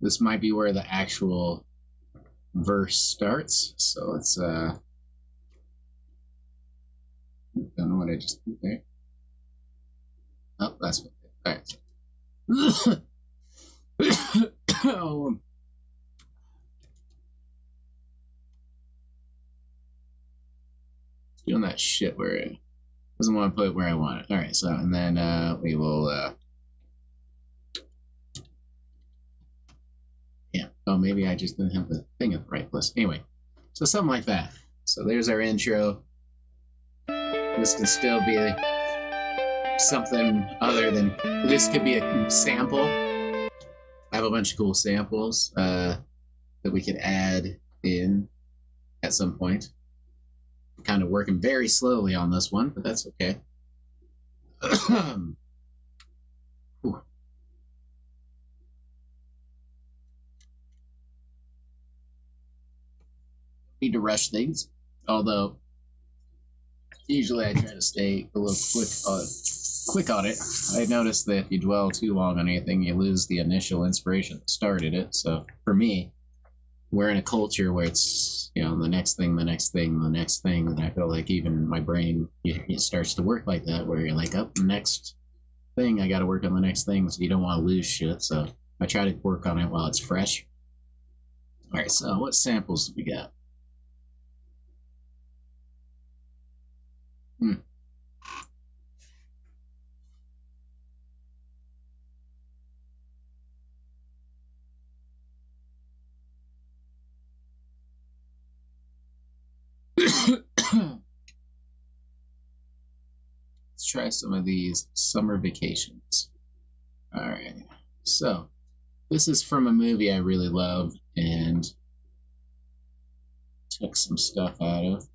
this might be where the actual verse starts. So let's, don't know what I just did there. Oh, that's what, all right. Oh. Doing that shit where it doesn't want to put it where I want it. All right, so, and then we will, yeah, oh, maybe I just didn't have the thing at the right place. Anyway, so something like that. So there's our intro. This can still be something other than, this could be a sample. I have a bunch of cool samples that we could add in at some point. I'm kind of working very slowly on this one, but that's okay. Need to rush things, although usually I try to stay a little quick on it. I noticed that if you dwell too long on anything, you lose the initial inspiration that started it. So for me, we're in a culture where it's, you know, the next thing, the next thing, the next thing, and I feel like even my brain, it starts to work like that, where you're like, oh, the next thing, I got to work on the next thing, so you don't want to lose shit. So I try to work on it while it's fresh. All right, so what samples do we got? Let's try some of these summer vacations. All right, so this is from a movie I really love and took some stuff out of.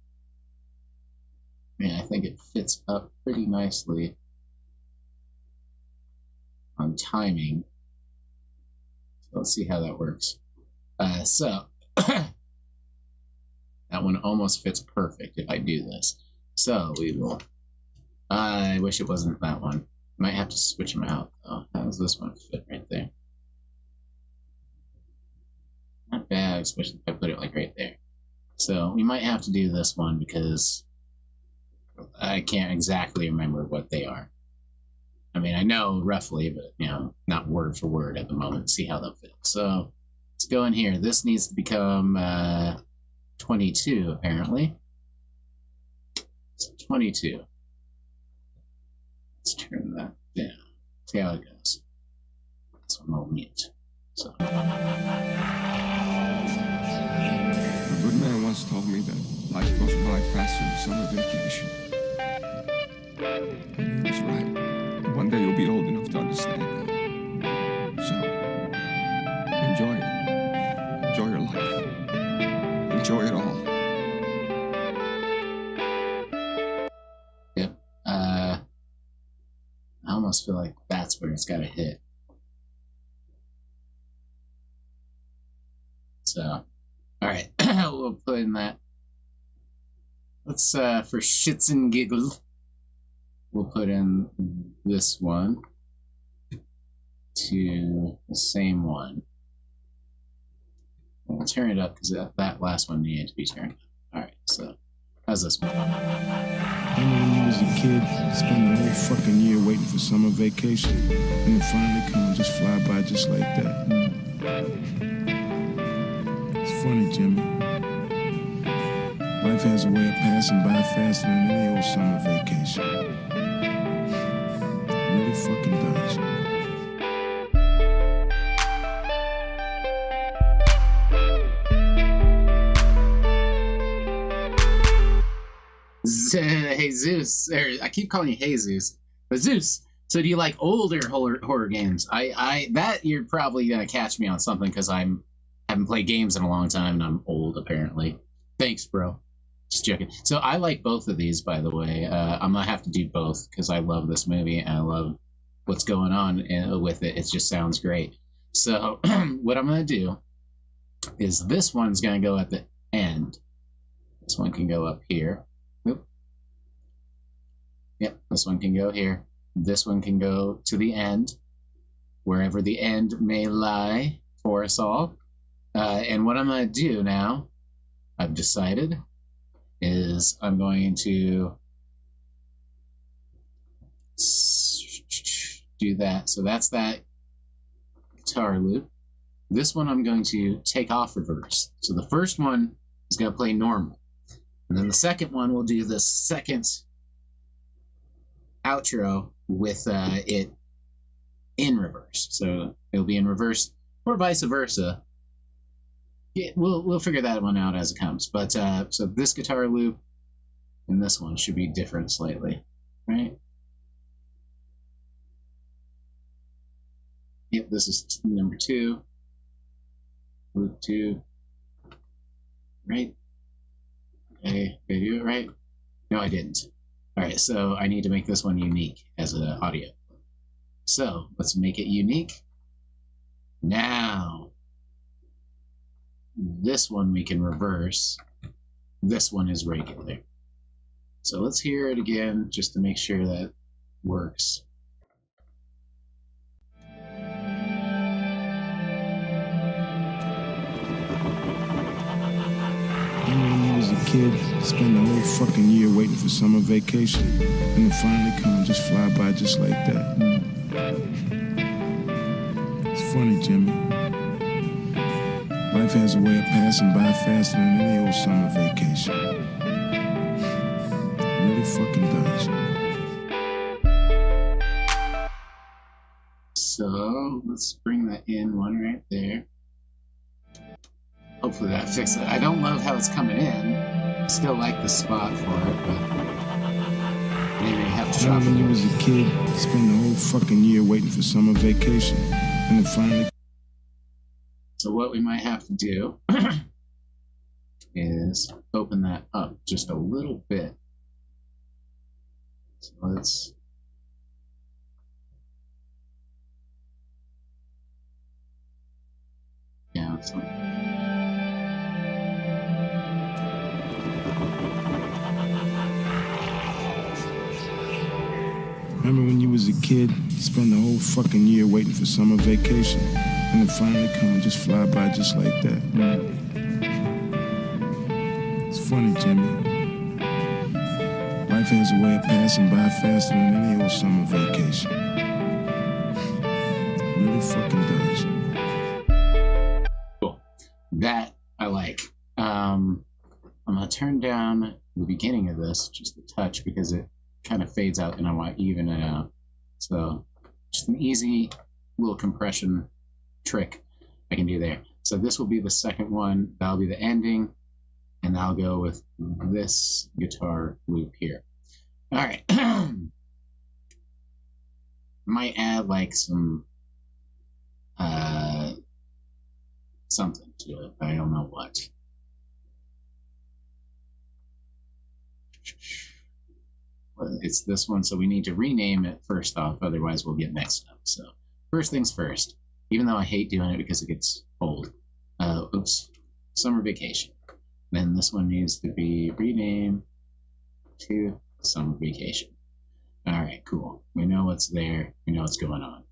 Man, I think it fits up pretty nicely on timing. So let's see how that works. So That one almost fits perfect if I do this. So we will. I wish it wasn't that one. Might have to switch them out though. How does this one fit right there? Not bad, especially if I put it like right there. So we might have to do this one because I can't exactly remember what they are. I mean, I know roughly, but not word for word at the moment. See how they'll fit. So let's go in here. This needs to become 22 apparently. It's 22. Let's turn that down. See how it goes. This one will mute. So. A good man once told me that life goes by faster than summer vacation. And he was right. One day you'll be old enough to understand that. So, enjoy it. Enjoy your life. Enjoy it all. Yep. I almost feel like that's where it's got to hit. So, all right, we'll put in that. Let's, for shits and giggles, we'll put in this one to the same one. We'll turn it up because that last one needed to be turned up. All right, so how's this one? Remember when you was a kid, spend the whole fucking year waiting for summer vacation, and it finally come and just fly by just like that. It's funny, Jimmy. Life has a way of passing by faster than any old summer vacation. It really fucking does. Jesus, I keep calling you Jesus, but Zeus. So do you like older horror games? That you're probably gonna catch me on something because I haven't played games in a long time and I'm old apparently. Thanks, bro. Just joking. So I like both of these, by the way. I'm gonna have to do both because I love this movie and I love what's going on with it. It just sounds great. So what I'm gonna do is this one's gonna go at the end. This one can go up here. Oop. Yep, this one can go here. This one can go to the end, wherever the end may lie for us all. And what I'm going to do now, I've decided, is I'm going to do that. So that's that guitar loop. This one I'm going to take off reverse. So the first one is going to play normal. And then the second one will do the second outro with it in reverse. So it'll be in reverse or vice versa. Yeah, we'll figure that one out as it comes. But so this guitar loop and this one should be different slightly, right? Yep, this is number 2. Loop 2. Right? Okay, did I do it right? No, I didn't. All right, so I need to make this one unique as an audio. So let's make it unique. Now, this one we can reverse. This one is regular. So let's hear it again just to make sure that works. Remember when you was a kid, spend the whole fucking year waiting for summer vacation, and it finally come and just fly by just like that. It's funny, Jimmy. Life has a way of passing by faster than any old summer vacation. It really fucking does. So let's bring that in one right there. Hopefully that fixes it. I don't love how it's coming in. Still like the spot for it, but maybe I have to chop it. When you was a kid, spend the whole fucking year waiting for summer vacation, and it finally. So what we might have to do is open that up just a little bit. So let's. Yeah, so. Remember when you was a kid, spend the whole fucking year waiting for summer vacation, and it finally come and just fly by just like that. It's funny, Jimmy. Life has a way of passing by faster than any old summer vacation. It really fucking does. Cool. That I like. I'm gonna turn down the beginning of this just a touch because it kind of fades out and I want to even it out. So just an easy little compression trick I can do there. So this will be the second one. That'll be the ending. And I'll go with this guitar loop here. All right. Might add like some something to it. I don't know what. Well, it's this one, so we need to rename it first off, otherwise we'll get mixed up. So first things first, even though I hate doing it because it gets old. Summer Vacation. Then this one needs to be renamed to Summer Vacation. All right, cool. We know what's there. We know what's going on.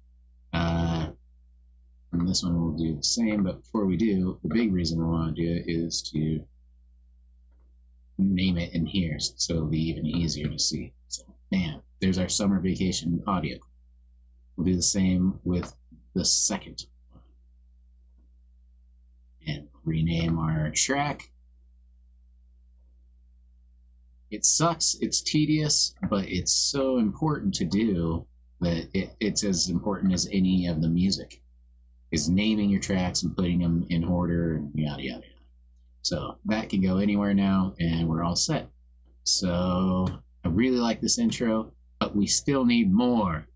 And this one will do the same, but before we do, the big reason we want to do it is to name it in here so it'll be even easier to see. So, bam, there's our Summer Vacation audio. We'll do the same with the second one. And rename our track. It sucks, it's tedious, but it's so important to do that it's as important as any of the music, is naming your tracks and putting them in order and yada, yada, yada. So that can go anywhere now, and we're all set. So I really like this intro, but we still need more.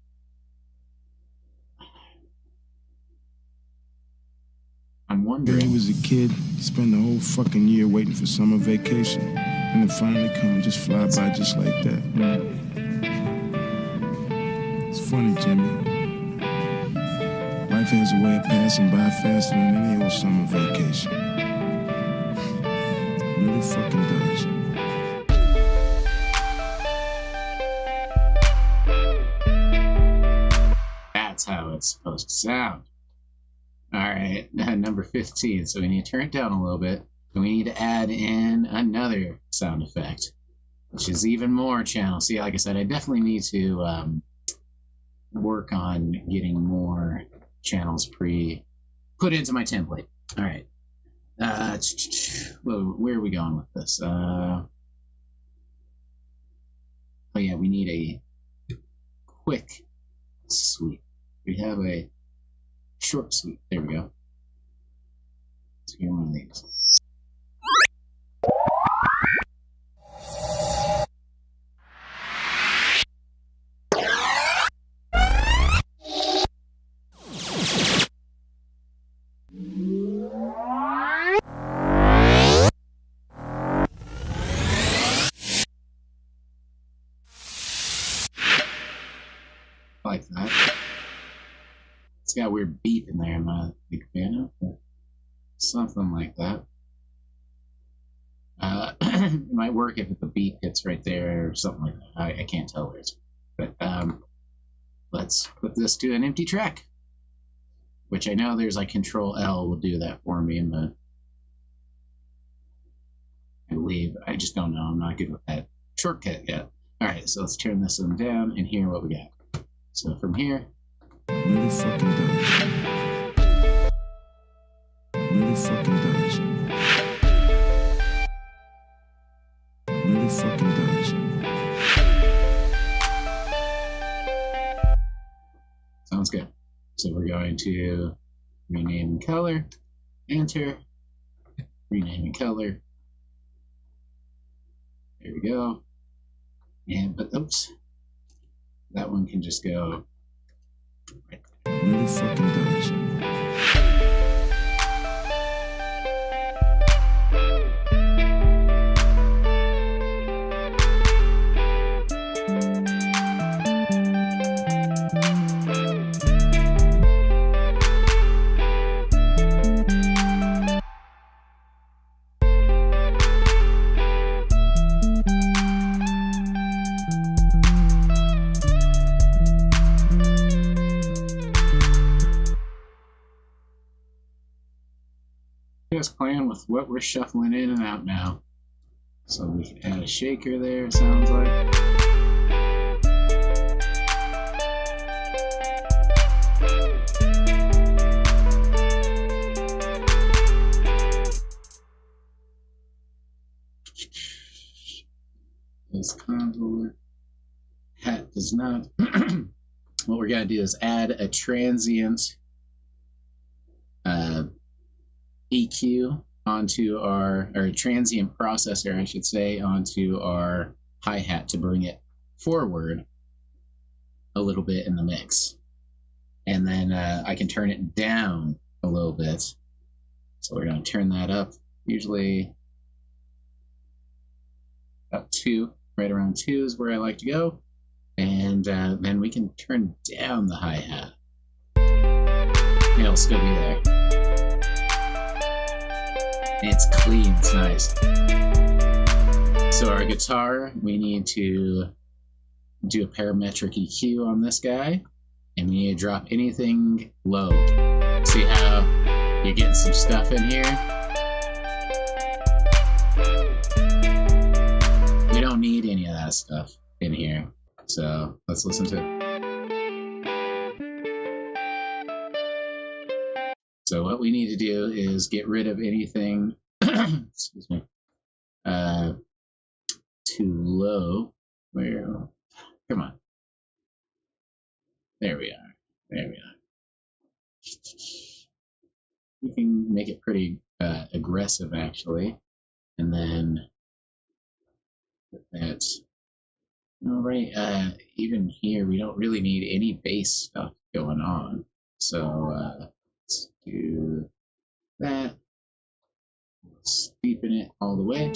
I'm wondering. When you was a kid, spend the whole fucking year waiting for summer vacation, and it finally come and just fly by just like that. It's funny, Jimmy. Life has a way of passing by faster than any old summer vacation. It really fucking does. That's how it's supposed to sound. All right, number 15. So we need to turn it down a little bit. And we need to add in another sound effect, which is even more channels. See, like I said, I definitely need to work on getting more channels put into my template. All right. Where are we going with this? Oh, yeah, we need a quick sweep. We have a short sweep. There we go. Let's hear one of these. Like that. It's got a weird beat in there. I'm not a big fan of, but something like that. It might work if the beat hits right there or something like that. I can't tell where it's. But let's put this to an empty track, which I know there's like Control L will do that for me in the. I believe. I just don't know. I'm not good with that shortcut yet. All right, so let's turn this one down and hear what we got. So from here. Really fucking does. Really fucking does. Really fucking does. Sounds good. So we're going to rename color, enter, rename color. There we go. And but oops. That one can just go right there. Really fucking does. with what we're shuffling in and out now. So we can add a shaker there, it sounds like. This contour hat does not. What we're going to do is add a transient EQ onto our, or transient processor, I should say, onto our hi-hat to bring it forward a little bit in the mix. And then I can turn it down a little bit. So we're going to turn that up, usually about 2, right around 2 is where I like to go. And then we can turn down the hi-hat. It'll still be there. It's clean, it's nice. So our guitar, we need to do a parametric EQ on this guy, and we need to drop anything low. See how you're getting some stuff in here? We don't need any of that stuff in here. So let's listen to it. So what we need to do is get rid of anything excuse me, too low. Where? Come on. There we are. There we are. We can make it pretty aggressive, actually. And then put that. All right. Even here, we don't really need any bass stuff going on. So let's do that. Let's deepen it all the way.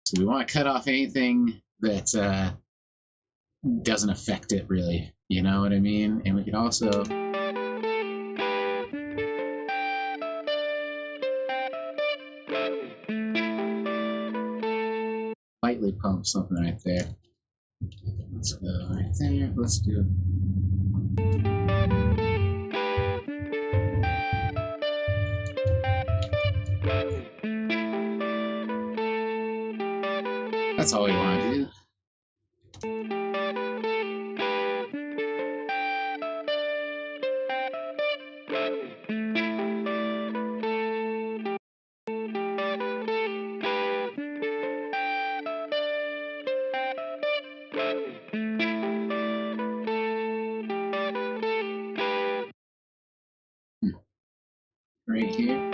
So we want to cut off anything that doesn't affect it, really. You know what I mean? And we can also lightly pump something right there. Let's go right there. Let's do. That's all we want to do. Right here.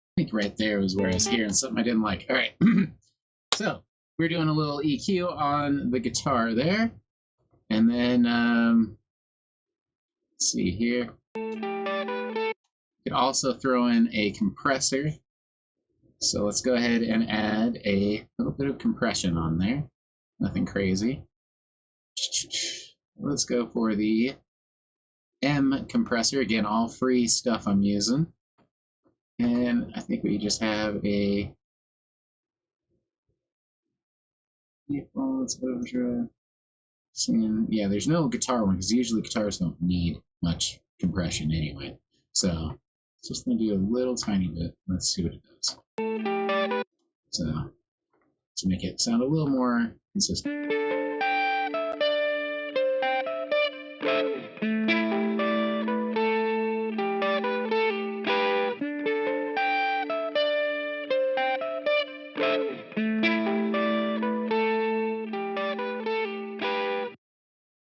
I think right there was where I was hearing something I didn't like. All right. So we're doing a little EQ on the guitar there. And then, let's see here. You could also throw in a compressor. So let's go ahead and add a little bit of compression on there. Nothing crazy. Let's go for the M compressor. Again, all free stuff I'm using. And I think we just have a let's overdrive. Yeah, there's no guitar one because usually guitars don't need much compression anyway. So it's just gonna do a little tiny bit. Let's see what it does. So to make it sound a little more consistent.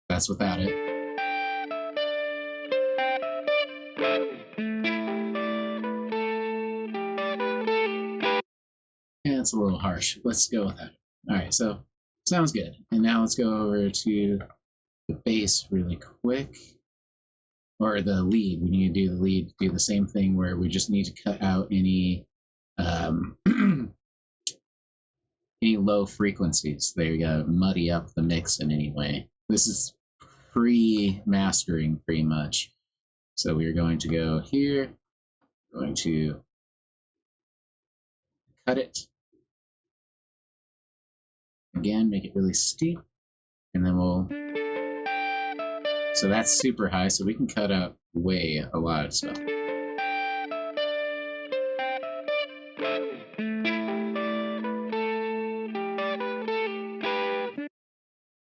That's without it. And that's a little harsh. Let's go with that. All right, so sounds good. And now let's go over to the bass really quick. Or the lead. We need to do the lead, do the same thing where we just need to cut out any any low frequencies. There you go, muddy up the mix in any way. This is pre-mastering pretty much. So we're going to go here, going to cut it. Again, make it really steep, and then we'll... So that's super high, so we can cut out way a lot of stuff.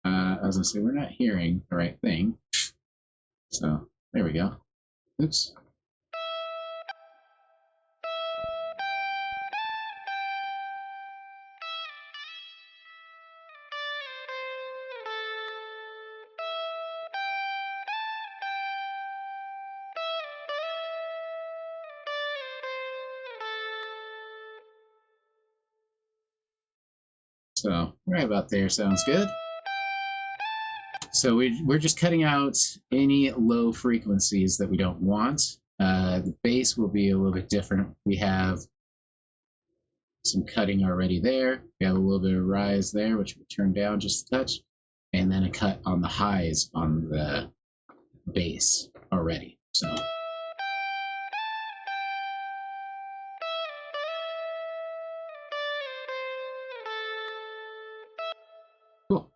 I was gonna say, we're not hearing the right thing. So, there we go. Oops. So, right about there sounds good. So we're just cutting out any low frequencies that we don't want. The bass will be a little bit different. We have some cutting already there. We have a little bit of rise there, which we turn down just a touch, and then a cut on the highs on the bass already. So. Cool.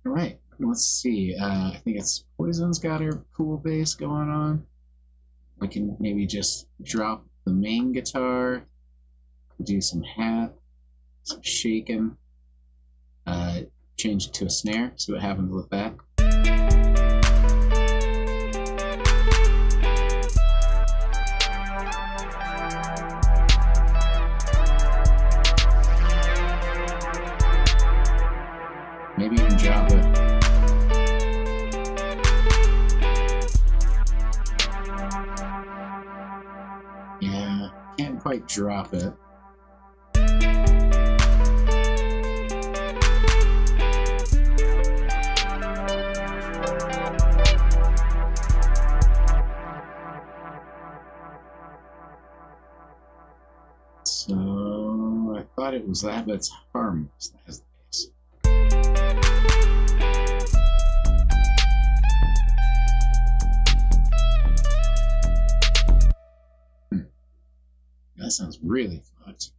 Alright, let's see. I think it's Poison's got her cool bass going on. We can maybe just drop the main guitar, do some hat, some shaking, change it to a snare, see what happens with that. Maybe even drop it. Yeah, can't quite drop it. So I thought it was that, but it's harmless. That's the case. That sounds really fucked.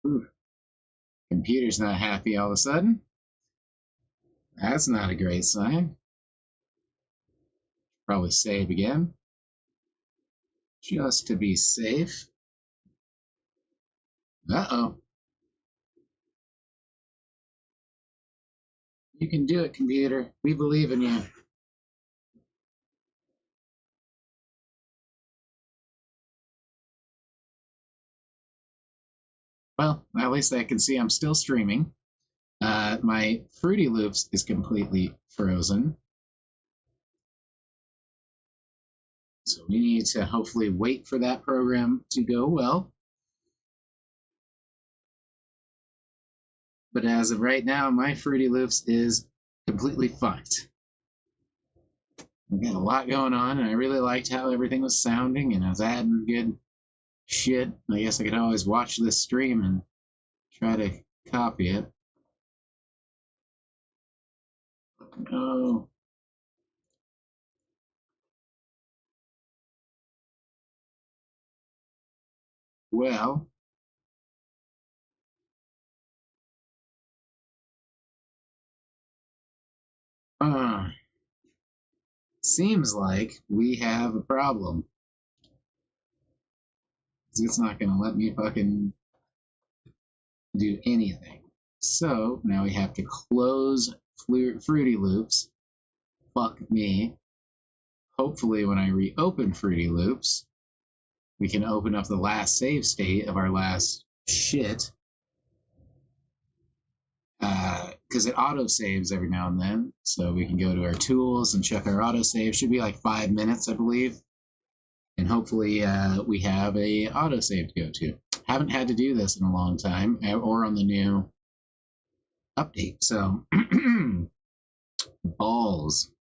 Ooh. Computer's not happy all of a sudden. That's not a great sign. Probably save again. Just to be safe. Uh-oh. You can do it, computer. We believe in you. Well, at least I can see I'm still streaming. My Fruity Loops is completely frozen. So we need to hopefully wait for that program to go well. But as of right now, my Fruity Loops is completely fucked. We got a lot going on, and I really liked how everything was sounding, and I was adding good shit. I guess I could always watch this stream and try to copy it. No. Well. Seems like we have a problem. It's not gonna let me fucking do anything. So now we have to close Fruity Loops. Fuck me. Hopefully, when I reopen Fruity Loops, we can open up the last save state of our last shit. Because it auto saves every now and then. So we can go to our tools and check our auto save. Should be like 5 minutes, I believe. And hopefully we have a autosave to go to. Haven't had to do this in a long time, or on the new update. So, balls.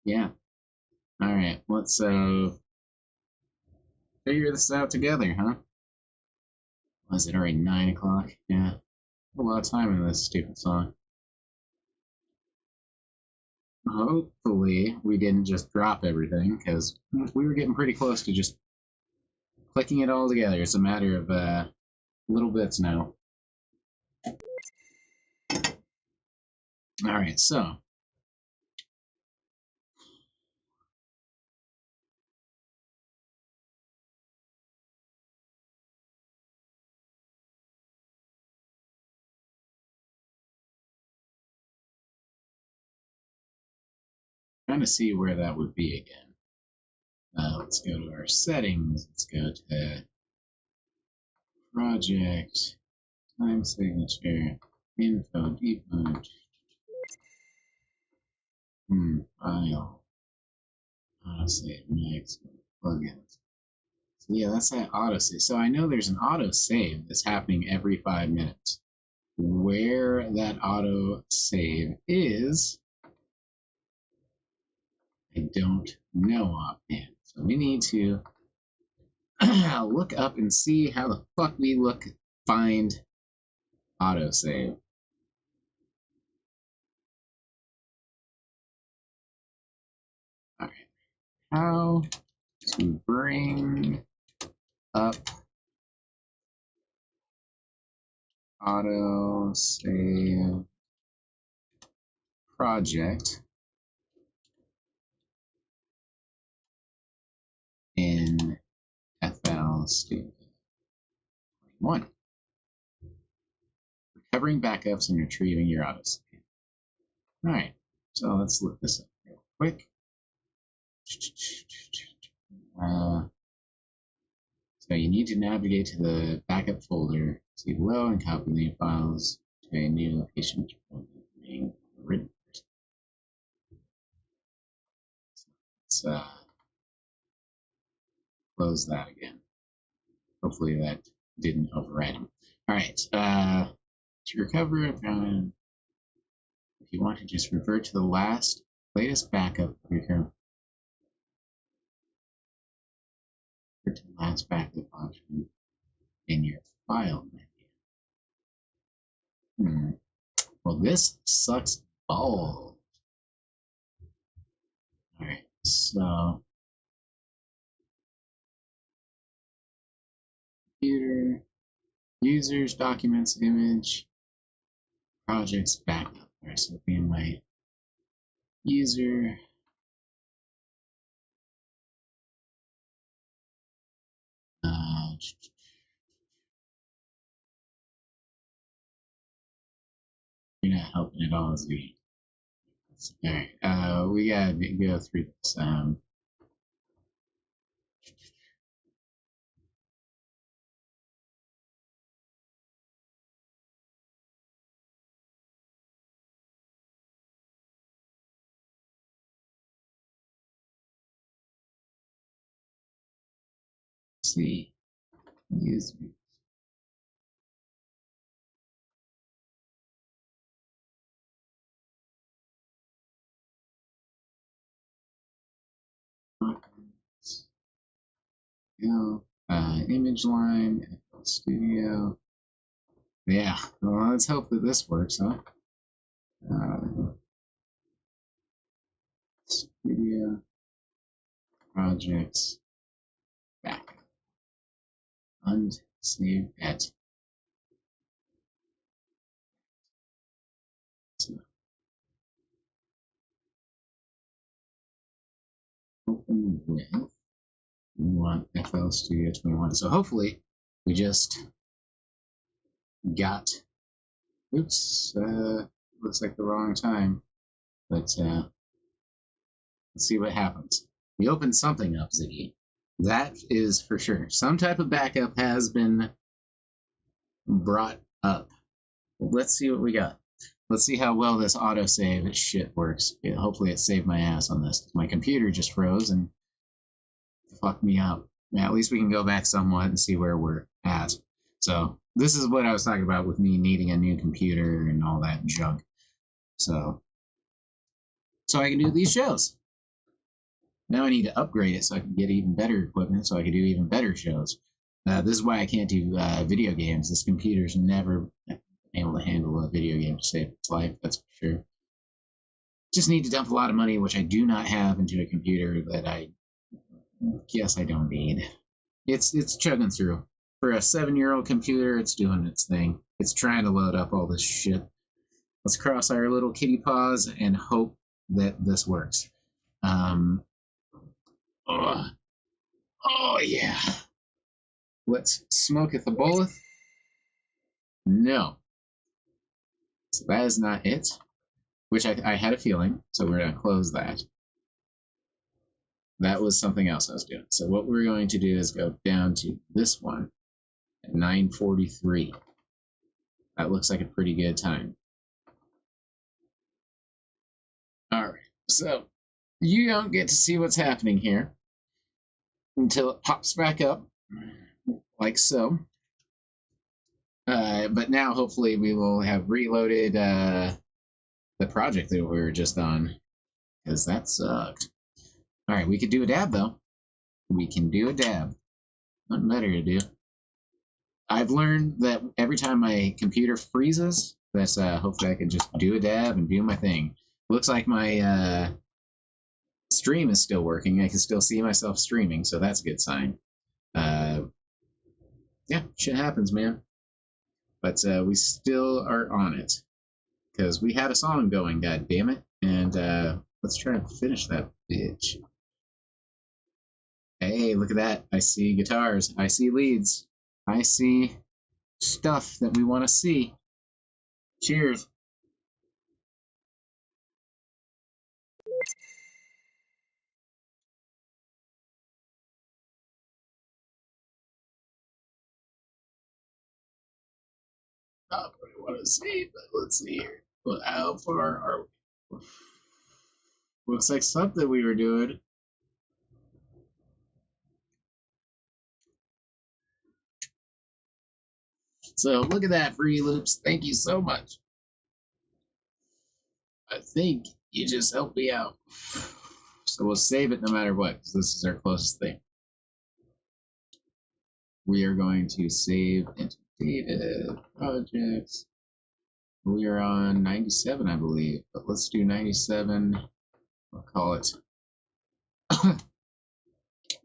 Yeah. All right. Let's figure this out together, huh? Was it already 9 o'clock? Yeah. A lot of time in this stupid song. Hopefully we didn't just drop everything, because we were getting pretty close to just clicking it all together. It's a matter of little bits now. All right, so trying to see where that would be again. Let's go to our settings. Let's go to project, time signature, info, debug, file, autosave, mix, plugins. So yeah, that's that autosave. So I know there's an autosave that's happening every 5 minutes. Where that autosave is, I don't know offhand. So we need to look up and see how the fuck we find autosave. All right. How to bring up autosave project in FL Studio 21. Recovering backups and retrieving your autosave. All right, so let's look this up real quick. So you need to navigate to the backup folder, see below, and copy the files to a new location being written. Let's close that again. Hopefully that didn't overwrite them. All right, to recover, if you want to just revert to the latest backup of your current. To the last backup option in your file menu. Well, this sucks balls. All right, so computer, users, documents, image, projects, backup. All right, so be in my user. You're not helping at all, is we? All right, we gotta go through this. Let's see, use. Image line, FL Studio. Yeah, well, let's hope that this works, huh? Studio, projects, backup, unsave at. Open with. We want FL Studio 21. So hopefully We just got, oops, looks like the wrong time, but let's see what happens. We opened something up, Ziggy. That is for sure. Some type of backup has been brought up. Let's see what we got. Let's see how well this autosave shit works. Yeah, hopefully it saved my ass on this. My computer just froze and fucked me up. Yeah, at least we can go back somewhat and see where we're at. So this is what I was talking about with me needing a new computer and all that junk. So I can do these shows. Now I need to upgrade it so I can get even better equipment so I can do even better shows. This is why I can't do video games. This computer's never been able to handle a video game to save its life, that's for sure. Just need to dump a lot of money, which I do not have, into a computer that I guess I don't need. It's chugging through. For a 7-year-old computer, it's doing its thing. It's trying to load up all this shit. Let's cross our little kitty paws and hope that this works. Oh yeah. Let's smoketh a bowleth. No. So that is not it. Which I had a feeling, so we're going to close that. That was something else I was doing. So what we're going to do is go down to this one at 9:43. That looks like a pretty good time. Alright, so you don't get to see what's happening here until it pops back up, like so. But now hopefully we will have reloaded the project that we were just on, because that sucked. Alright, we could do a dab though. We can do a dab. Nothing better to do. I've learned that every time my computer freezes, that's hopefully I can just do a dab and do my thing. Looks like my stream is still working. I can still see myself streaming, so that's a good sign. Yeah, shit happens, man. But we still are on it. Because we had a song going, god damn it. And let's try and finish that bitch. Hey, look at that. I see guitars. I see leads. I see stuff that we want to see. Cheers. Not what I want to see, but let's see here. Well, how far are we? Looks like something we were doing. So look at that, Free Loops. Thank you so much. I think you just helped me out. So we'll save it no matter what, because this is our closest thing. We are going to save into data projects. We are on 97, I believe, but let's do 97. We'll call it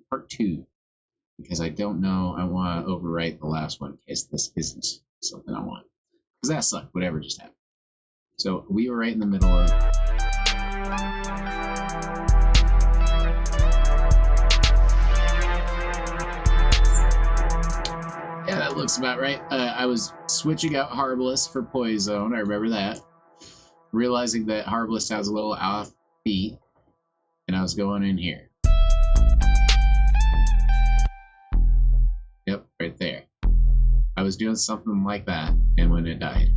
part 2, because I don't know. I want to overwrite the last one in case this isn't something I want, because that sucked. Whatever just happened. So we were right in the middle of. Yeah, that looks about right. I was switching out Harbless for Poison. I remember that. Realizing that Harbless sounds a little offbeat, and I was going in here. Yep, right there. I was doing something like that, and when it died.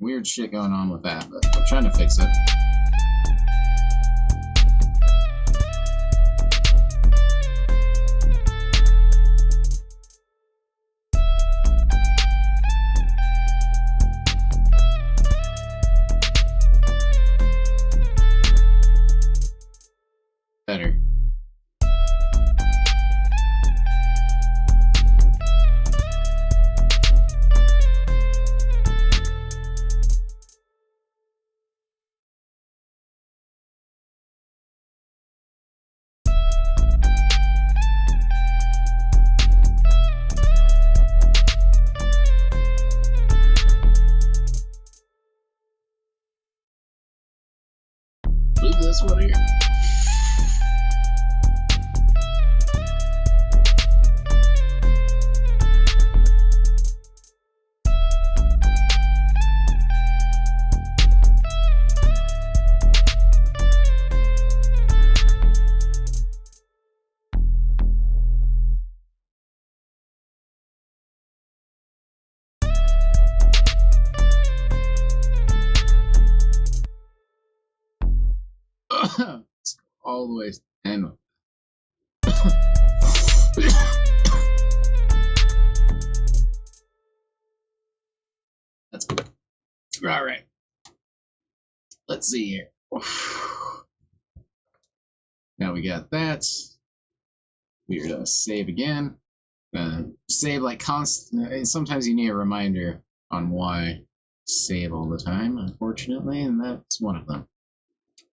weird shit going on with that, but we're trying to fix it. Better. Move this one here. All the way to 10. That's good. All right. Let's see here. Now we got that. We're gonna save again. Save like constant. Sometimes you need a reminder on why save all the time, unfortunately, and that's one of them.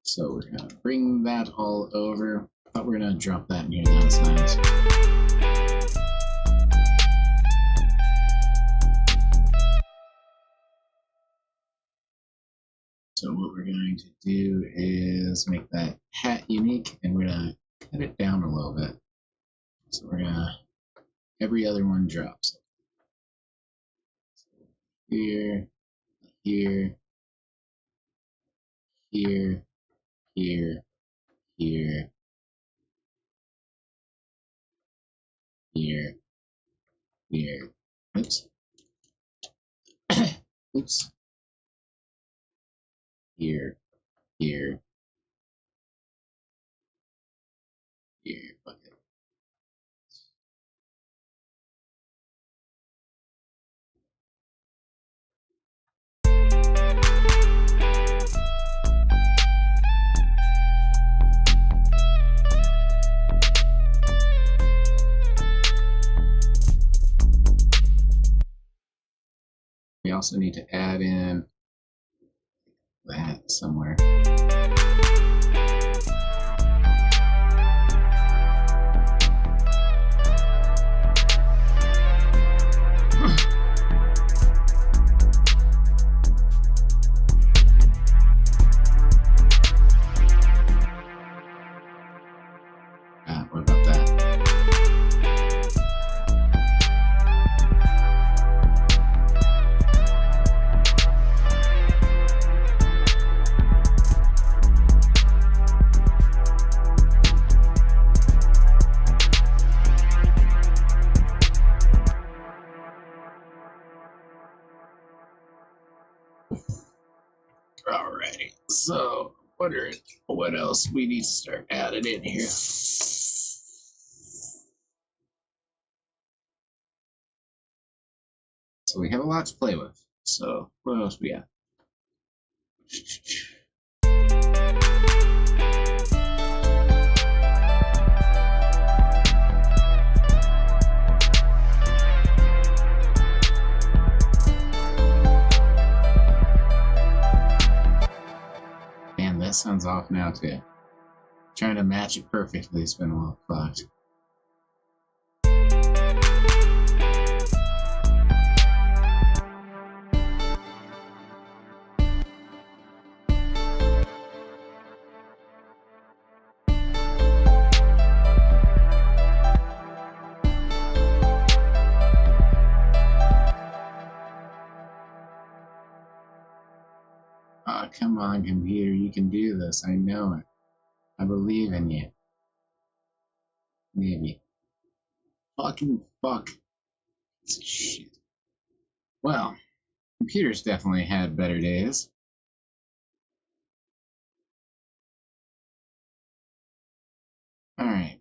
So we're gonna bring that all over. I thought we were gonna drop that near that side. So what we're going to do is make that hat unique, and we're gonna cut it down a little bit. So we're gonna, every other one drops. Here, here, here, here, here, here, here. Oops. Oops. Here, here, here. Okay. We also need to add in that somewhere. What about that? Alrighty, so what else we need to start adding in here? So we have a lot to play with. So what else we got? Man, that sounds off now too. Trying to match it perfectly has been a little fucked. Oh, come on, computer, you can do this. I know it. I believe in you. Maybe. Fucking fuck. Shit. Well, Computers definitely had better days. All right.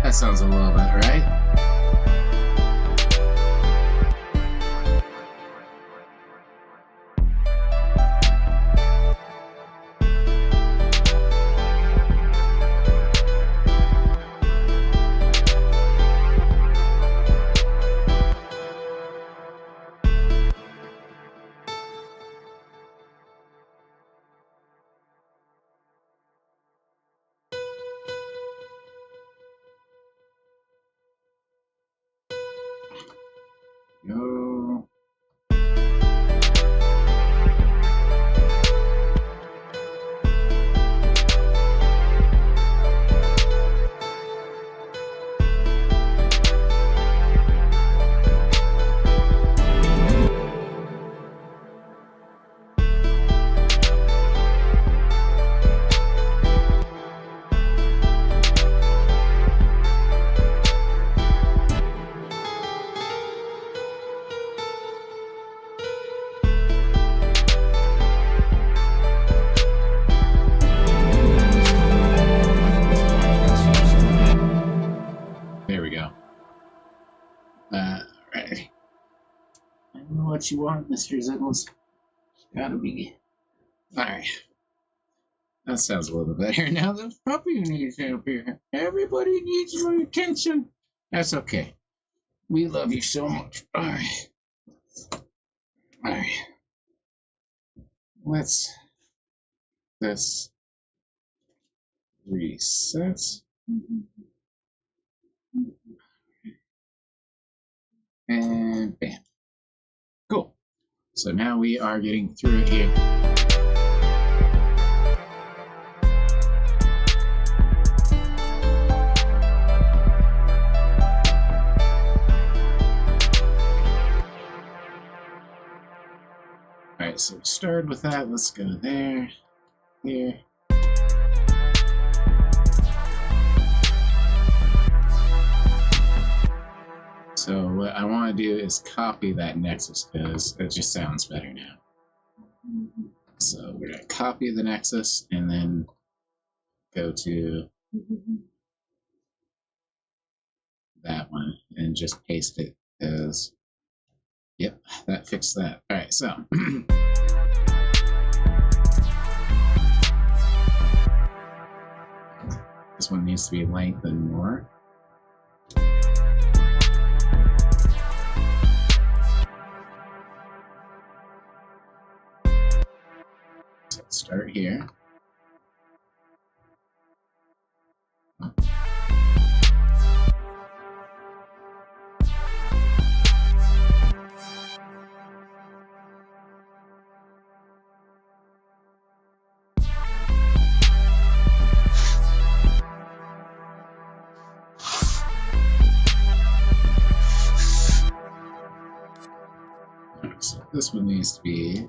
That sounds a little bit right. Go. There we go. Right. I know what you want, Mr. Ziggles. It's gotta be. Alright. That sounds a little better. Now the puppy needs help here. Everybody needs my attention. That's okay. We love you so much. Alright. Alright. Let's this reset. And bam. Cool. So now we are getting through it here. Alright, so we started with that. Let's go there, here. So what I want to do is copy that nexus because it just sounds better now. So we're going to copy the nexus and then go to that one and just paste it as, yep, that fixed that. All right, so. This one needs to be lengthened more. So let's start here. So this one needs to be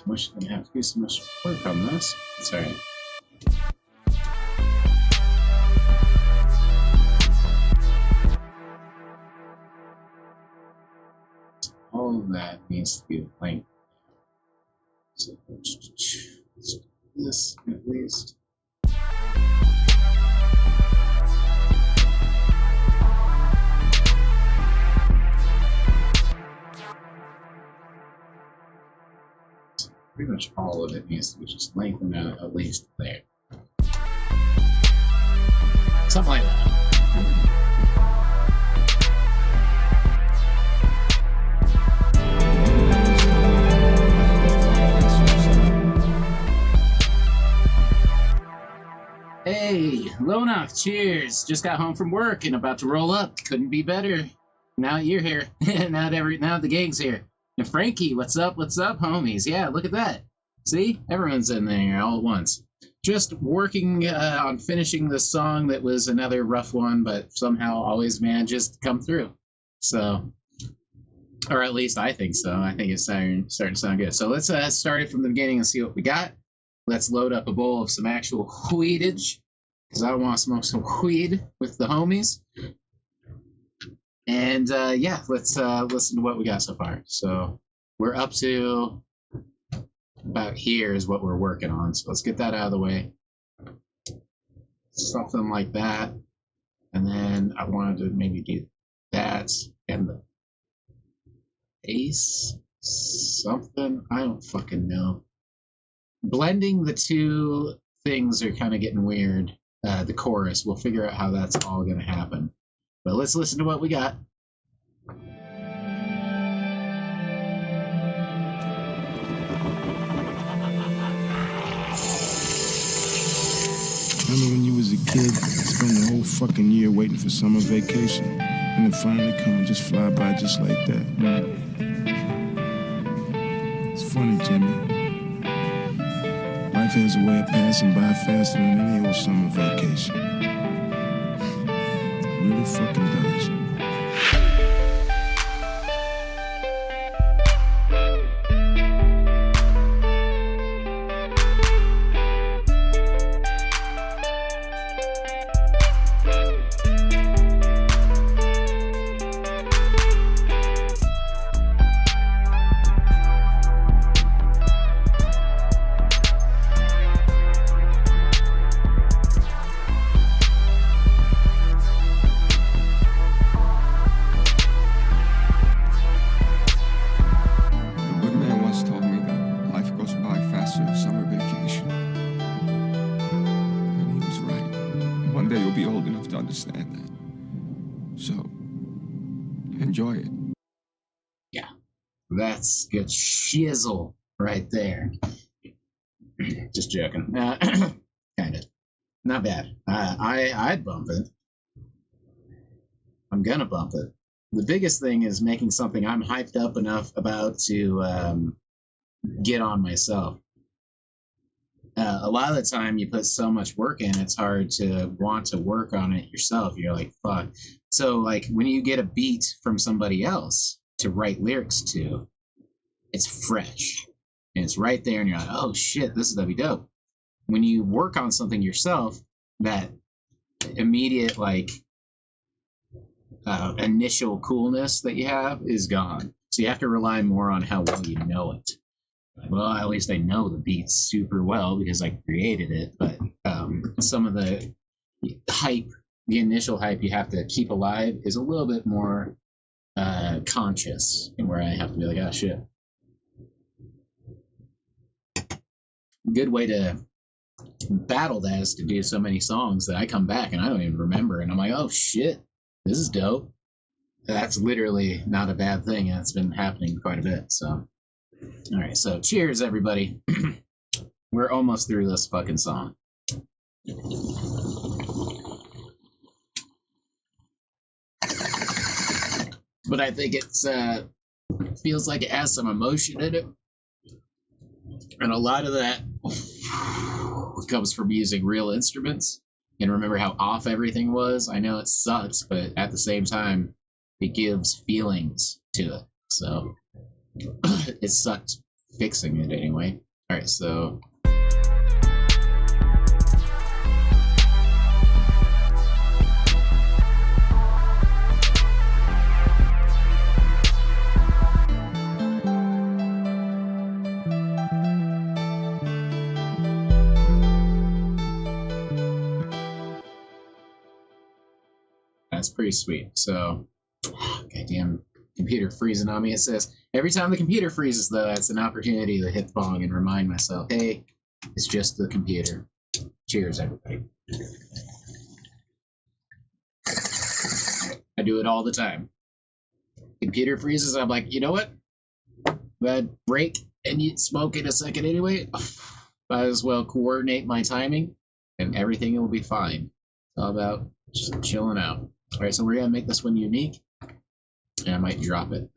wish I didn't have to do so much work on this. It's alright. All of that needs to be blank. So let's do this at least. Pretty much all of it needs to be just lengthened out at least there. Something like that. Hey, Lonoff, cheers. Just got home from work and about to roll up. Couldn't be better. Now you're here. now the gang's here. And Frankie, what's up? What's up, homies? Yeah, look at that. See? Everyone's in there all at once. Just working on finishing the song that was another rough one, but somehow always manages to come through. So, or at least I think so. I think it's starting to sound good. So let's start it from the beginning and see what we got. Let's load up a bowl of some actual weedage, because I want to smoke some weed with the homies. And yeah, let's listen to what we got so far. So we're up to about here is what we're working on. So let's get that out of the way. Something like that. And then I wanted to maybe do that and the bass. Something. I don't fucking know. Blending the two things are kind of getting weird. The chorus. We'll figure out how that's all going to happen. But let's listen to what we got. Remember when you was a kid, spend the whole fucking year waiting for summer vacation, and it finally come and just fly by just like that? It's funny, Jimmy. Life has a way of passing by faster than any old summer vacation. It really fucking does. One day you'll be old enough to understand that. So, enjoy it. Yeah, that's good shizzle right there. Just joking. Kind of. Not bad. I'd bump it. I'm gonna bump it. The biggest thing is making something I'm hyped up enough about to get on myself. A lot of the time you put so much work in, it's hard to want to work on it yourself. You're like, fuck. So like when you get a beat from somebody else to write lyrics to, it's fresh and it's right there and you're like, oh shit, this is gonna be dope. When you work on something yourself, that immediate like initial coolness that you have is gone. So you have to rely more on how well you know it. Well, at least I know the beats super well because I created it, but some of the hype, the initial hype you have to keep alive is a little bit more conscious, and where I have to be like, oh shit. Good way to battle that is to do so many songs that I come back and I don't even remember, and I'm like, oh shit, this is dope. That's literally not a bad thing, and it's been happening quite a bit, so. All right, so cheers, everybody. We're almost through this fucking song. But I think it's feels like it has some emotion in it. And a lot of that comes from using real instruments. And remember how off everything was? I know it sucks, but at the same time, it gives feelings to it. So it sucked fixing it anyway. All right, so that's pretty sweet. So, goddamn computer freezing on me. It says every time the computer freezes, though, that's an opportunity to hit bong and remind myself, hey, it's just the computer. Cheers, everybody. I do it all the time. Computer freezes, I'm like, you know what? I'd break and you'd smoke in a second anyway. Might as well coordinate my timing and everything will be fine. It's all about just chilling out. All right, so we're gonna make this one unique, and I might drop it.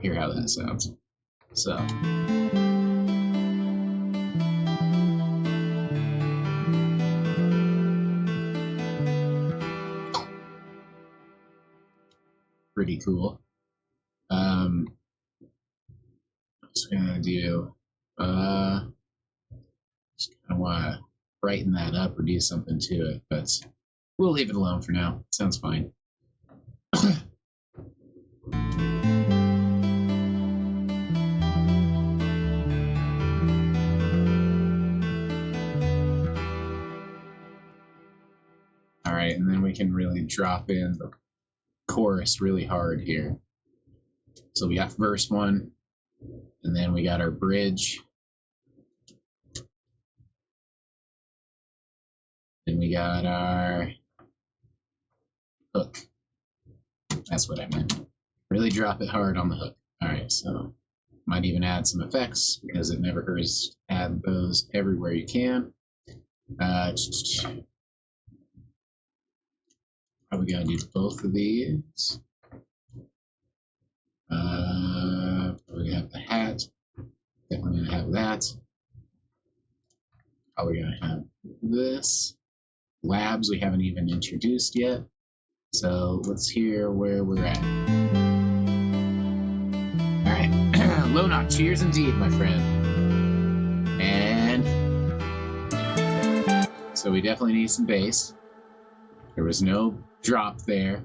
Hear how that sounds. So. Pretty cool. Just gonna do, just kind of want to brighten that up or do something to it, but we'll leave it alone for now. Sounds fine. All right, and then we can really drop in the chorus really hard here. So we got verse 1, and then we got our bridge. Then we got our hook. That's what I meant. Really drop it hard on the hook. All right, so might even add some effects because it never hurts to add those everywhere you can. Probably gotta do both of these. Probably gonna have the hat. Definitely gonna have that. Probably gonna have this. Labs we haven't even introduced yet. So let's hear where we're at. All right, low knock. Cheers indeed, my friend. And so we definitely need some bass. There was no drop there.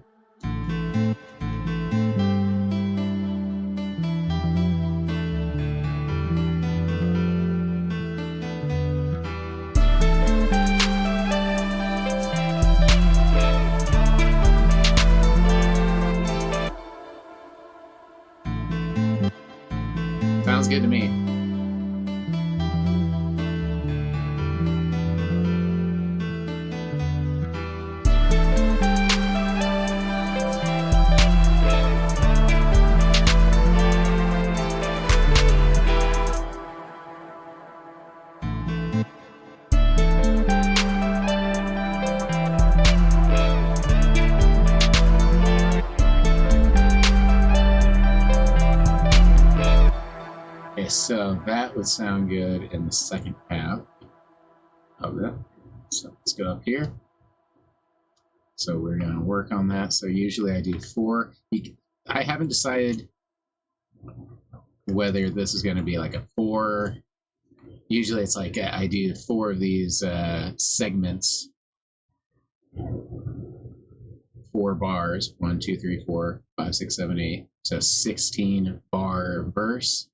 Sounds good to me. So that would sound good in the second half of it. So let's go up here. So we're going to work on that. So usually I do 4. I haven't decided whether this is going to be like a 4. Usually it's like I do 4 of these segments. 4 bars. 1, 2, 3, 4, 5, 6, 7, 8. So 16 bar verse.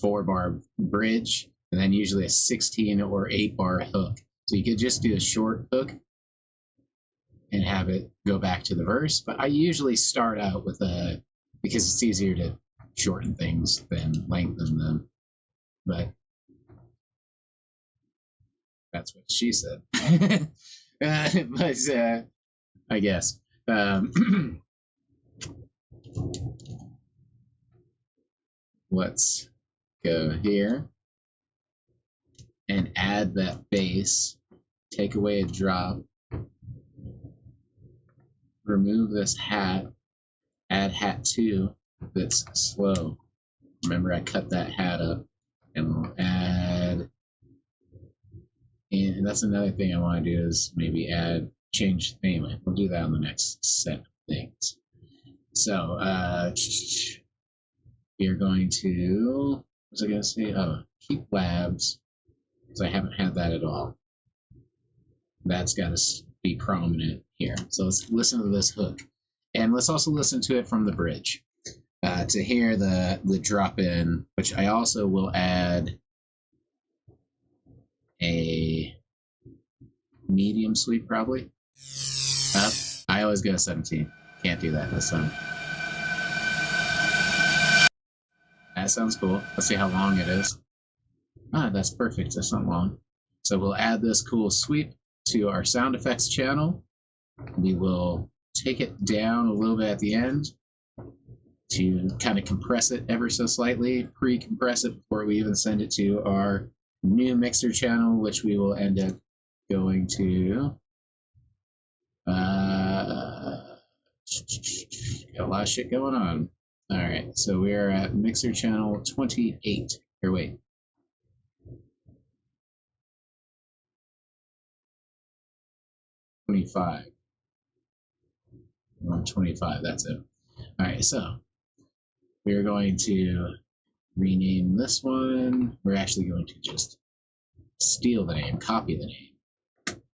4 bar bridge, and then usually a 16 or 8 bar hook. So you could just do a short hook and have it go back to the verse. But I usually start out with because it's easier to shorten things than lengthen them. But that's what she said. But I guess. Let's go here and add that bass, take away a drop, remove this hat, add hat 2 that's slow. Remember I cut that hat up, and we'll add, and that's another thing I want to do is maybe change anyway, we'll do that on the next set of things. So you're going to, what was I going to say? Oh, keep labs, because I haven't had that at all. That's got to be prominent here. So let's listen to this hook. And let's also listen to it from the bridge to hear the drop in, which I also will add a medium sweep probably. Up. I always go 17. Can't do that this time. That sounds cool. Let's see how long it is. Ah, that's perfect. That's not long. So we'll add this cool sweep to our sound effects channel. We will take it down a little bit at the end to kind of compress it ever so slightly, pre-compress it before we even send it to our new mixer channel, which we will end up going to got a lot of shit going on. All right, so we are at mixer channel 28. Or wait. $25. We're on 25, that's it. All right, so we're going to rename this one. We're actually going to just steal the name, copy the name,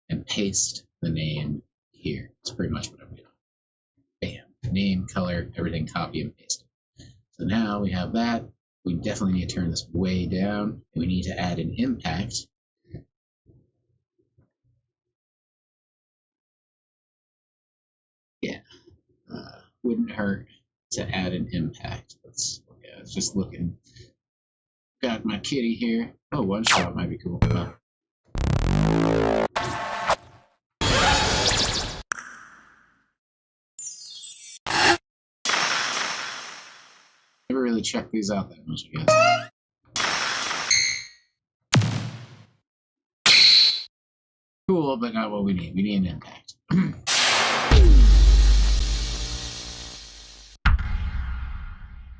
and paste the name here. That's pretty much what I'm doing. Bam. Name, color, everything, copy and paste. So now we have that. We definitely need to turn this way down. We need to add an impact. Yeah. Wouldn't hurt to add an impact. Let's just looking. Got my kitty here. Oh, one shot might be cool. Oh. Never really checked these out that much, I guess. Cool, but not what we need. We need an impact.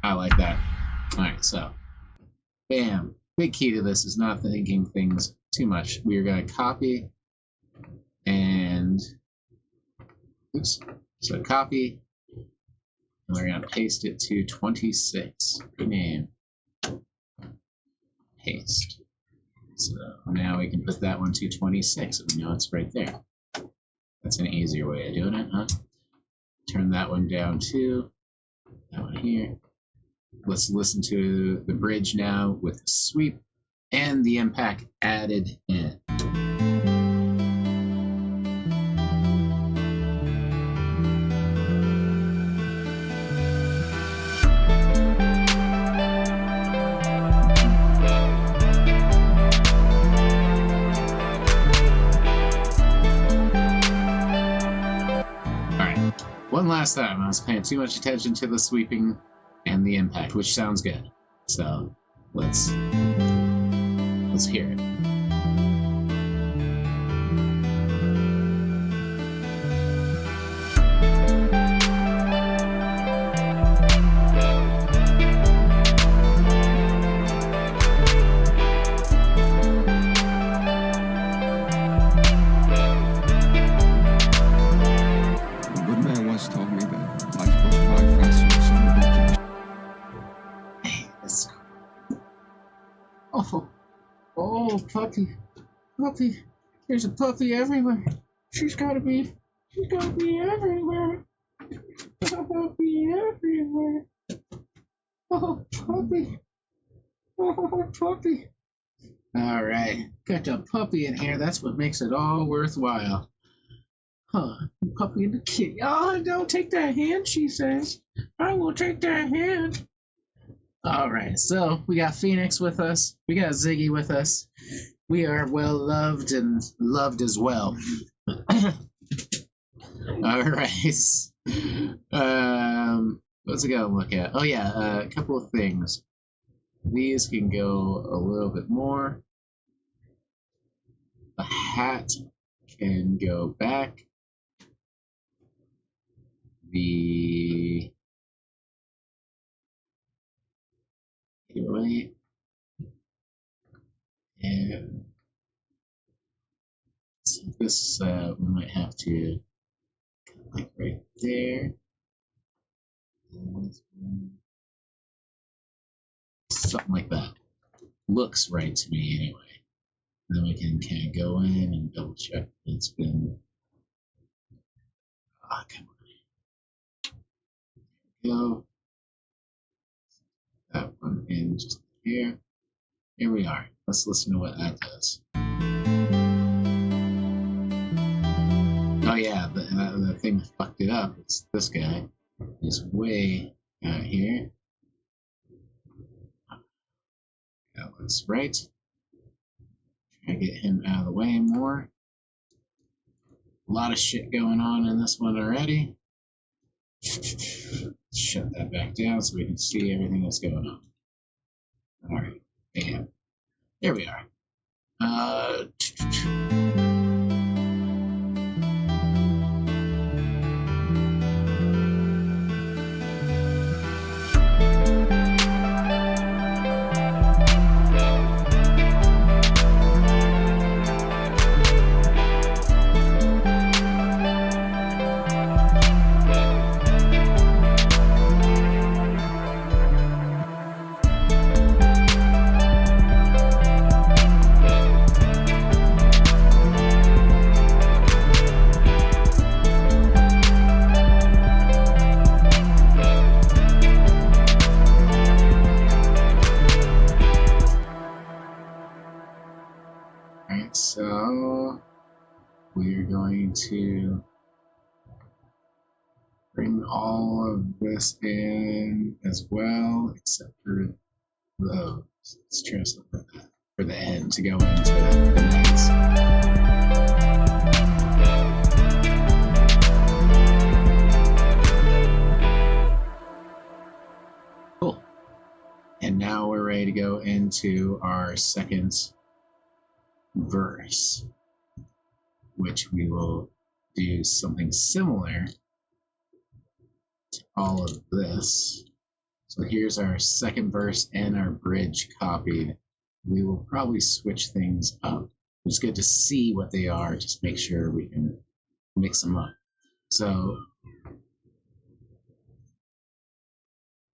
I like that. Alright, so bam. Big key to this is not thinking things too much. We are going to copy and oops. So copy, and we're going to paste it to 26. Rename. Paste. So now we can put that one to 26, and we know it's right there. That's an easier way of doing it, huh? Turn that one down too. That one here. Let's listen to the bridge now with the sweep and the impact added in. Alright, one last time. I was paying too much attention to the sweeping and the impact, which sounds good. So let's hear it. A good man once told me that life goes by faster than some bitches. Oh, puppy, there's a puppy everywhere. She's gotta be everywhere. Puppy everywhere. Oh, puppy. All right, got a puppy in here. That's what makes it all worthwhile. Huh, puppy and the kitty. Oh, don't take that hand, she says. I will take that hand. All right, so we got Phoenix with us. We got Ziggy with us. We are well loved and loved as well. All right. What's it gonna look at? Oh yeah, a couple of things. These can go a little bit more. The hat can go back. The anyway, and so this we might have to like right there. Something like that. Looks right to me anyway. Then we can kind of go in and double check it's been. Ah, come on. There we go. That one in just here. Here we are. Let's listen to what that does. Oh yeah, the thing that fucked it up is this guy. He's way out here. That looks right. Try to get him out of the way more. A lot of shit going on in this one already. Shut that back down so we can see everything that's going on. Alright, bam. There we are. going to bring all of this in as well, except for those. Let's try something like that for the end to go into the next. Cool. And now we're ready to go into our second verse, which we will do something similar to all of this. So here's our second verse and our bridge copied. We will probably switch things up. It's good to see what they are, just make sure we can mix them up. So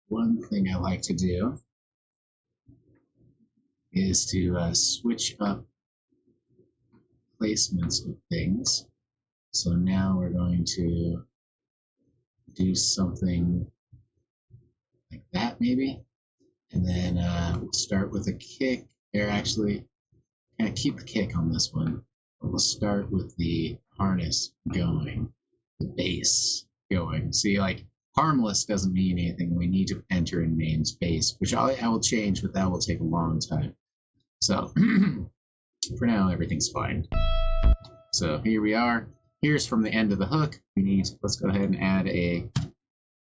one thing I like to do is to switch up placements of things. So now we're going to do something like that maybe. And then we'll start with a kick. Or actually, kind of keep the kick on this one. But we'll start with the harness going, the bass going. See, like, harmless doesn't mean anything. We need to enter in main space, which I will change, but that will take a long time. So, for now, everything's fine. So here we are. Here's from the end of the hook. Let's go ahead and add a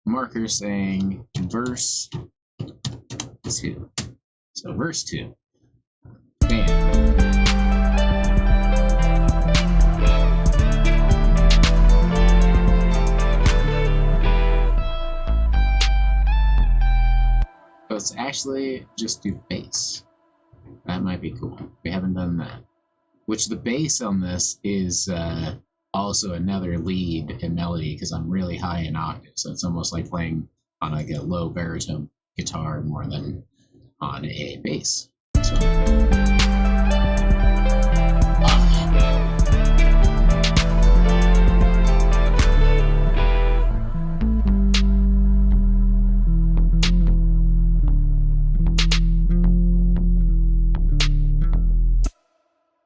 marker saying verse 2. So verse 2. Bam. Let's actually just do bass. That might be cool. We haven't done that. Which the bass on this is also another lead in melody because I'm really high in octave. So it's almost like playing on like a low baritone guitar more than on a bass. So,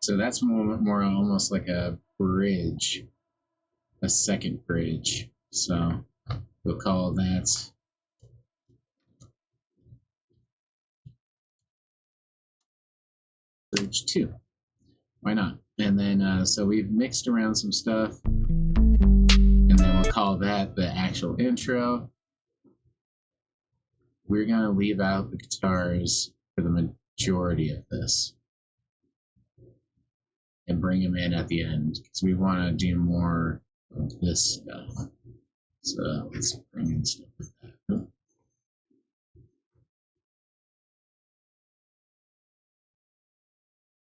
so that's more almost like a bridge, a second bridge. So we'll call that bridge 2. Why not? And then, so we've mixed around some stuff, and then we'll call that the actual intro. We're going to leave out the guitars for the majority of this and bring them in at the end because we want to do more of this stuff. So let's bring in stuff like that.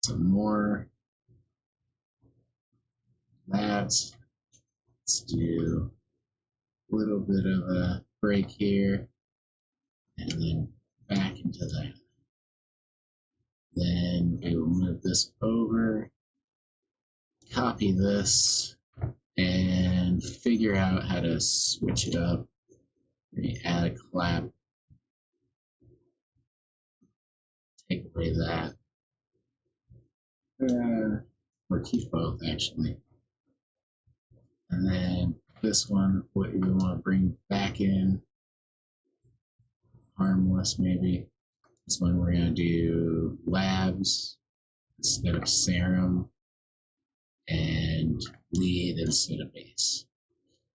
Some more of that. Let's do a little bit of a break here and then back into that. Then we will move this over, copy this, and figure out how to switch it up. Maybe add a clap, take away that, or keep both actually. And then this one, what we want to bring back in, harmless maybe. This one we're going to do labs instead of serum, and lead instead of bass.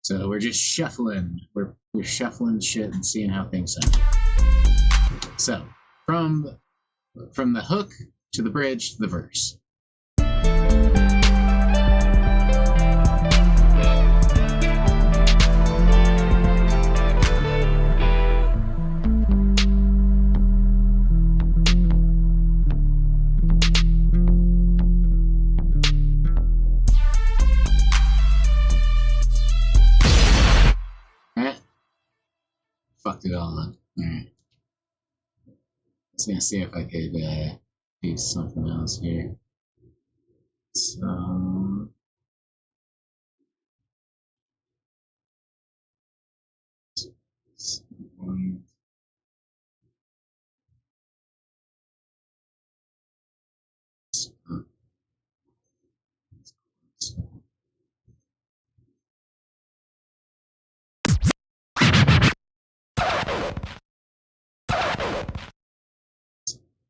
So we're just shuffling. We're shuffling shit and seeing how things sound. So from the hook to the bridge to the verse. Fucked it all up. Alright. I was gonna see if I could do something else here. So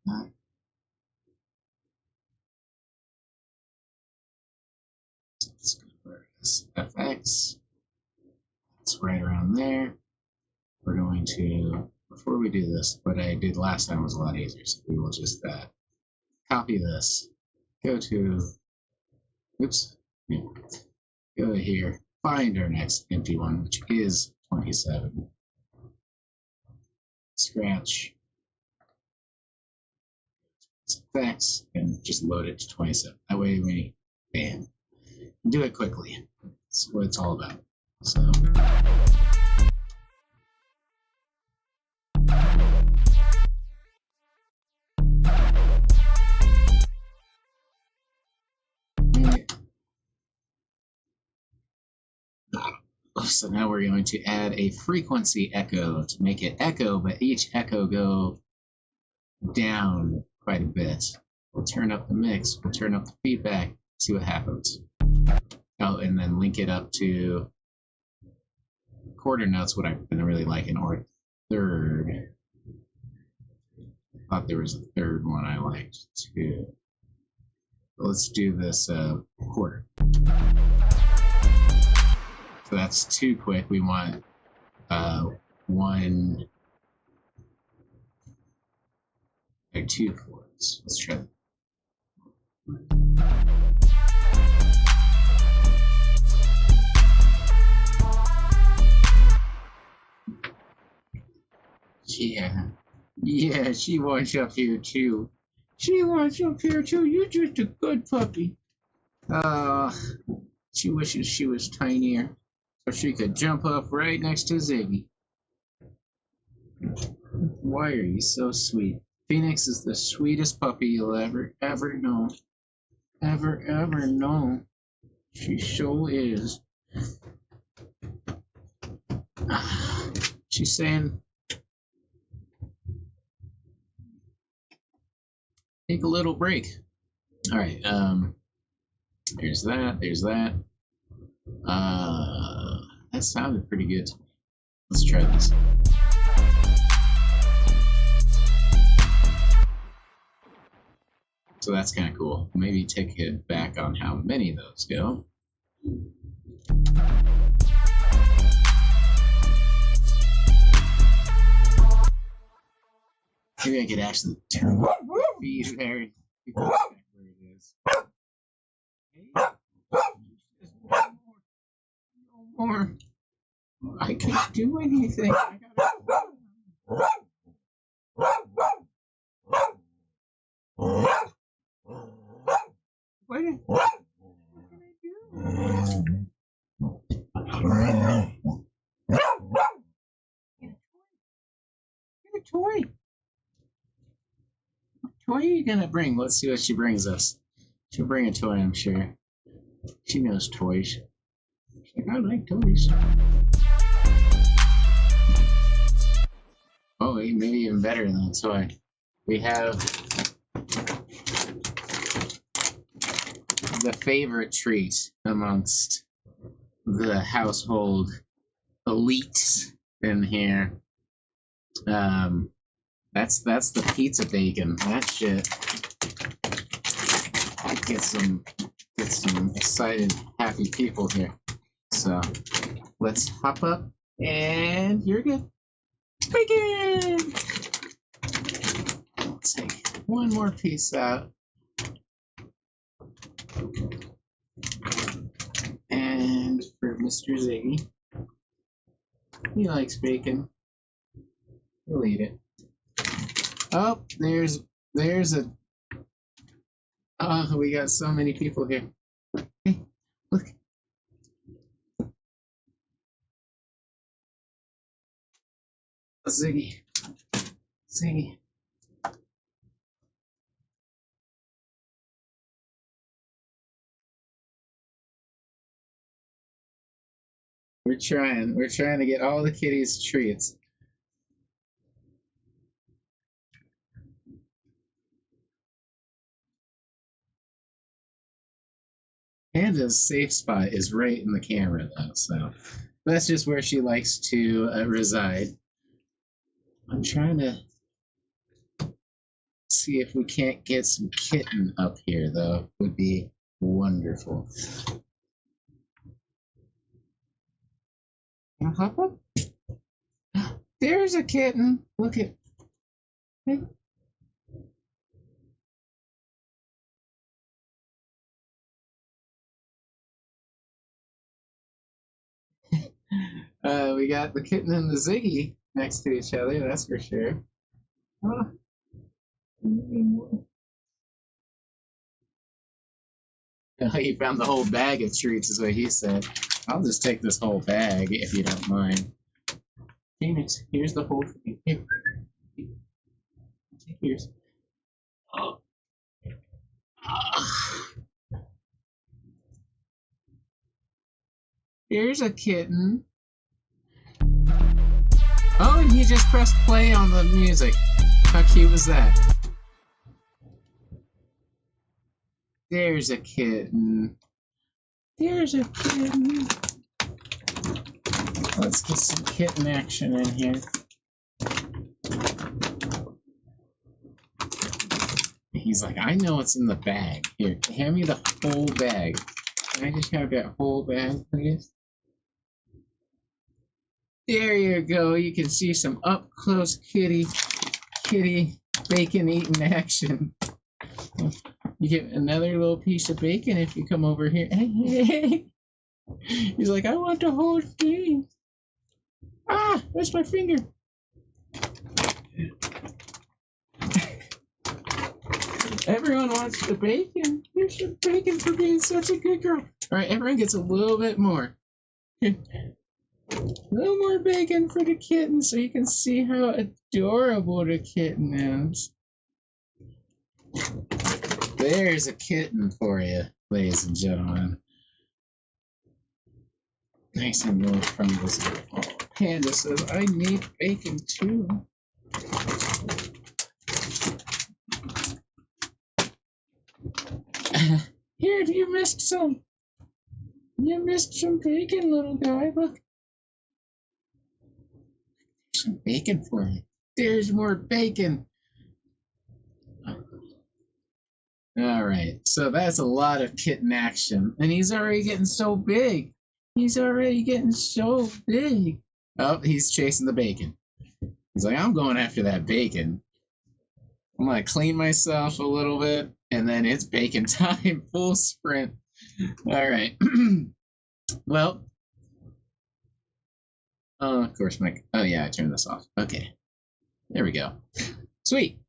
Let's go for this FX. It's right around there. We're going to, before we do this, what I did last time was a lot easier, so we will just copy this. Go to, oops, yeah, go here, find our next empty one, which is 27. Scratch effects and just load it to 27. That way we, bam, do it quickly. That's what it's all about. So. So now we're going to add a frequency echo to make it echo, but each echo go down quite a bit. We'll turn up the mix, we'll turn up the feedback, see what happens. Oh, and then link it up to quarter notes, what I've been really liking, or third. I thought there was a third one I liked too. Let's do this quarter. So that's too quick. We want 1 or 2 chords. Let's try that. Yeah, she wants up here too. She wants up here too. You're just a good puppy. She wishes she was tinier so she could jump up right next to Ziggy. Why are you so sweet? Phoenix is the sweetest puppy you'll ever know. Ever know. She sure is. She's saying, take a little break. All right. There's that. That sounded pretty good. Let's try this. So that's kind of cool. Maybe take it back on how many of those go. Maybe I could actually turn the feed there. Where it is. No more. I can't do anything. I gotta... What can I do? Get a toy. What toy are you gonna bring? Let's see what she brings us. She'll bring a toy, I'm sure. She knows toys. She's like, I like toys. Oh, maybe even better than a toy. We have the favorite treat amongst the household elites in here. That's the pizza bacon. That shit gets some excited, happy people here. So let's hop up, and you're good. Bacon. I'll take one more piece out. And for Mr. Ziggy, he likes bacon. He'll eat it. Oh, there's a. Oh, we got so many people here. Hey, look. Ziggy. We're trying to get all the kitties treats. Panda's safe spot is right in the camera, though, so that's just where she likes to reside. I'm trying to See if we can't get some kitten up here, though. Would be wonderful. Hop up. There's a kitten. Look at. We got the kitten and the Ziggy next to each other, that's for sure. Oh, he found the whole bag of treats, is what he said. I'll just take this whole bag if you don't mind. Phoenix, here's the whole thing. Here. Take yours. Oh. Here's a kitten. Oh, and he just pressed play on the music. How cute was that? There's a kitten. There's a kitten. Let's get some kitten action in here. He's like, I know what's in the bag. Here, hand me the whole bag. Can I just have that whole bag, please? There you go. You can see some up close kitty bacon eating action. You get another little piece of bacon if you come over here. He's like, I want the whole thing. Ah, that's my finger. Everyone wants the bacon. Here's some bacon for being such a good girl. All right, everyone gets a little bit more. A little more bacon for the kitten so you can see how adorable the kitten is. There's a kitten for you, ladies and gentlemen. Nice and low from this. Oh, Panda says, I need bacon too. Here, you missed some. You missed some bacon, little guy. Look. Some bacon for you. There's more bacon. All right, so that's a lot of kitten action. And he's already getting so big. He's already getting so big. Oh, he's chasing the bacon. He's like, I'm going after that bacon. I'm going to clean myself a little bit, and then it's bacon time. Full sprint. All right. Well, of course, Mike. Oh, yeah, I turned this off. Okay. There we go. Sweet.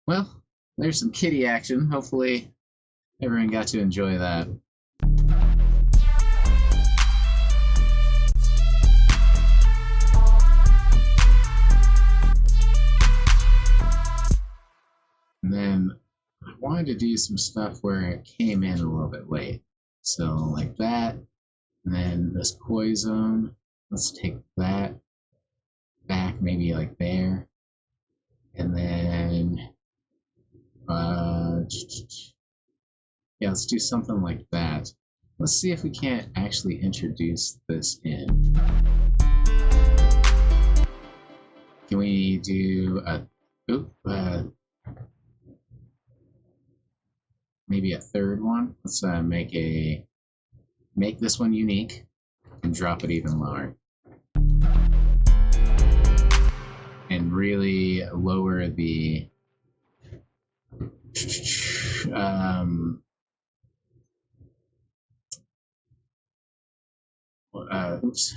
Well, there's some kitty action. Hopefully, everyone got to enjoy that. And then I wanted to do some stuff where it came in a little bit late. So, like that. And then this koi zone. Let's take that back, maybe like there. And then, yeah, let's do something like that. Let's see if we can't actually introduce this in. Can we do maybe a third one? Let's make this one unique and drop it even lower. And really lower the oops.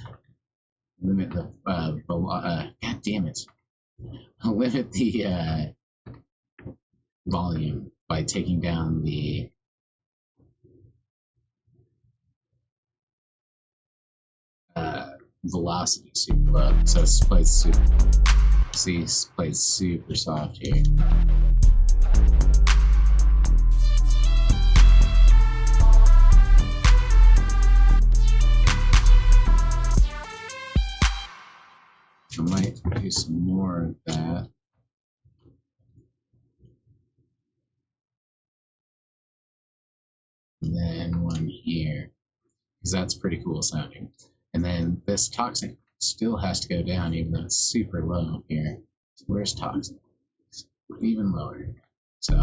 Limit the god damn it. Limit the volume by taking down the velocity super low. So it's played super soft here. I might do some more of that. And then one here, because that's pretty cool sounding. And then this toxic still has to go down, even though it's super low here. So where's toxic? Even lower. So.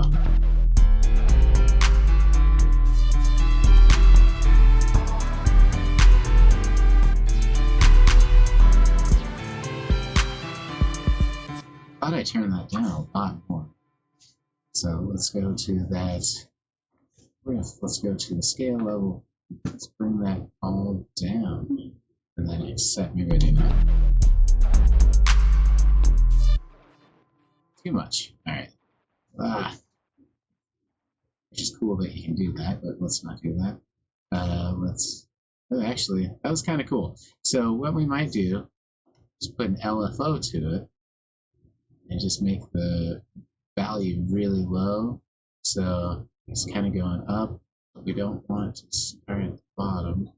Thought I turned that down a lot more. So let's go to that. Let's go to the scale level. Let's bring that all down. And then accept. Maybe I didn't. Too much. Alright. Which is cool that you can do that, but let's not do that. Actually, that was kind of cool. So what we might do is put an LFO to it and just make the value really low. So it's kind of going up, but we don't want to start at the bottom.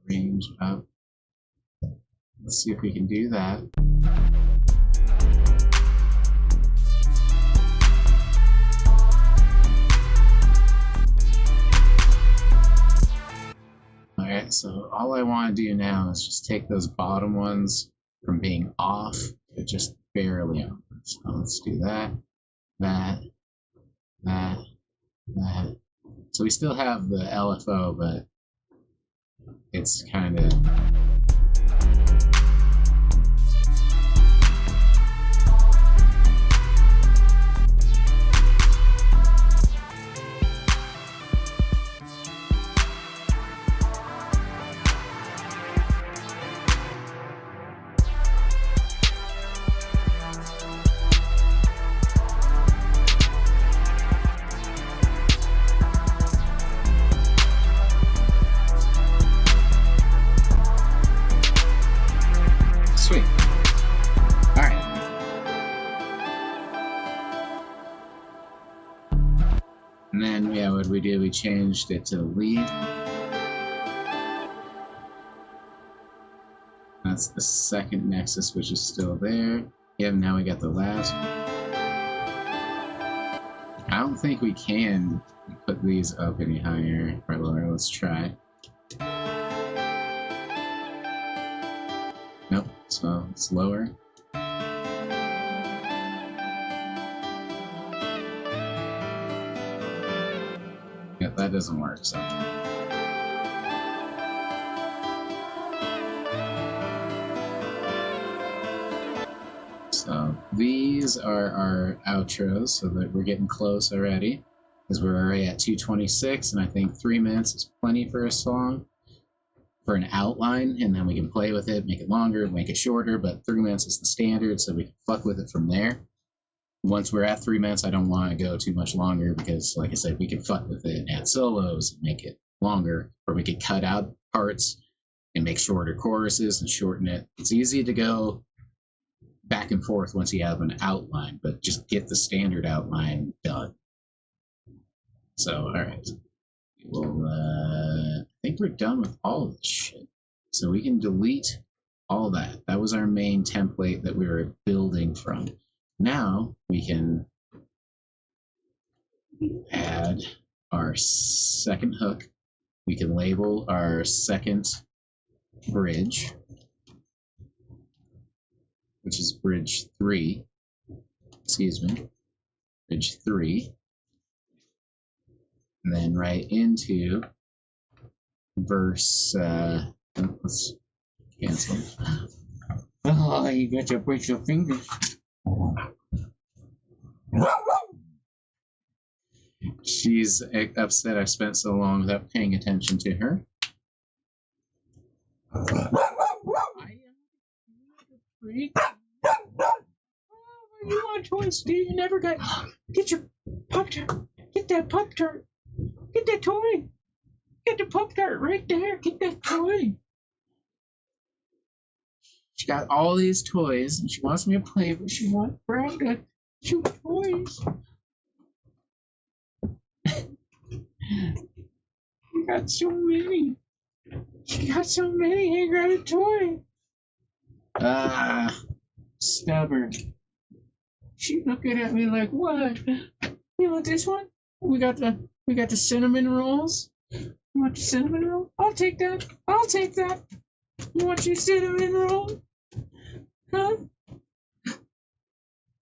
Range up. Let's see if we can do that. Alright, so all I want to do now is just take those bottom ones from being off to just barely on. So let's do that, that. So we still have the LFO, but it's kind of... Sweet. Alright. And then, yeah, what we did, we changed it to lead. That's the second nexus, which is still there. Yeah, now we got the last. I don't think we can put these up any higher or lower. Let's try. Nope, so it's lower. Yeah, that doesn't work, so. So these are our outros, so that we're getting close already. Because we're already at 2:26, and I think 3 minutes is plenty for a song. For an outline, and then we can play with it, make it longer, make it shorter, but 3 minutes is the standard, so we can fuck with it from there. Once we're at 3 minutes, I don't want to go too much longer because, like I said, we can fuck with it and add solos and make it longer, or we could cut out parts and make shorter choruses and shorten it. It's easy to go back and forth once you have an outline, but just get the standard outline done. So, alright. We'll, I think we're done with all of this shit. So we can delete all that. That was our main template that we were building from. Now we can add our second hook. We can label our second bridge, which is bridge 3. Excuse me. Bridge 3. And then right into verse, let's cancel. Oh, you got to break your fingers. She's upset I spent so long without paying attention to her. I am a freak. Oh, you want toys, Steve? You never got. Get your Pop-Tart. Get that Pop-Tart. Get that toy. Get the Pop-Tart right there. Get that toy. She got all these toys, and she wants me to play, but she wants Brown to shoot toys. She got so many. She got so many, I got a toy. Stubborn. She looking at me like, what? You want this one? We got the cinnamon rolls. You want the cinnamon roll? I'll take that. I'll take that. You want your cinnamon roll? Huh?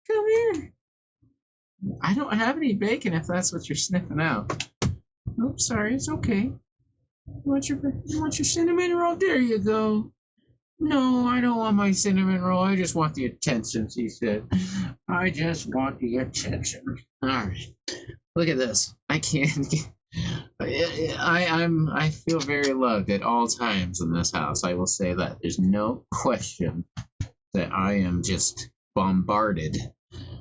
Come here. I don't have any bacon if that's what you're sniffing out. Oops, sorry, it's okay. You want your cinnamon roll? There you go. No, I don't want my cinnamon roll. I just want the attention, she said. I just want the attention. Alright. Look at this. I can't get I feel very loved at all times in this house. I will say that. There's no question that I am just bombarded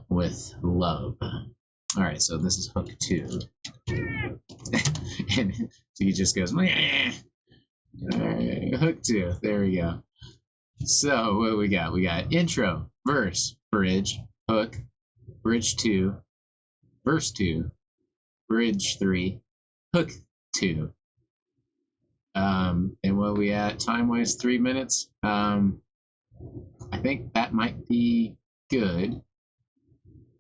with love. Alright, so this is hook 2. And so he just goes, hook 2. There we go. So what we got? We got intro, verse, bridge, hook, bridge 2, verse 2, bridge 3, hook 2. And what we at time wise 3 minutes. I think that might be good.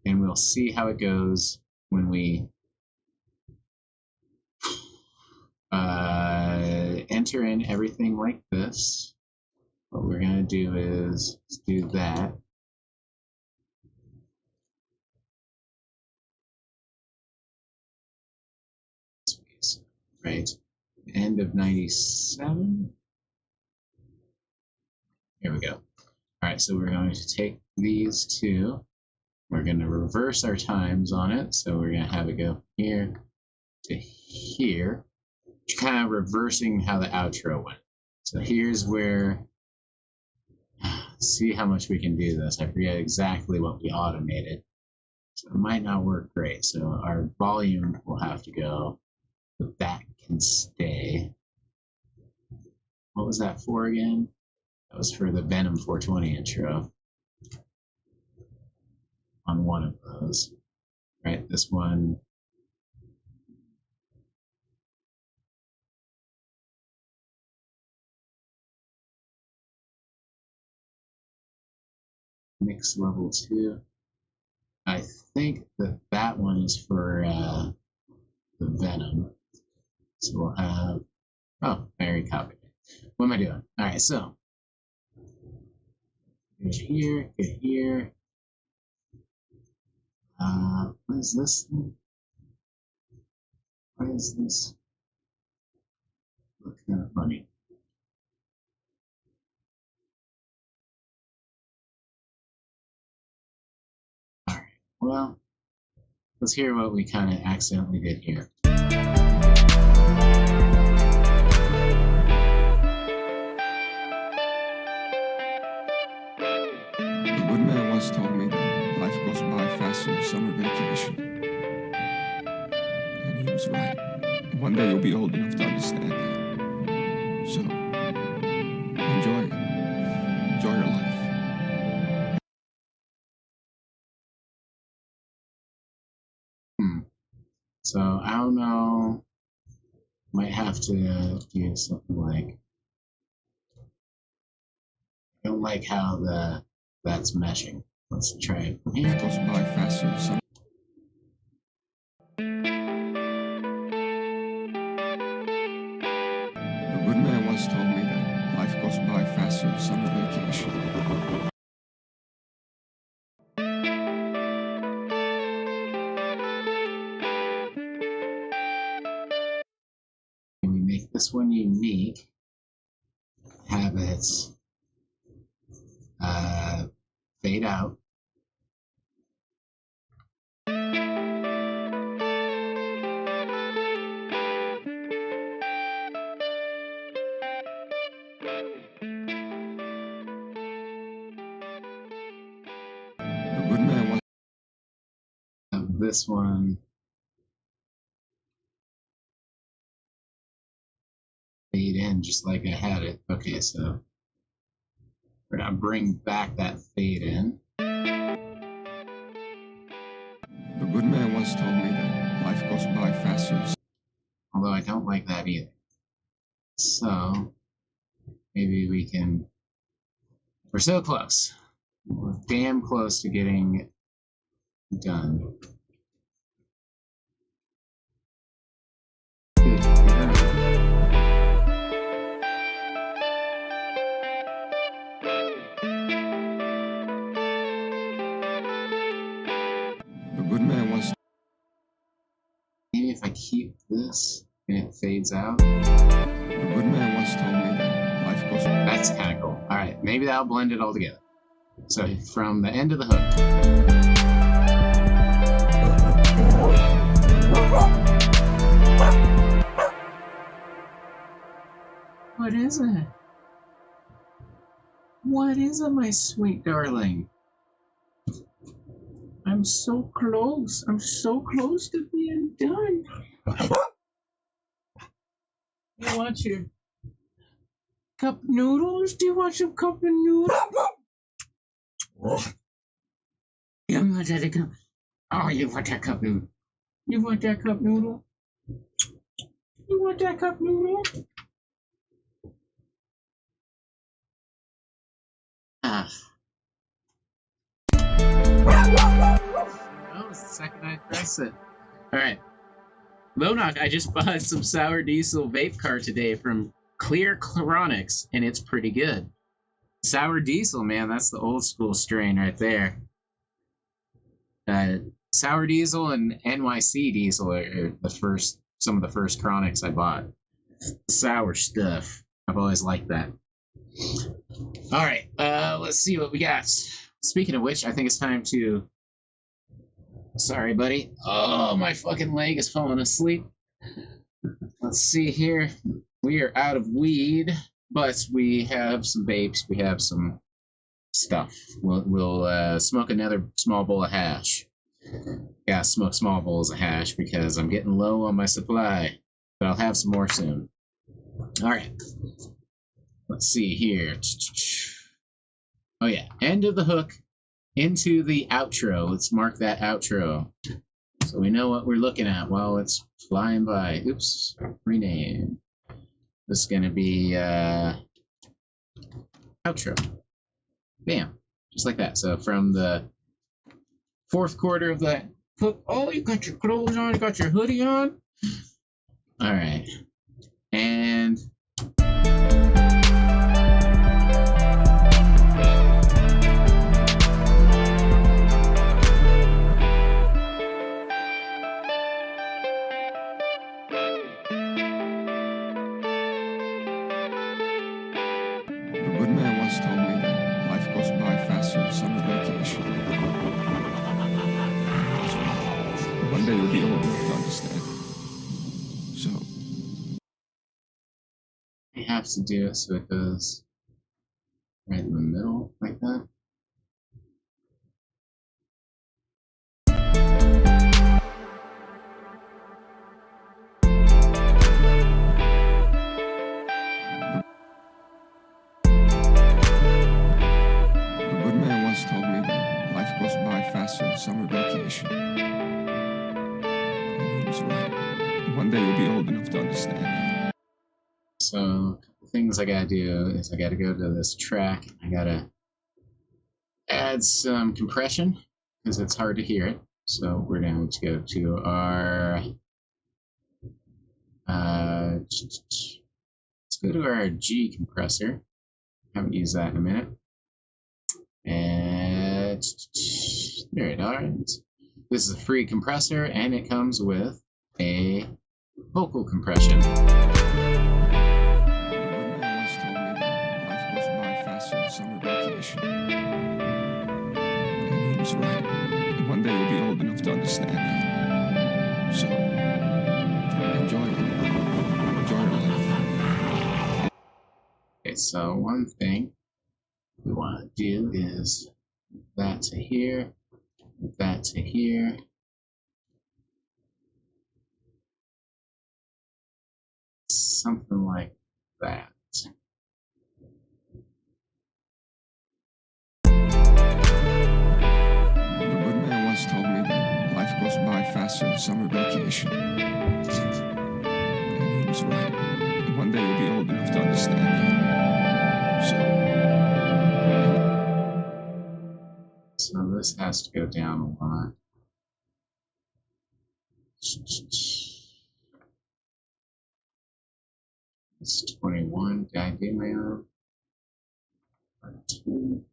And we'll see how it goes when we enter in everything like this. What we're going to do is do that. Right. End of 97. Here we go. All right, so we're going to take these two. We're going to reverse our times on it. So we're going to have it go here to here. Kind of reversing how the outro went. So here's where, see how much we can do this. I forget exactly what we automated. So it might not work great. So our volume will have to go, but that can stay. What was that for again? That was for the Venom 420 intro. On one of those. Right, this one. Mix level 2. I think that that one is for the Venom. So we'll have, oh, I already copied it. What am I doing? All right, so get here, get here. What is this? What is this? Looks kind of funny. All right, well, let's hear what we kind of accidentally did here. The good man once told me that life goes by faster than summer vacation. And he was right. One day you'll be old enough to understand that. So, enjoy it. Enjoy your life. So, I don't know. Might have to do something like, I don't like how that's meshing. Let's try it from here. Life goes by faster than summer. The good man once told me that life goes by faster than summer vacation. And we make this one unique. Have it fade out. The good man once Have this one fade in just like I had it. Okay, so we're gonna bring back that fade in. The good man once told me that life goes by faster. Although I don't like that either. So maybe we can, we're so close. We're damn close to getting done. this, and it fades out. The good man once told me that life goes. That's kind of cool. All right, maybe that'll blend it all together. So from the end of the hook. What is it? What is it, my sweet darling? I'm so close. I'm so close to being done. You want your cup noodles? Do you want some cup of noodles? You want that cup? Oh, you want that cup noodle? You want that cup noodle? You want that cup noodle? Ah. Oh, it's the second I press it. Alright. Lonok, I just bought some Sour Diesel vape car today from Clear Chronics, and it's pretty good. Sour Diesel, man, that's the old school strain right there. Sour Diesel and NYC Diesel are some of the first Chronics I bought. Sour stuff. I've always liked that. All right, let's see what we got. Speaking of which, I think it's time to... Sorry, buddy. Oh, my fucking leg is falling asleep. Let's see here. We are out of weed, but we have some vapes. We have some stuff. We'll smoke another small bowl of hash. Yeah, smoke small bowls of hash because I'm getting low on my supply, but I'll have some more soon. All right. Let's see here. Oh yeah, end of the hook into the outro. Let's mark that outro so we know what we're looking at while it's flying by. Oops, rename. This is gonna be outro. Bam, just like that. So from the fourth quarter of the hook. Oh, you got your clothes on. You got your hoodie on. All right, and. Told me that life goes by faster than summer vacation. One day you'll be old enough to understand. So I have to do it so it goes right in the middle like that. summer vacation. And he was right. One day you'll be old enough to understand that. So, a couple things I gotta do is I gotta go to this track. I gotta add some compression because it's hard to hear it. So we're going to go to our let's go to our G compressor. Haven't used that in a minute. And there it is. This is a free compressor, and it comes with a vocal compression. Summer vacation. And he was right. One day you'll be old enough to understand that. So, enjoy it. Enjoy your life. Okay, so one thing we want to do is that to here, that to here. Something like that. Told me that life goes by faster than summer vacation. And he was right. One day you'll be old enough to understand that. So this has to go down a lot. It's 21. Did I do my own? 2.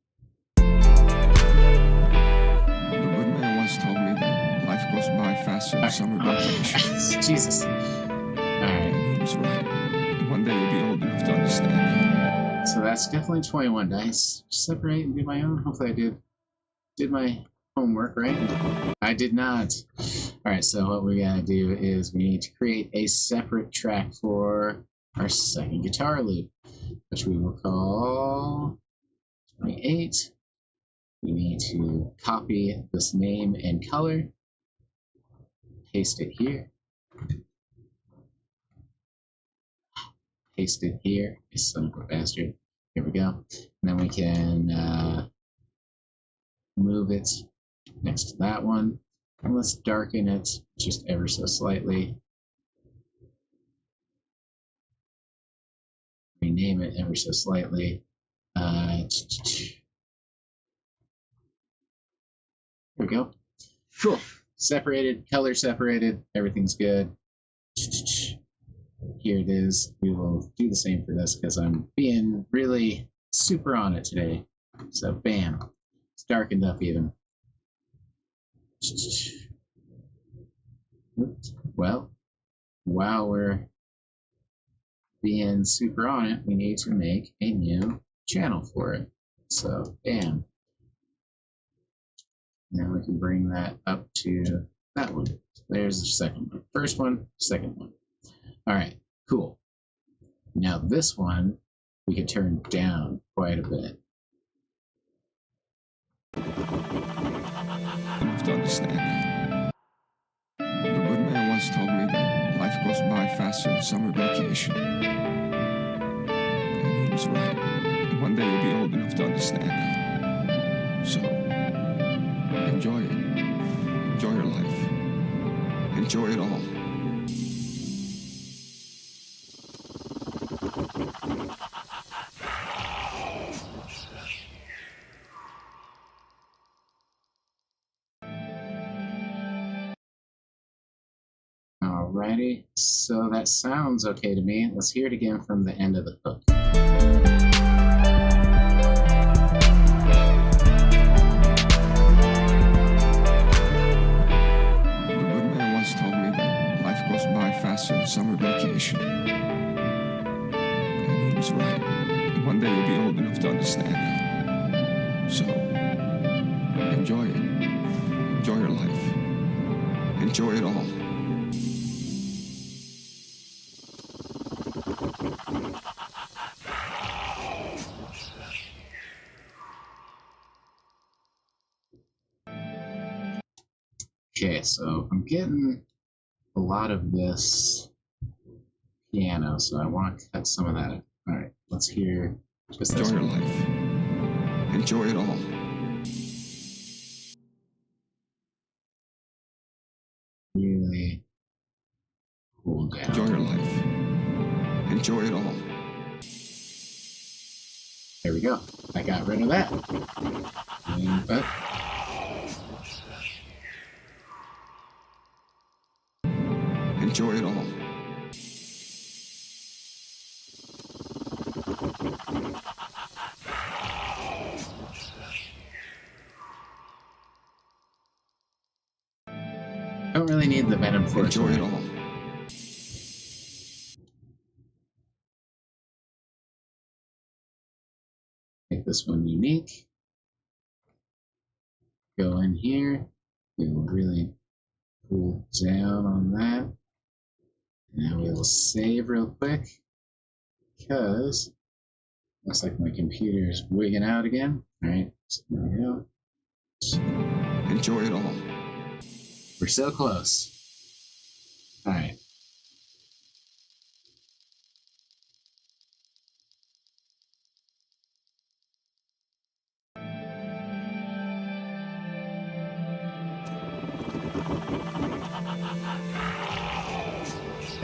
Told me that life goes by faster than summer vacation. Jesus. Alright. And he was right. One day you'll be old enough to understand. So that's definitely 21 dice. Separate and do my own. Hopefully I did my homework right. I did not. Alright, so what we gotta do is we need to create a separate track for our second guitar loop, which we will call 28. We need to copy this name and color, paste it here, paste it here. You son of a bastard. Here we go. And then we can move it next to that one. And let's darken it just ever so slightly. Rename it ever so slightly. Here we go. Cool. Separated, color separated, everything's good. Here it is. We will do the same for this because I'm being really super on it today. So bam. It's darkened up even. Well, while we're being super on it, we need to make a new channel for it. So bam. Now we can bring that up to that one. There's the second one. First one, second one. All right, cool. Now this one we can turn down quite a bit. You have to understand. The good man once told me that life goes by faster than summer vacation. And he was right. One day you'll be old enough to understand. So, enjoy it. Enjoy your life. Enjoy it all. Alrighty, so that sounds okay to me. Let's hear it again from the end of the hook. The good man once told me that life goes by faster than summer vacation. And he was right. One day you'll be old enough to understand. So, enjoy it. Enjoy your life. Enjoy it all. Okay, so I'm getting a lot of this piano, so I want to cut some of that. All right, let's hear just Enjoy this your one. life. Enjoy it all. Really cool down. Enjoy your life. Enjoy it all. There we go. I got rid of that. But Enjoy it all. don't really need the Venom for Enjoy it all. Make this one unique. Go in here. We will really pull down on that. And we will save real quick because looks like my computer is wigging out again. All right, so there we go. Enjoy it all. We're so close. All right.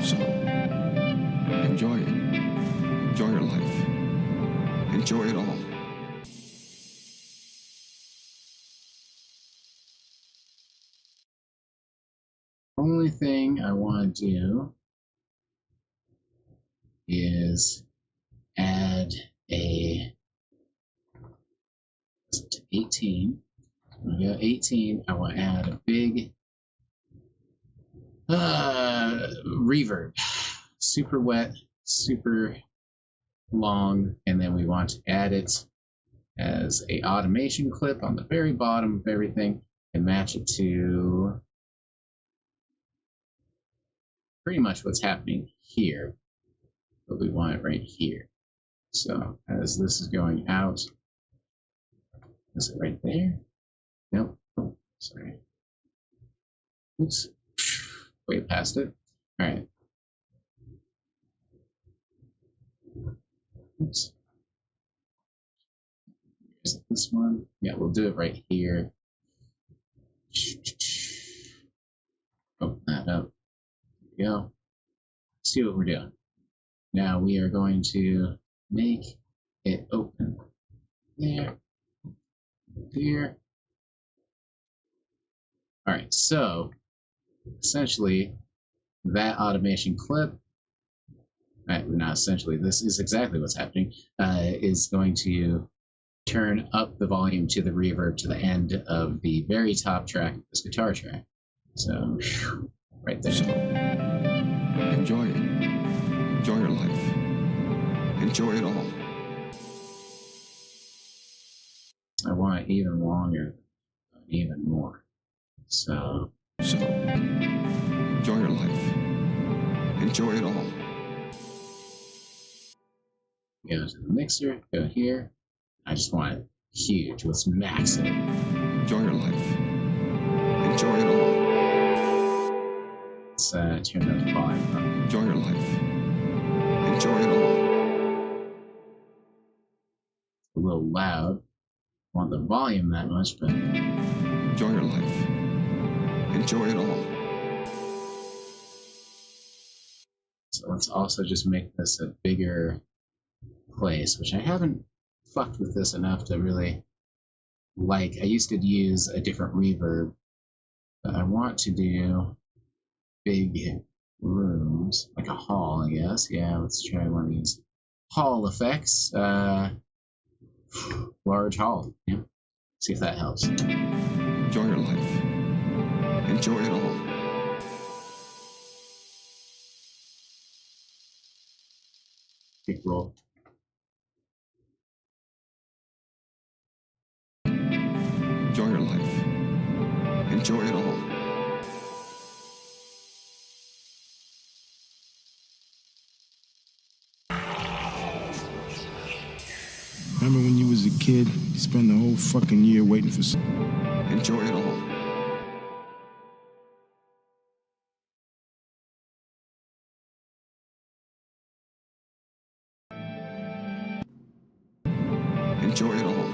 So, enjoy it. Enjoy your life. Enjoy it all. Only thing I want to do is add a 18. We got 18. I want to add a big reverb. super wet, super long, and then we want to add it as a automation clip on the very bottom of everything and match it to pretty much what's happening here, but we want it right here. So as this is going out, is it right there? Nope. Oh, sorry. Oops. Way past it. All right. Oops. Is this one? Yeah, we'll do it right here. Open that up. There we go. See what we're doing. Now we are going to make it open. There. Here. All right, so essentially that automation clip, not essentially, this is exactly what's happening, is going to turn up the volume to the reverb to the end of the very top track of this guitar track. So, right there. So, enjoy it. Enjoy your life. Enjoy it all. I want it even longer, even more. So, enjoy your life. Enjoy it all. Go to the mixer, go here. I just want it huge. Let's max it. Enjoy your life. Enjoy it all. Let's turn up the volume up. Enjoy your life. Enjoy it all. A little loud. I want the volume that much, but enjoy your life. Enjoy it all. So let's also just make this a bigger place, which I haven't fucked with this enough to really like. I used to use a different reverb, but I want to do big rooms, like a hall, I guess. Yeah, let's try one of these hall effects. Large hall. Yeah. See if that helps. Enjoy your life. Enjoy it all. Big roll. Enjoy your life. Enjoy it all. Remember when you was a kid, you spend the whole fucking year waiting for enjoy it all. Enjoy it all.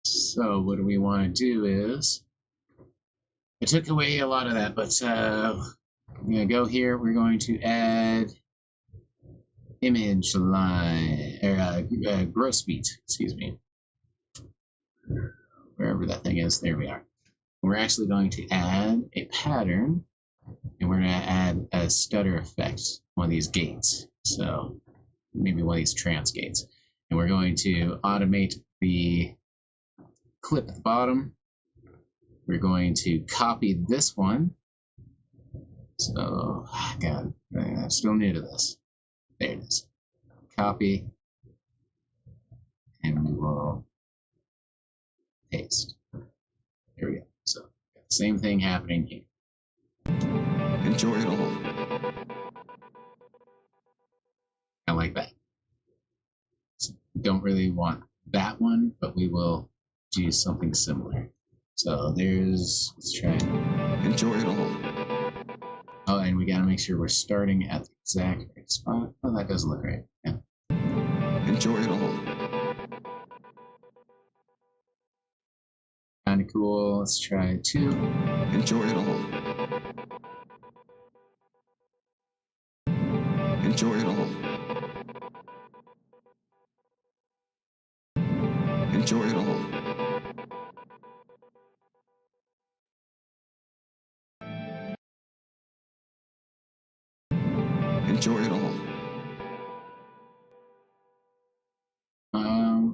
So what we want to do is, I took away a lot of that, but I'm going to go here. We're going to add image line, or gross beat, excuse me. Wherever that thing is, there we are. We're actually going to add a pattern, and we're going to add a stutter effect, one of these gates. So maybe one of these trance gates. And we're going to automate the clip at the bottom. We're going to copy this one. So, God, I'm still new to this. There it is. Copy. And we will paste. There we go. So, same thing happening here. Enjoy it all. I like that. So, don't really want that one, but we will do something similar. So there's, let's try it. Enjoy it all. Oh, and we gotta make sure we're starting at the exact right spot. Oh, that doesn't look right. Yeah. Enjoy it all. Kinda cool. Let's try it too. Enjoy it all. Enjoy it all. Enjoy it all. Enjoy it all.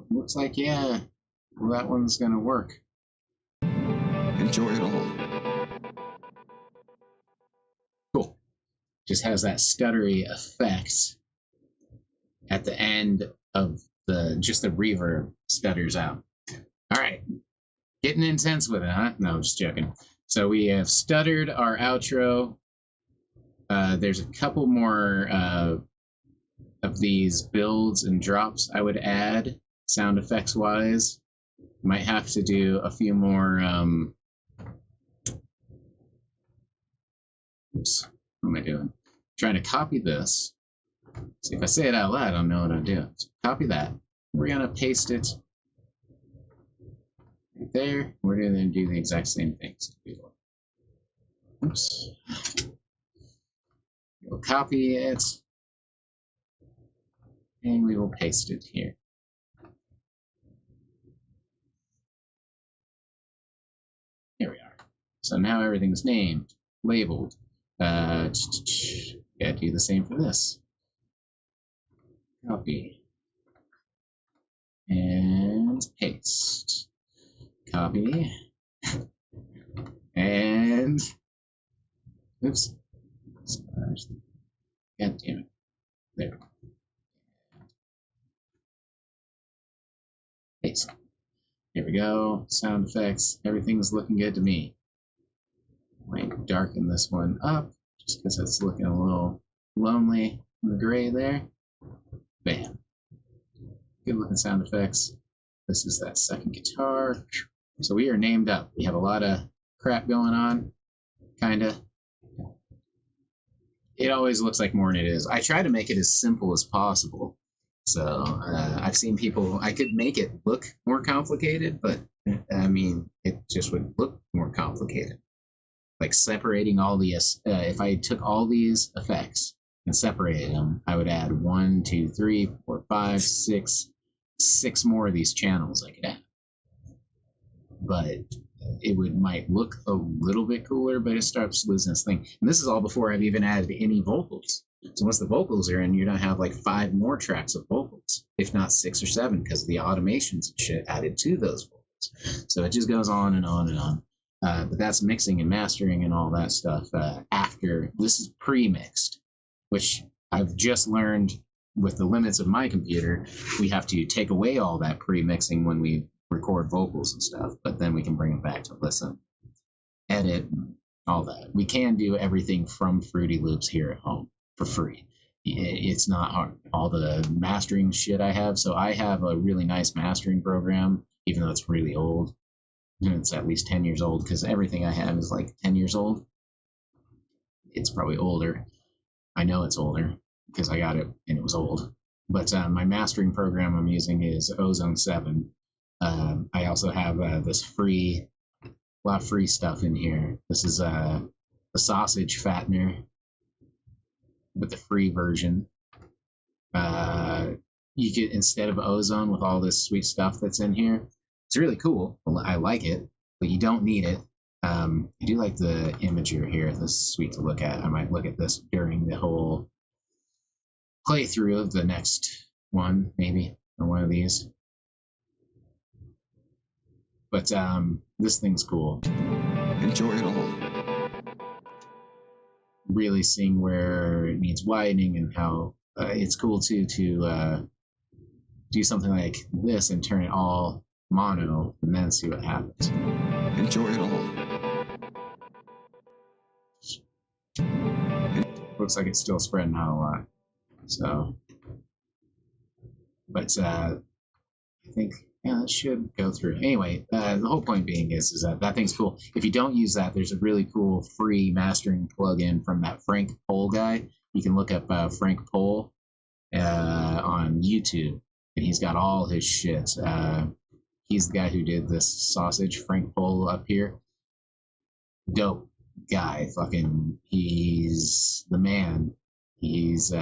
Looks like, yeah, well, that one's gonna work. Enjoy it all. Cool. Just has that stuttery effect at the end of the reverb stutters out. All right. Getting intense with it, huh? No, just joking. So we have stuttered our outro. There's a couple more of these builds and drops I would add, sound effects wise. Might have to do a few more. Oops, what am I doing? Trying to copy this. See, if I say it out loud, I don't know what I'm doing. So copy that. We're gonna paste it right there. We're gonna do the exact same things. Oops. We'll copy it, and we will paste it here. Here we are. So now everything's named, labeled. Yeah, do the same for this. Copy. And paste. Copy. And oops. God damn it. There. Paste. Here we go. Sound effects. Everything's looking good to me. Might darken this one up just because it's looking a little lonely in the gray there. Bam. Good looking sound effects. This is that second guitar. So we are named up. We have a lot of crap going on. Kinda. It always looks like more than it is. I try to make it as simple as possible. So I've seen people, I could make it look more complicated, but I mean, it just would look more complicated. Like separating all the, if I took all these effects and separated them, I would add 1, 2, 3, 4, 5, 6 more of these channels I could add. But it might look a little bit cooler, but it starts losing its thing. And this is all before I've even added any vocals. So once the vocals are in, you're gonna have like 5 more tracks of vocals, if not 6 or 7, because of the automations and shit added to those vocals. So it just goes on and on and on. But that's mixing and mastering and all that stuff after. This is pre-mixed, which I've just learned with the limits of my computer. We have to take away all that pre-mixing when we record vocals and stuff, but then we can bring it back to listen, edit, and all that. We can do everything from Fruity Loops here at home for free. It's not hard. All the mastering shit I have, so I have a really nice mastering program, even though it's really old. It's at least 10 years old, because everything I have is like 10 years old. It's probably older. I know it's older because I got it and it was old. But my mastering program I'm using is Ozone 7. I also have this a lot of free stuff in here. This is the sausage fattener with the free version. You get, instead of ozone with all this sweet stuff that's in here, it's really cool. I like it, but you don't need it. I do like the imager here. This is sweet to look at. I might look at this during the whole playthrough of the next one, maybe, or one of these. But this thing's cool. Enjoy it all. Really seeing where it needs widening and how it's cool too to do something like this and turn it all mono and then see what happens. Enjoy it all. Looks like it's still spreading out a lot. So, but I think, yeah, that should go through. Anyway, the whole point being is that thing's cool. If you don't use that, there's a really cool free mastering plugin from that Frank Pohl guy. You can look up Frank Pohl on YouTube, and he's got all his shit. He's the guy who did this sausage, Frank Pohl, up here. Dope guy. Fucking, he's the man. He's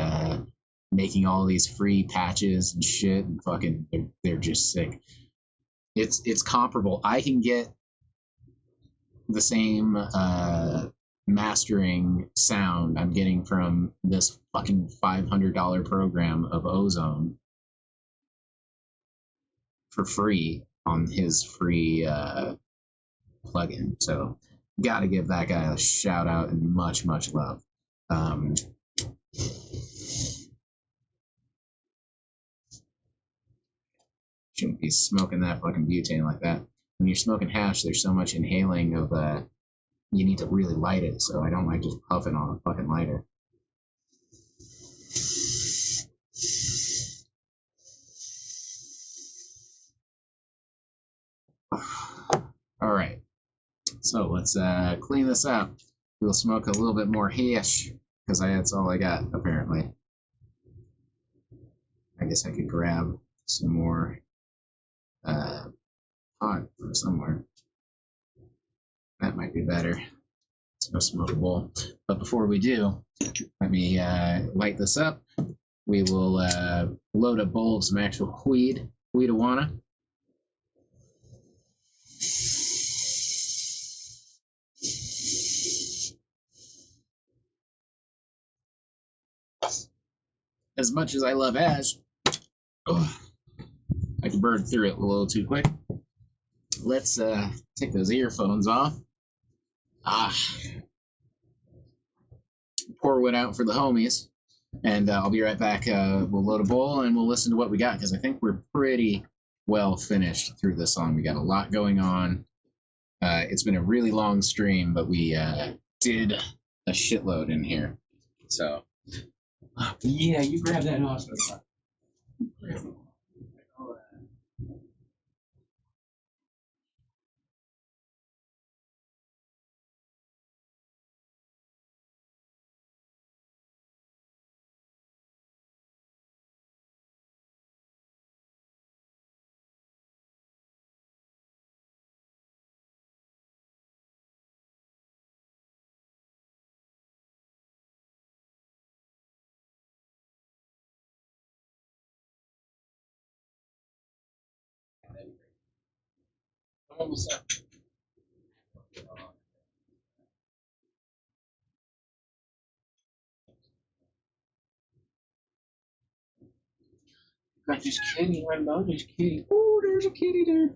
making all these free patches and shit, and fucking they're just sick. It's comparable. I can get the same mastering sound I'm getting from this fucking $500 program of Ozone for free on his free plugin. So gotta give that guy a shout out and much love. Shouldn't be smoking that fucking butane like that. When you're smoking hash, there's so much inhaling of you need to really light it. So I don't like just puffing on a fucking lighter. All right, so let's clean this up. We'll smoke a little bit more hash because that's all I got apparently. I guess I could grab some more pot from somewhere. That might be better. Let's go smoke a bowl. But before we do, let me light this up. We will load a bowl of some actual weed-awana. As much as I love ash, I can burn through it a little too quick. Let's take those earphones off. Pour one out for the homies, and I'll be right back. We'll load a bowl and we'll listen to what we got, because I think we're pretty well finished through this song. We got a lot going on. It's been a really long stream, but we did a shitload in here. So, yeah, you grab that hospital. Almost up. Got this kitty. I love this kitty. Oh, there's a kitty there.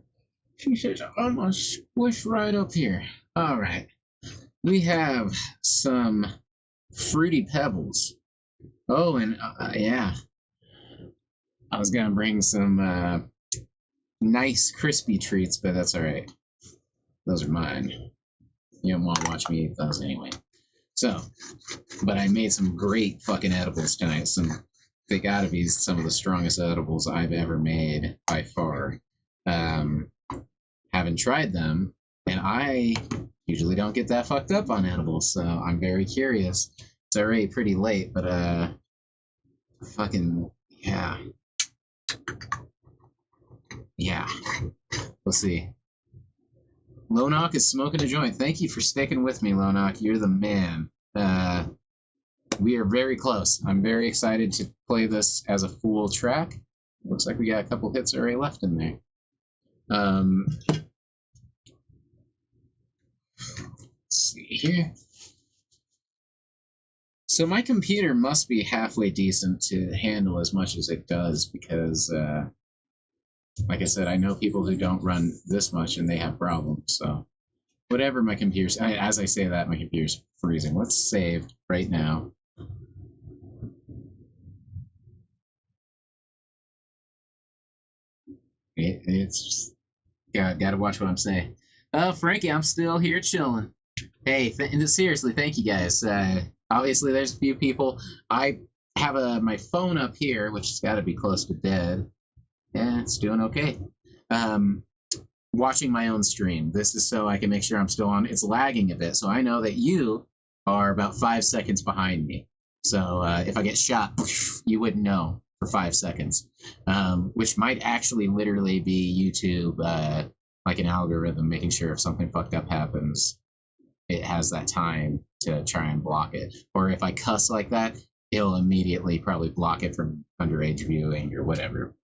She says, I'm going to squish right up here. All right. We have some Fruity Pebbles. Oh, and yeah. I was going to bring some nice crispy treats, but that's all right. Those are mine. You don't want to watch me eat those anyway. So, but I made some great fucking edibles tonight. They gotta be some of the strongest edibles I've ever made by far. Haven't tried them, and I usually don't get that fucked up on edibles, so I'm very curious. It's already pretty late, but fucking yeah. Yeah. We'll see. Lonok is smoking a joint. Thank you for sticking with me, Lonok. You're the man. We are very close. I'm very excited to play this as a full track. Looks like we got a couple hits already left in there. Let's see here. So my computer must be halfway decent to handle as much as it does, because like I said, I know people who don't run this much and they have problems. So whatever, my computer's, as I say that, my computer's freezing. Let's save right now. It's gotta watch what I'm saying. Frankie, I'm still here chilling. Hey, seriously, thank you guys. Obviously, there's a few people. I have my phone up here, which has got to be close to dead. Yeah, it's doing okay. Watching my own stream. This is so I can make sure I'm still on. It's lagging a bit, so I know that you are about 5 seconds behind me. So if I get shot, you wouldn't know for 5 seconds, which might actually literally be YouTube, like an algorithm, making sure if something fucked up happens, it has that time to try and block it. Or if I cuss like that, it'll immediately probably block it from underage viewing or whatever.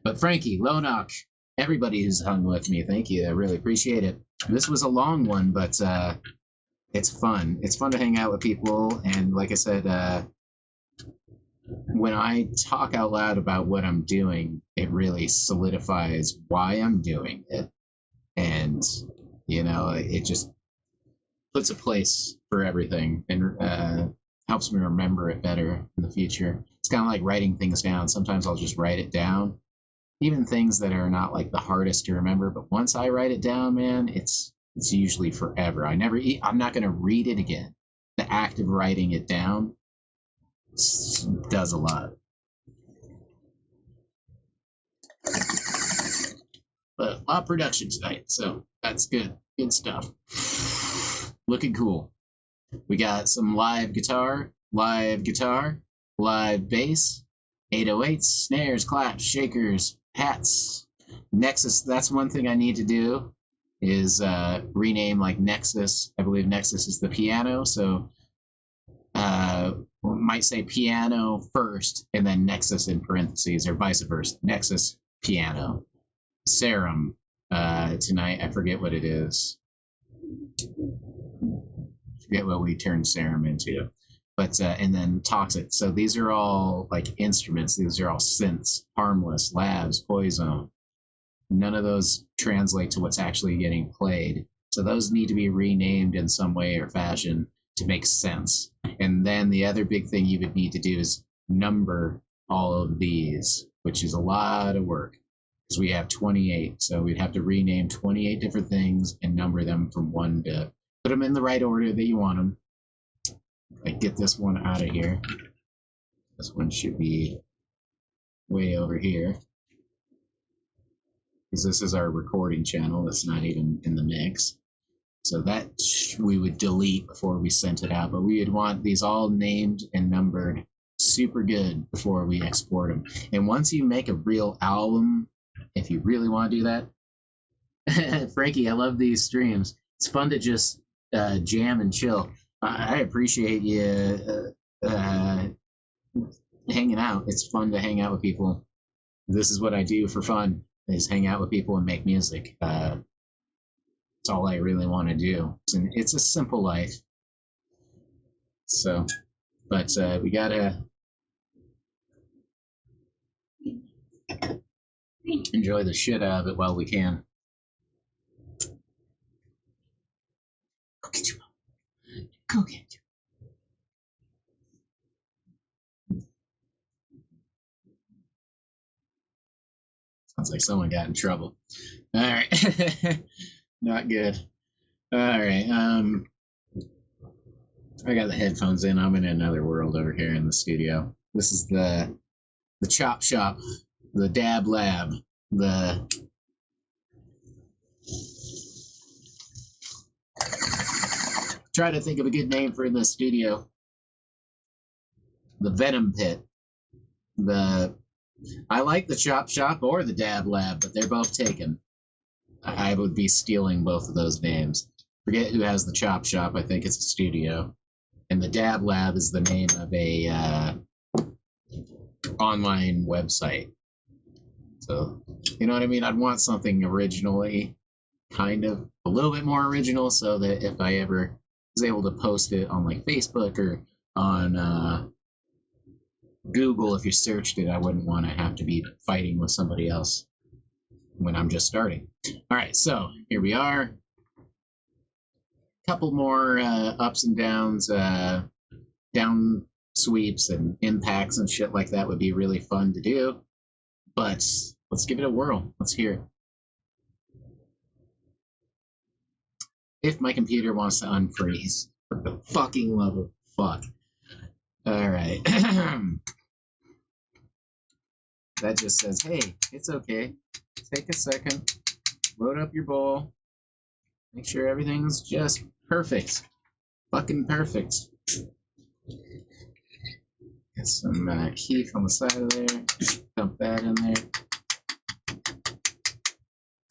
But Frankie, Lonok, everybody who's hung with me, thank you. I really appreciate it. This was a long one, but it's fun. It's fun to hang out with people. And like I said, when I talk out loud about what I'm doing, it really solidifies why I'm doing it. And You know, it just puts a place for everything and helps me remember it better in the future. It's kind of like writing things down. Sometimes I'll just write it down, even things that are not like the hardest to remember. But once I write it down, man, it's usually forever. I'm not going to read it again. The act of writing it down does a lot. But a lot of production tonight, so that's good. Good stuff. Looking cool. We got some live guitar, live bass, 808s, snares, claps, shakers, hats. Nexus, that's one thing I need to do is rename like Nexus. I believe Nexus is the piano, so might say piano first and then Nexus in parentheses, or vice versa. Nexus, piano. Serum tonight, I forget what it is. Forget what we turned Serum into. But and then Toxic. So these are all like instruments. These are all synths, harmless, labs, poison. None of those translate to what's actually getting played. So those need to be renamed in some way or fashion to make sense. And then the other big thing you would need to do is number all of these, which is a lot of work. Because we have 28, so we'd have to rename 28 different things and number them from 1 to put them in the right order that you want them. Like get this one out of here. This one should be way over here. Because this is our recording channel that's not even in the mix. So that we would delete before we sent it out. But we would want these all named and numbered super good before we export them. And once you make a real album, if you really want to do that, Frankie, I love these streams. It's fun to just jam and chill. I appreciate you hanging out. It's fun to hang out with people. This is what I do for fun, is hang out with people and make music. It's all I really want to do. It's a simple life. So, but we gotta enjoy the shit out of it while we can. Go get your mom. Go get your. Sounds like someone got in trouble. All right. Not good. All right. I got the headphones in. I'm in another world over here in the studio. This is the chop shop, the dab lab, the try to think of a good name for the studio. The Venom pit. I like the chop shop or the dab lab, but they're both taken. I would be stealing both of those names. Forget who has the chop shop. I think it's a studio. And the dab lab is the name of a online website. So, you know what I mean? I'd want something originally, kind of a little bit more original, so that if I ever was able to post it on like Facebook or on Google, if you searched it, I wouldn't want to have to be fighting with somebody else when I'm just starting. All right, so here we are. A couple more ups and downs, down sweeps and impacts and shit like that would be really fun to do. But let's give it a whirl. Let's hear it. If my computer wants to unfreeze, for the fucking love of fuck. All right. That just says, hey, it's okay. Take a second, load up your bowl, make sure everything's just perfect. Fucking perfect. Get some keef on the side of there. Dump that in there.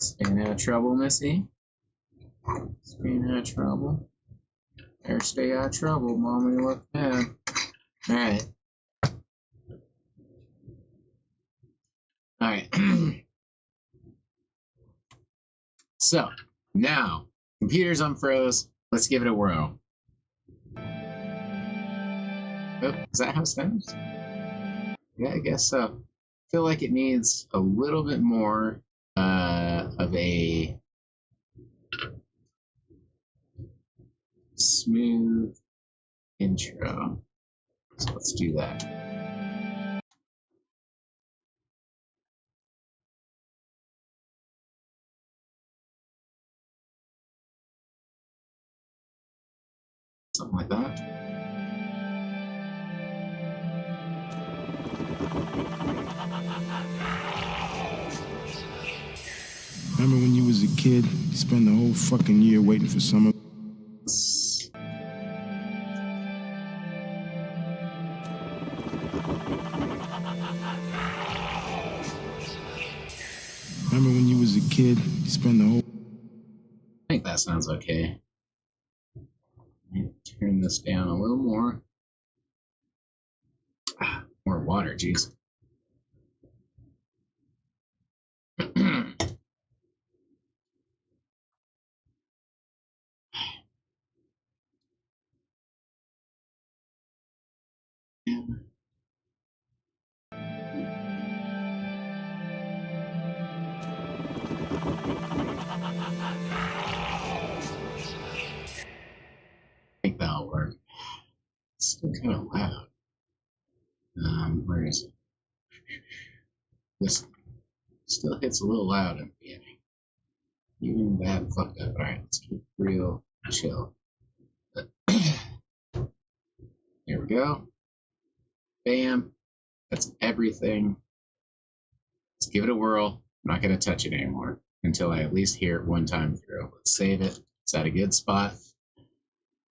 Staying out of trouble, Missy. Staying out of trouble. Better stay out of trouble, Mommy. Look down. Alright. Alright. So, now, computer's unfroze. Let's give it a whirl. Oh, is that how it sounds? Yeah, I guess so. I feel like it needs a little bit more of a smooth intro. So let's do that. Something like that. Remember when you was a kid, you spend the whole fucking year waiting for summer? Remember when you was a kid, you spend the whole... I think that sounds okay. Turn this down a little more. More water, jeez. I think that'll work. It's still kind of loud. Where is it? This still hits a little loud at the beginning. Even that fucked up. Alright, let's keep it real chill. There we go. Bam. That's everything. Let's give it a whirl. I'm not going to touch it anymore until I at least hear it one time through. Let's save it. It's at a good spot.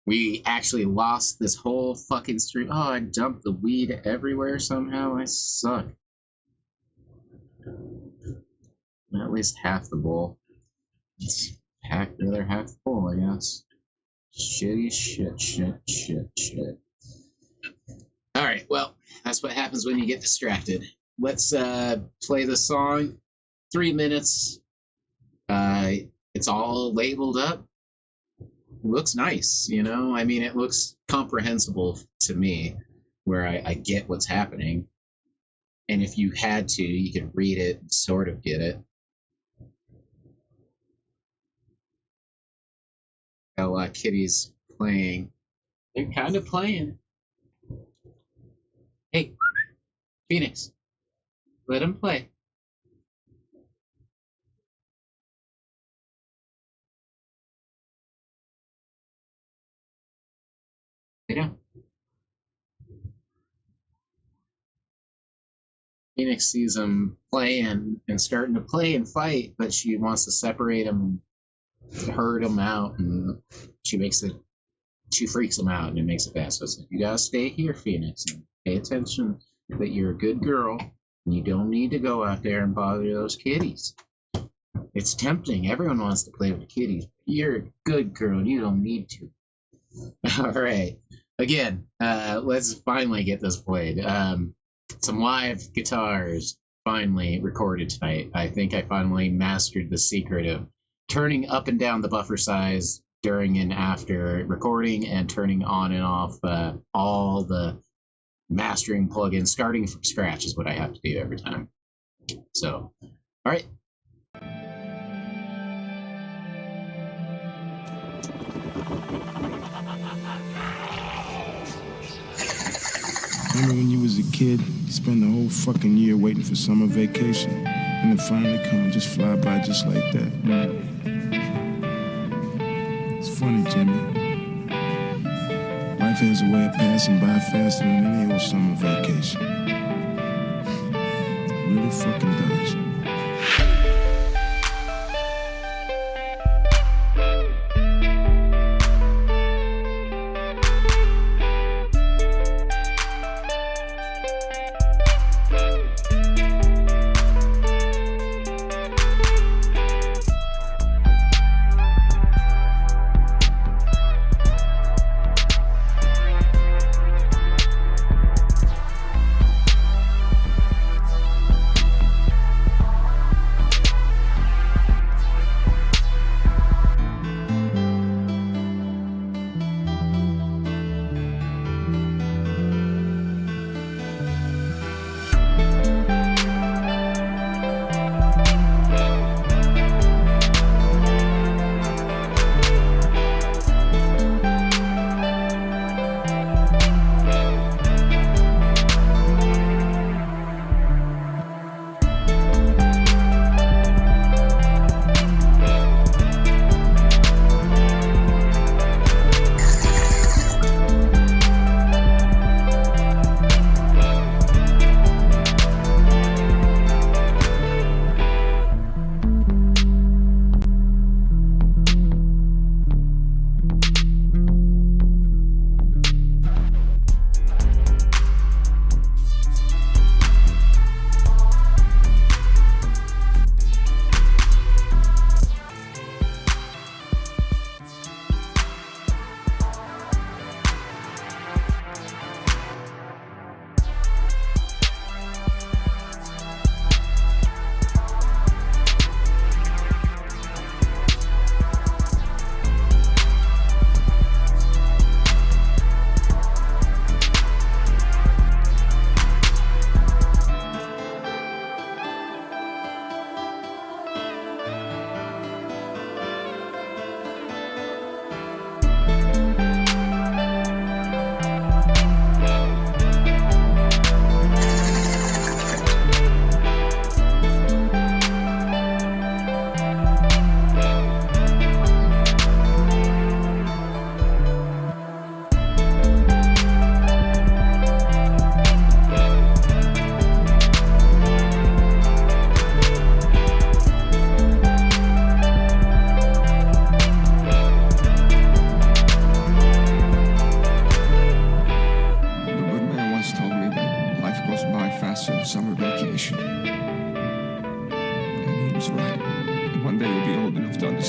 We actually lost this whole fucking stream. Oh, I dumped the weed everywhere somehow. I suck. At least half the bowl. Let's pack the other half the bowl, I guess. Shitty shit. Alright, well, that's what happens when you get distracted. Let's play the song. 3 minutes. It's all labeled up. Looks nice, you know? I mean, it looks comprehensible to me, where I get what's happening. And if you had to, you could read it and sort of get it. Got a lot of kitties playing. They're kind of playing. Hey, Phoenix, let them play. Lay down. Phoenix sees them playing and starting to play and fight, but she wants to separate them, herd them out, and she freaks them out, and it makes it bad. So it's like, you gotta stay here, Phoenix, and pay attention that you're a good girl, and you don't need to go out there and bother those kitties. It's tempting. Everyone wants to play with the kitties. You're a good girl, and you don't need to. All right. Again, let's finally get this played. Some live guitars finally recorded tonight. I think I finally mastered the secret of turning up and down the buffer size during and after recording, and turning on and off all the mastering plugins, starting from scratch is what I have to do every time. So, all right. Remember when you was a kid, you spend the whole fucking year waiting for summer vacation, and it finally come and just fly by just like that. It's funny, Jimmy. Life has a way of passing by faster than any old summer vacation. It really fucking does.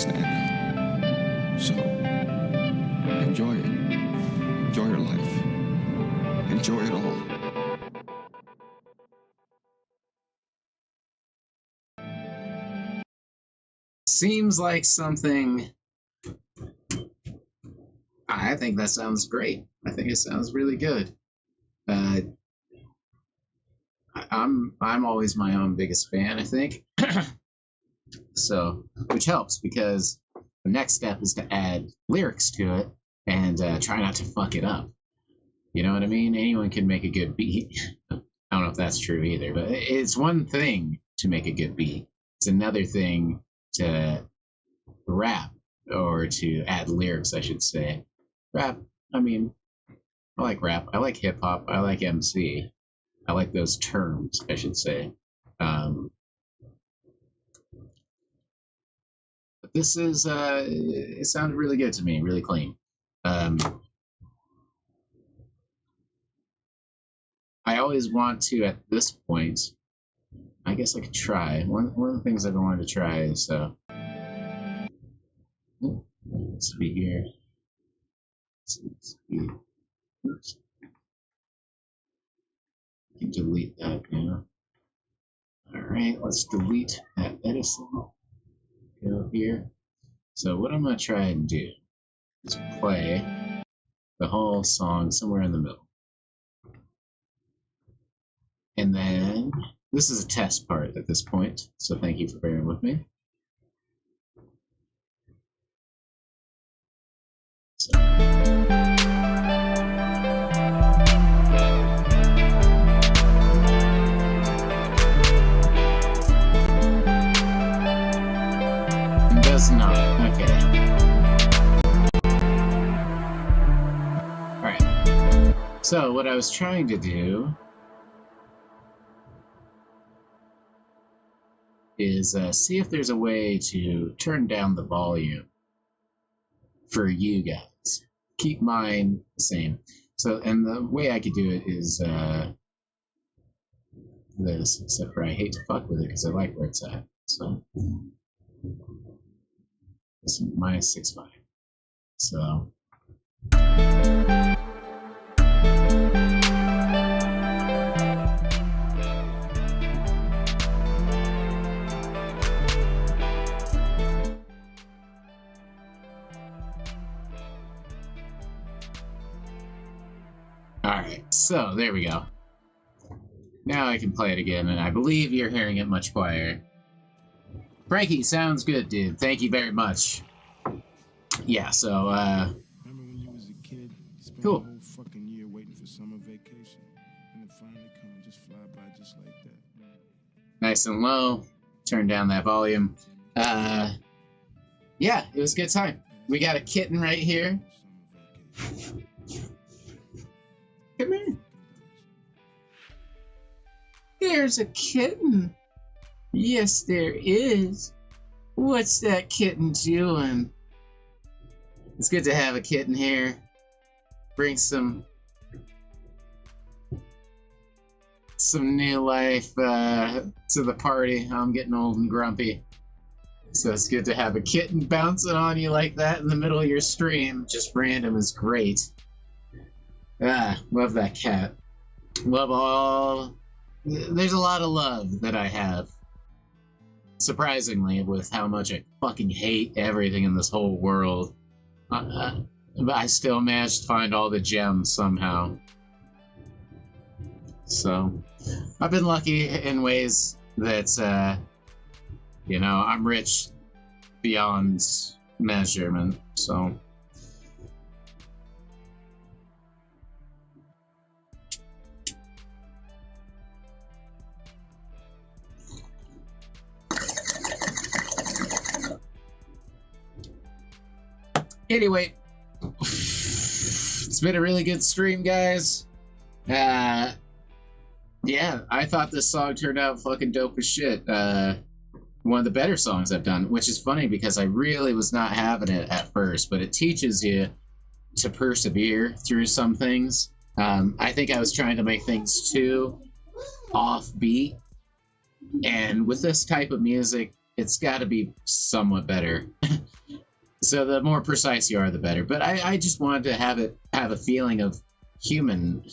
understand now. So, enjoy it. Enjoy your life. Enjoy it all. Seems like something. I think that sounds great. I think it sounds really good. I'm always my own biggest fan, I think. So, which helps because the next step is to add lyrics to it and try not to fuck it up. You know what I mean? Anyone can make a good beat. I don't know if that's true either, but it's one thing to make a good beat. It's another thing to rap or to add lyrics, I should say. Rap, I mean, I like rap. I like hip hop. I like MC. I like those terms, I should say. But this is, it sounded really good to me, really clean. I always want to, at this point, I guess I could try. One of the things I've been wanting to try is, let's be here. Let's be, oops. You can delete that now. Alright, let's delete that Edison. Go here. So what I'm going to try and do is play the whole song somewhere in the middle. And then, this is a test part at this point, so thank you for bearing with me. So. It does not, okay. Alright, so what I was trying to do is see if there's a way to turn down the volume for you guys. Keep mine the same. So, and the way I could do it is this, except for I hate to fuck with it because I like where it's at. So, it's -6.5. So. Alright, so there we go. Now I can play it again, and I believe you're hearing it much quieter. Frankie, sounds good, dude. Thank you very much. Yeah, so, Remember when you was a kid, spent cool. the whole fucking year waiting for summer vacation, and it finally come and just fly by just like that. Nice and low. Turn down that volume. Yeah, it was a good time. We got a kitten right here. Come here. There's a kitten. Yes, there is. What's that kitten doing? It's good to have a kitten here. Bring some new life to the party. I'm getting old and grumpy. So it's good to have a kitten bouncing on you like that in the middle of your stream. Just random is great. Love that cat. Love all. There's a lot of love that I have. Surprisingly, with how much I fucking hate everything in this whole world. But I still managed to find all the gems somehow. So, I've been lucky in ways that, you know, I'm rich beyond measurement, so. Anyway, it's been a really good stream, guys. Yeah, I thought this song turned out fucking dope as shit. One of the better songs I've done, which is funny because I really was not having it at first, but it teaches you to persevere through some things. I think I was trying to make things too offbeat, and with this type of music, it's got to be somewhat better. So the more precise you are, the better. But I just wanted to have a feeling of human.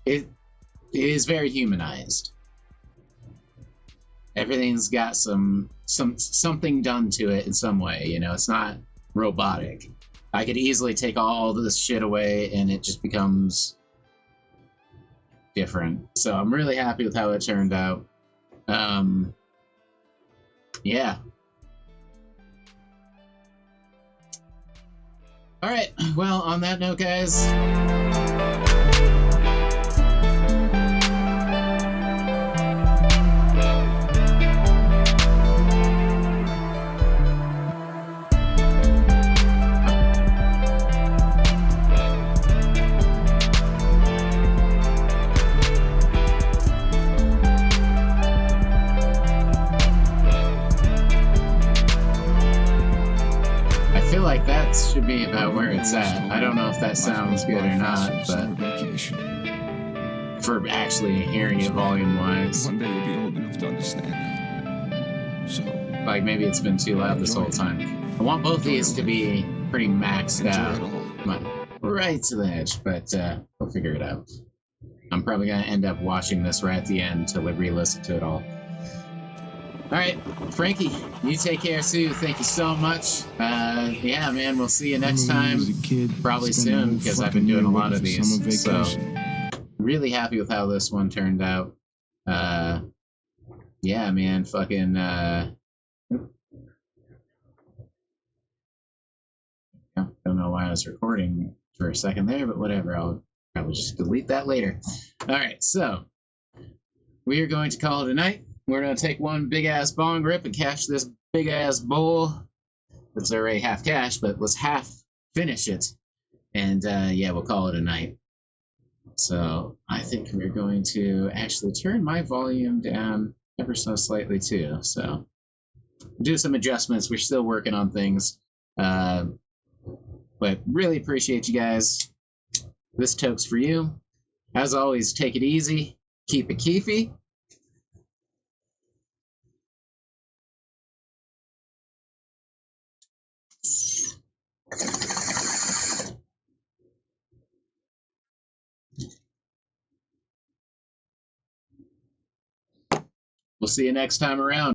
It is very humanized. Everything's got something done to it in some way. You know, it's not robotic. I could easily take all this shit away and it just becomes different. So I'm really happy with how it turned out. Yeah. All right. Well, on that note, guys. Like that should be about where it's at. I don't know if that sounds good or not, but for actually hearing it volume-wise. One day you'll be old enough to understand. So, like maybe it's been too loud this whole time. I want both these to be pretty maxed out. Right to the edge, but we'll figure it out. I'm probably gonna end up watching this right at the end to re-listen to it all. All right, Frankie, you take care, Sue. Thank you so much. Yeah, man, we'll see you next time. Probably soon, because I've been doing a lot of these. So, really happy with how this one turned out. Yeah, man, fucking... don't know why I was recording for a second there, but whatever. I'll probably just delete that later. All right, so we are going to call it a night. We're going to take one big-ass bong rip and cash this big-ass bowl. It's already half cash, but let's half finish it. And, yeah, we'll call it a night. So I think we're going to actually turn my volume down ever so slightly, too. So do some adjustments. We're still working on things. But really appreciate you guys. This toke's for you. As always, take it easy. Keep it keefy. We'll see you next time around.